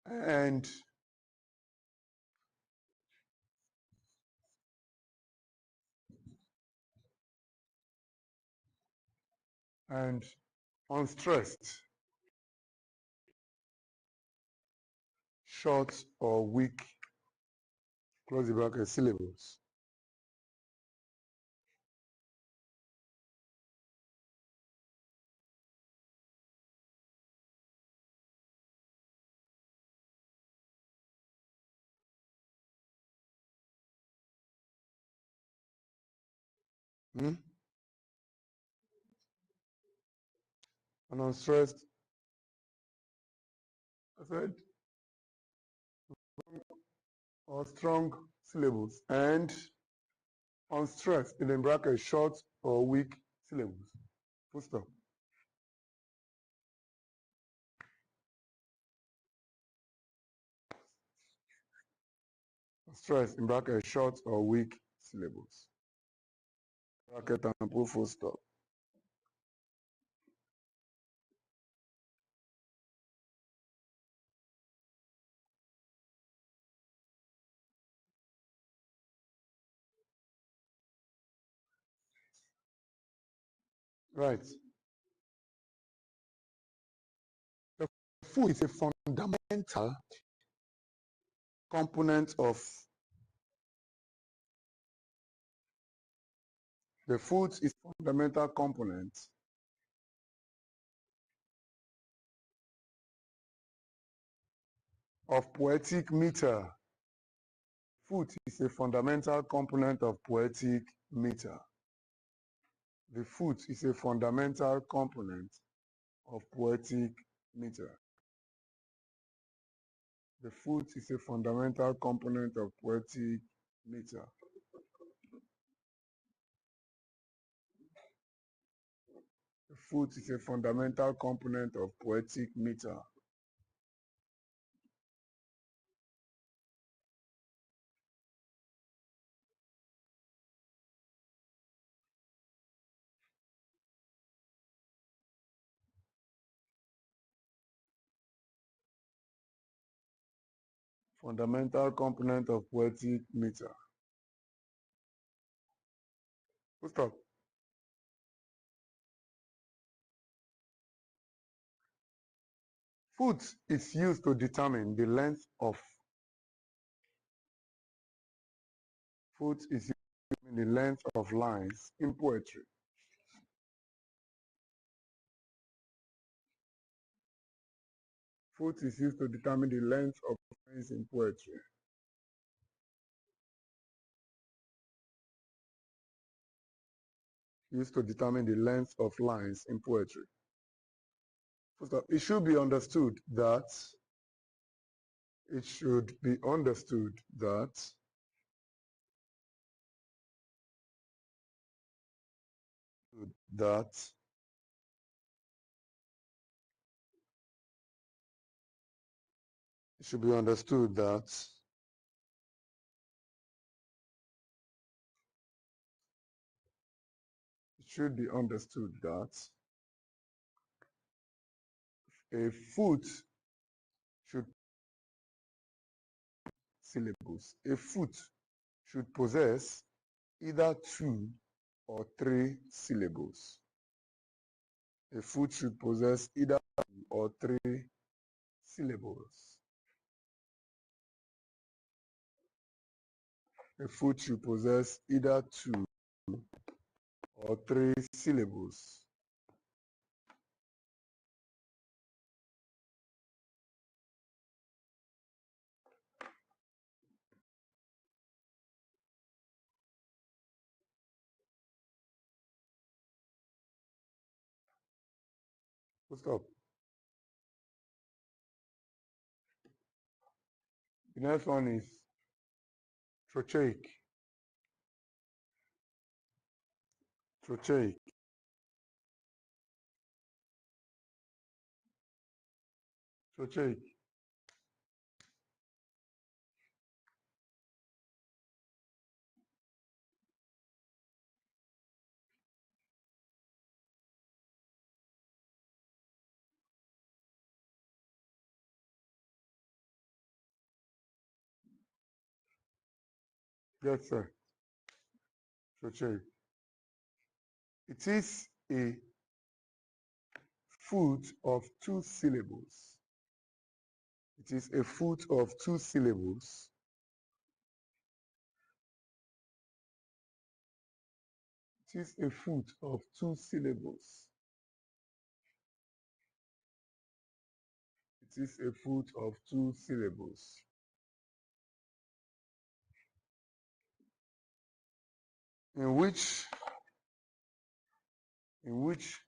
A: And unstressed, short or weak, close the bracket, syllables. Hmm? And unstressed, I said, or strong syllables. And unstressed, in the bracket, short or weak syllables. Full stop. Stress, in bracket, short or weak syllables. Bracket and put full stop. Right. The food is a fundamental component of the food is fundamental component of poetic meter. Food is a fundamental component of poetic meter. The food is a fundamental component of poetic meter. The food is a fundamental component of poetic meter. The food is a fundamental component of poetic meter. Fundamental component of poetic meter. Full stop. Foot is used to determine the length of foot is used to determine the length of lines in poetry. Foot is used to determine the length of lines in poetry. Used to determine the length of lines in poetry. First of all, it should be understood that that it should be understood that it should be understood that a foot should syllables. A foot should possess either 2 or 3 syllables. A foot should possess either 2 or 3 syllables. A foot should possess either 2 or 3 syllables. Full stop. The next one is trochaic. Trochaic. So check. Yes, sir. So check. It is a food of two syllables. It is a food of two syllables. It is a food of two syllables. It is a food of two syllables. In which in which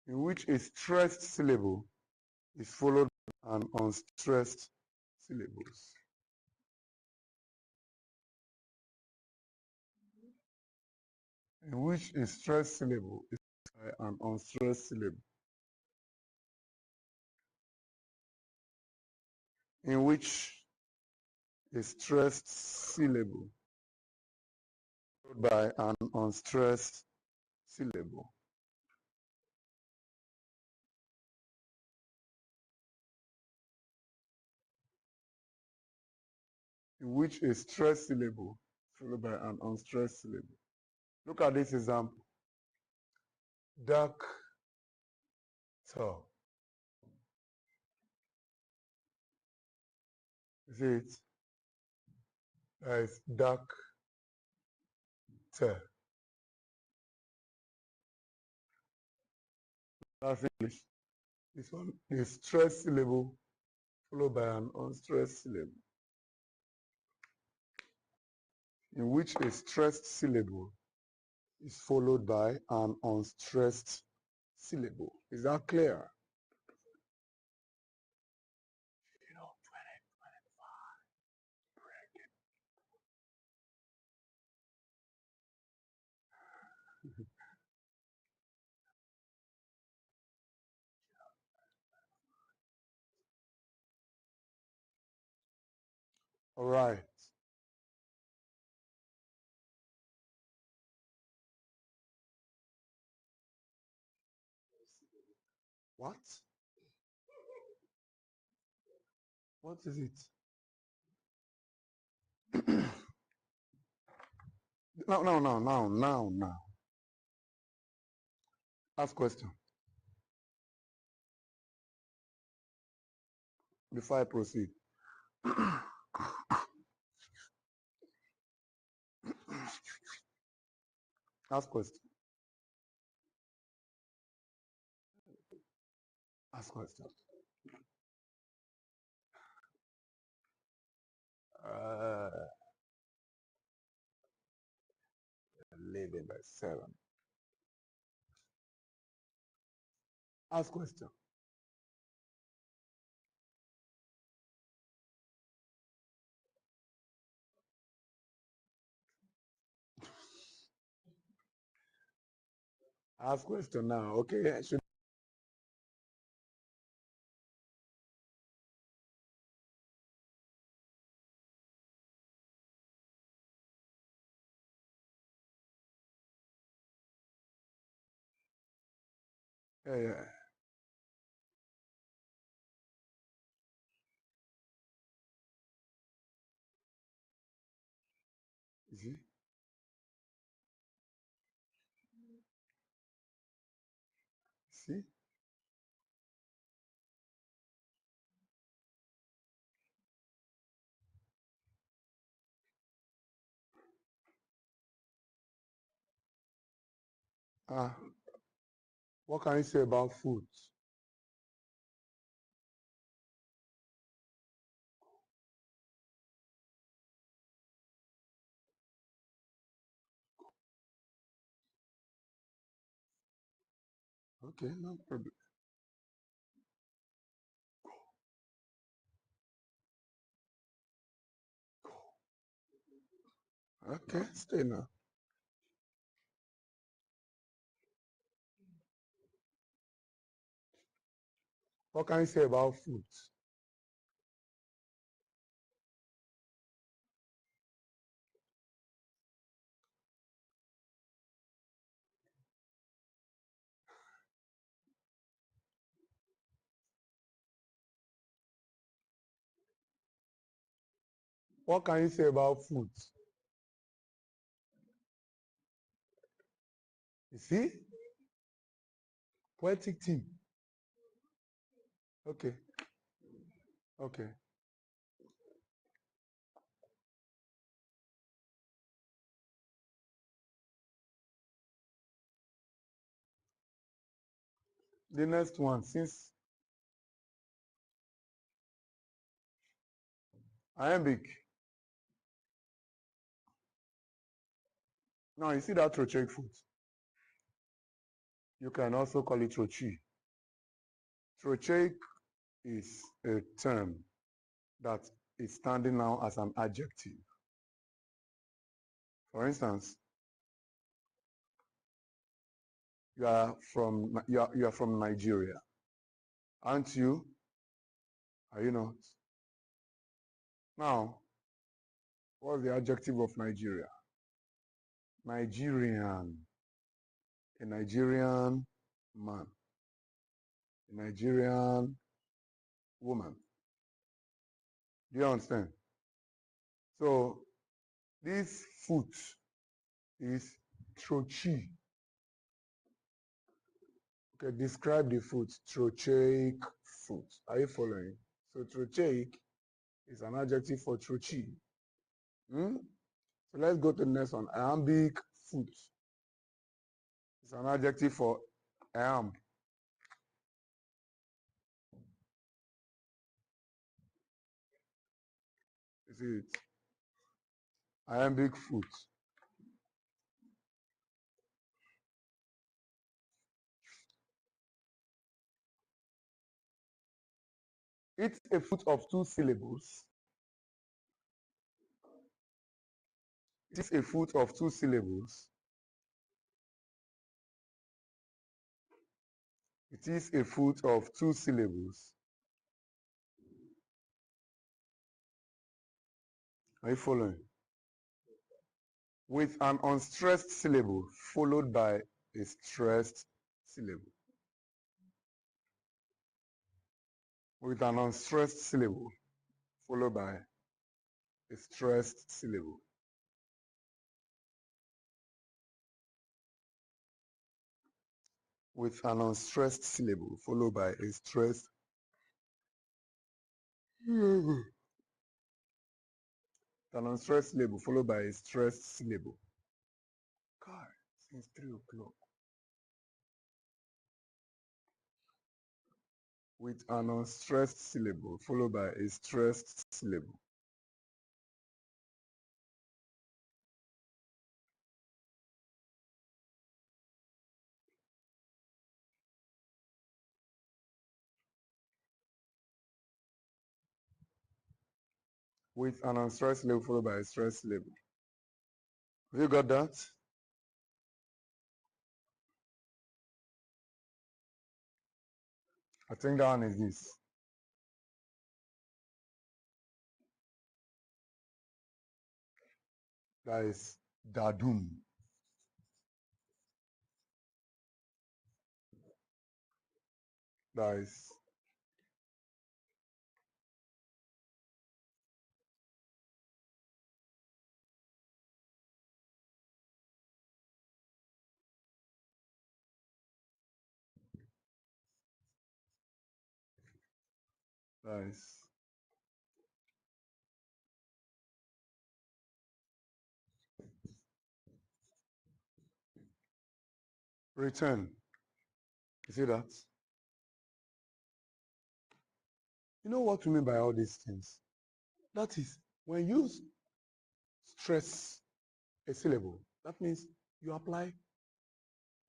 A: in which a stressed syllable is followed by an unstressed syllables. In which a stressed syllable is followed by an unstressed syllable. In which a stressed syllable followed by an unstressed syllable. In which a stressed syllable followed by an unstressed syllable. Look at this example. Duck toe. Is it? That is duck toe. That's English. This one is stressed syllable followed by an unstressed syllable. In which a stressed syllable is followed by an unstressed syllable. Is that clear? All right. What? What is it? Now. Ask question before I proceed. Ask question. Ask question. Uh, 11/7. Ask question. Ask question now. Okay. Yeah. You see? See? What can you say about food? Okay, no problem. Okay, stay now. What can you say about food? What can you say about food? You see? Poetic team. Okay. Okay. The next one, since iambic. Now you see that trochaic foot. You can also call it trochee. Trochaic is a term that is standing now as an adjective. For instance, you are from Nigeria, aren't you? Are you not? Now, what's the adjective of Nigeria? Nigerian. A Nigerian man. A Nigerian woman. Do you understand? So this foot is trochee. Okay, describe the foot. Trochaic foot. Are you following? So trochaic is an adjective for trochee. Hmm? So let's go to the next one. Iambic foot. It's an adjective for iamb. You see it? Iambic foot. It's a foot of two syllables. It is a foot of two syllables. It is a foot of two syllables. Are you following? With an unstressed syllable followed by a stressed syllable. With an unstressed syllable followed by a stressed syllable. With an unstressed syllable followed by a stressed syllable. An unstressed syllable followed by a stressed syllable. God, since 3 o'clock. With an unstressed syllable followed by a stressed syllable. With an unstressed syllable followed by a stressed syllable. Have you got that? I think that one is this. That is dadum. That is that is return. You see that? You know what we mean by all these things? That is when you stress a syllable, that means you apply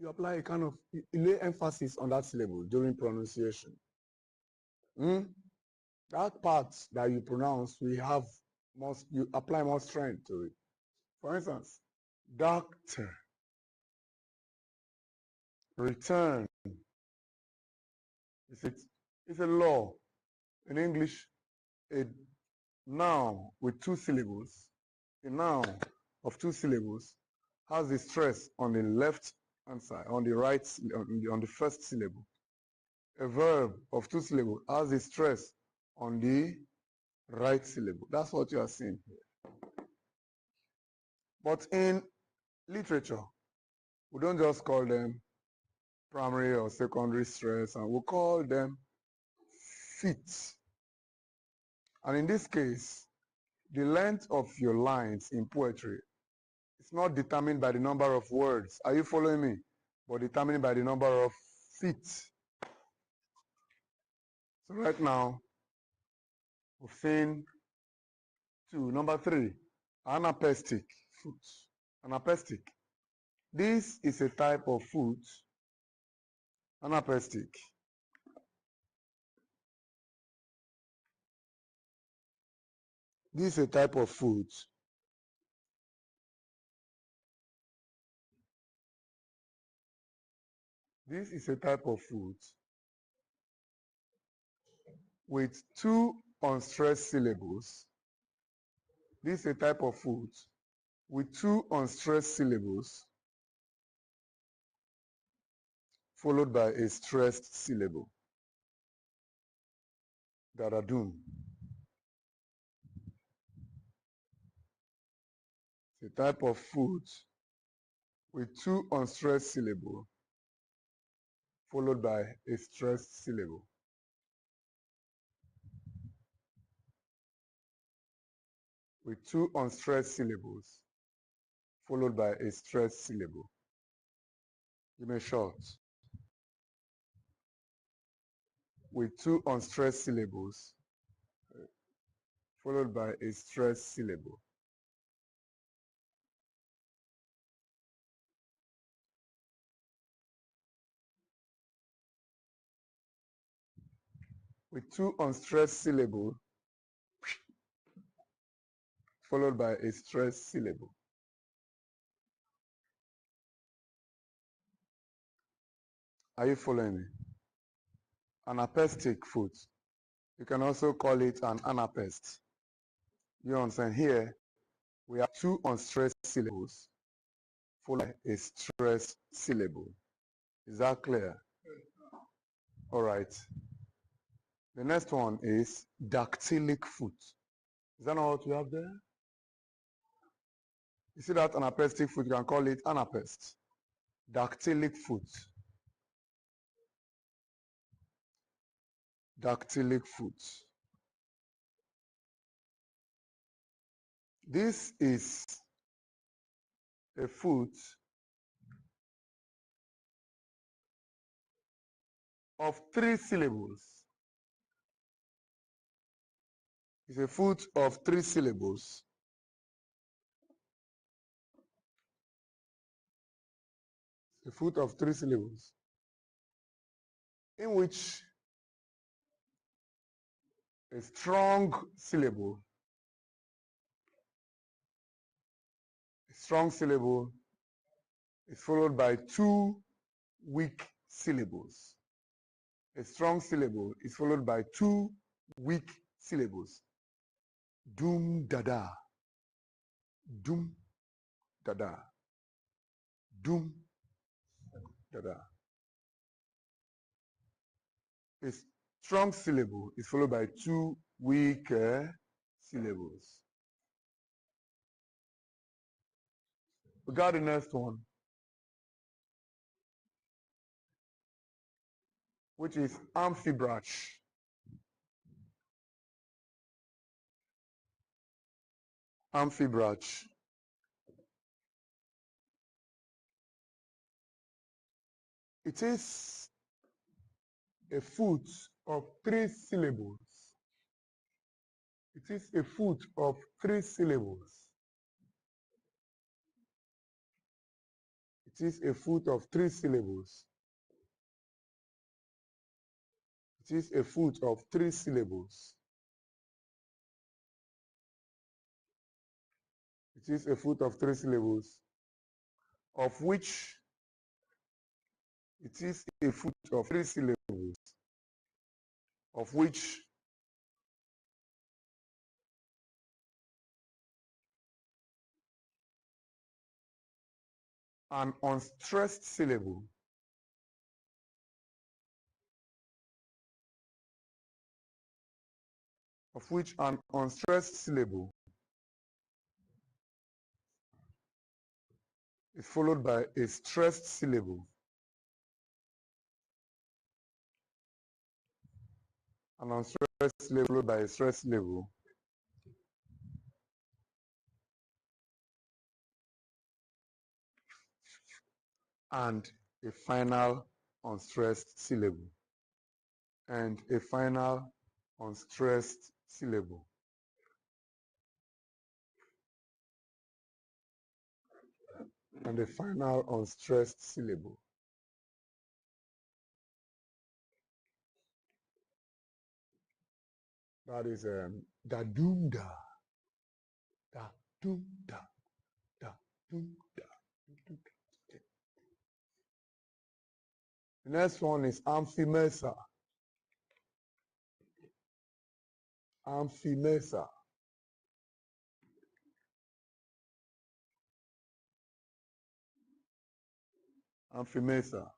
A: a kind of, you lay emphasis on that syllable during pronunciation. That part that you pronounce, you apply more strength to it. For instance, doctor, return. It's a law. In English, a noun with two syllables, a noun of two syllables has the stress on the left hand side, on the right, on the first syllable. A verb of two syllables has the stress on the right syllable. That's what you are seeing here. But in literature, we don't just call them primary or secondary stress, and we call them fit. And in this case, the length of your lines in poetry is not determined by the number of words. Are you following me? But determined by the number of feet. So right now, we've seen two. Number three, anapestic foot. Anapestic. This is a type of foot. Anapestic. This is a type of foot This is a type of food with two unstressed syllables. This is a type of food with two unstressed syllables followed by a stressed syllable. Daradun. It's a type of food with two unstressed syllables followed by a stressed syllable. With two unstressed syllables followed by a stressed syllable. You may short. With two unstressed syllables followed by a stressed syllable. With two unstressed syllables followed by a stressed syllable. Are you following me? Anapestic foot. You can also call it an anapest. You understand? Here, we have two unstressed syllables followed by a stressed syllable. Is that clear? All right. The next one is dactylic foot. Is that not what we have there? You see that anapestic foot, you can call it anapest. Dactylic foot. Dactylic foot. This is a foot of three syllables. It's a foot of three syllables. A foot of three syllables in which a strong syllable is followed by two weak syllables. A strong syllable is followed by two weak syllables. Dum dada. Dum dada. Dum dada. A strong syllable is followed by two weak syllables. We got the next one, which is amphibrach. Amphibrach. It is a foot of three syllables. It is a foot of three syllables. It is a foot of three syllables. It is a foot of three syllables. It It is a fruit of 3 syllables, of which it is a fruit of 3 syllables, of which an unstressed syllable is followed by a stressed syllable. An unstressed syllable followed by a stressed syllable. And a final unstressed syllable. And a final unstressed syllable. And a final unstressed syllable. That is da doom da. Da doom da. Da doom da. The next one is amphimesa. Amphimesa. Amphimesa.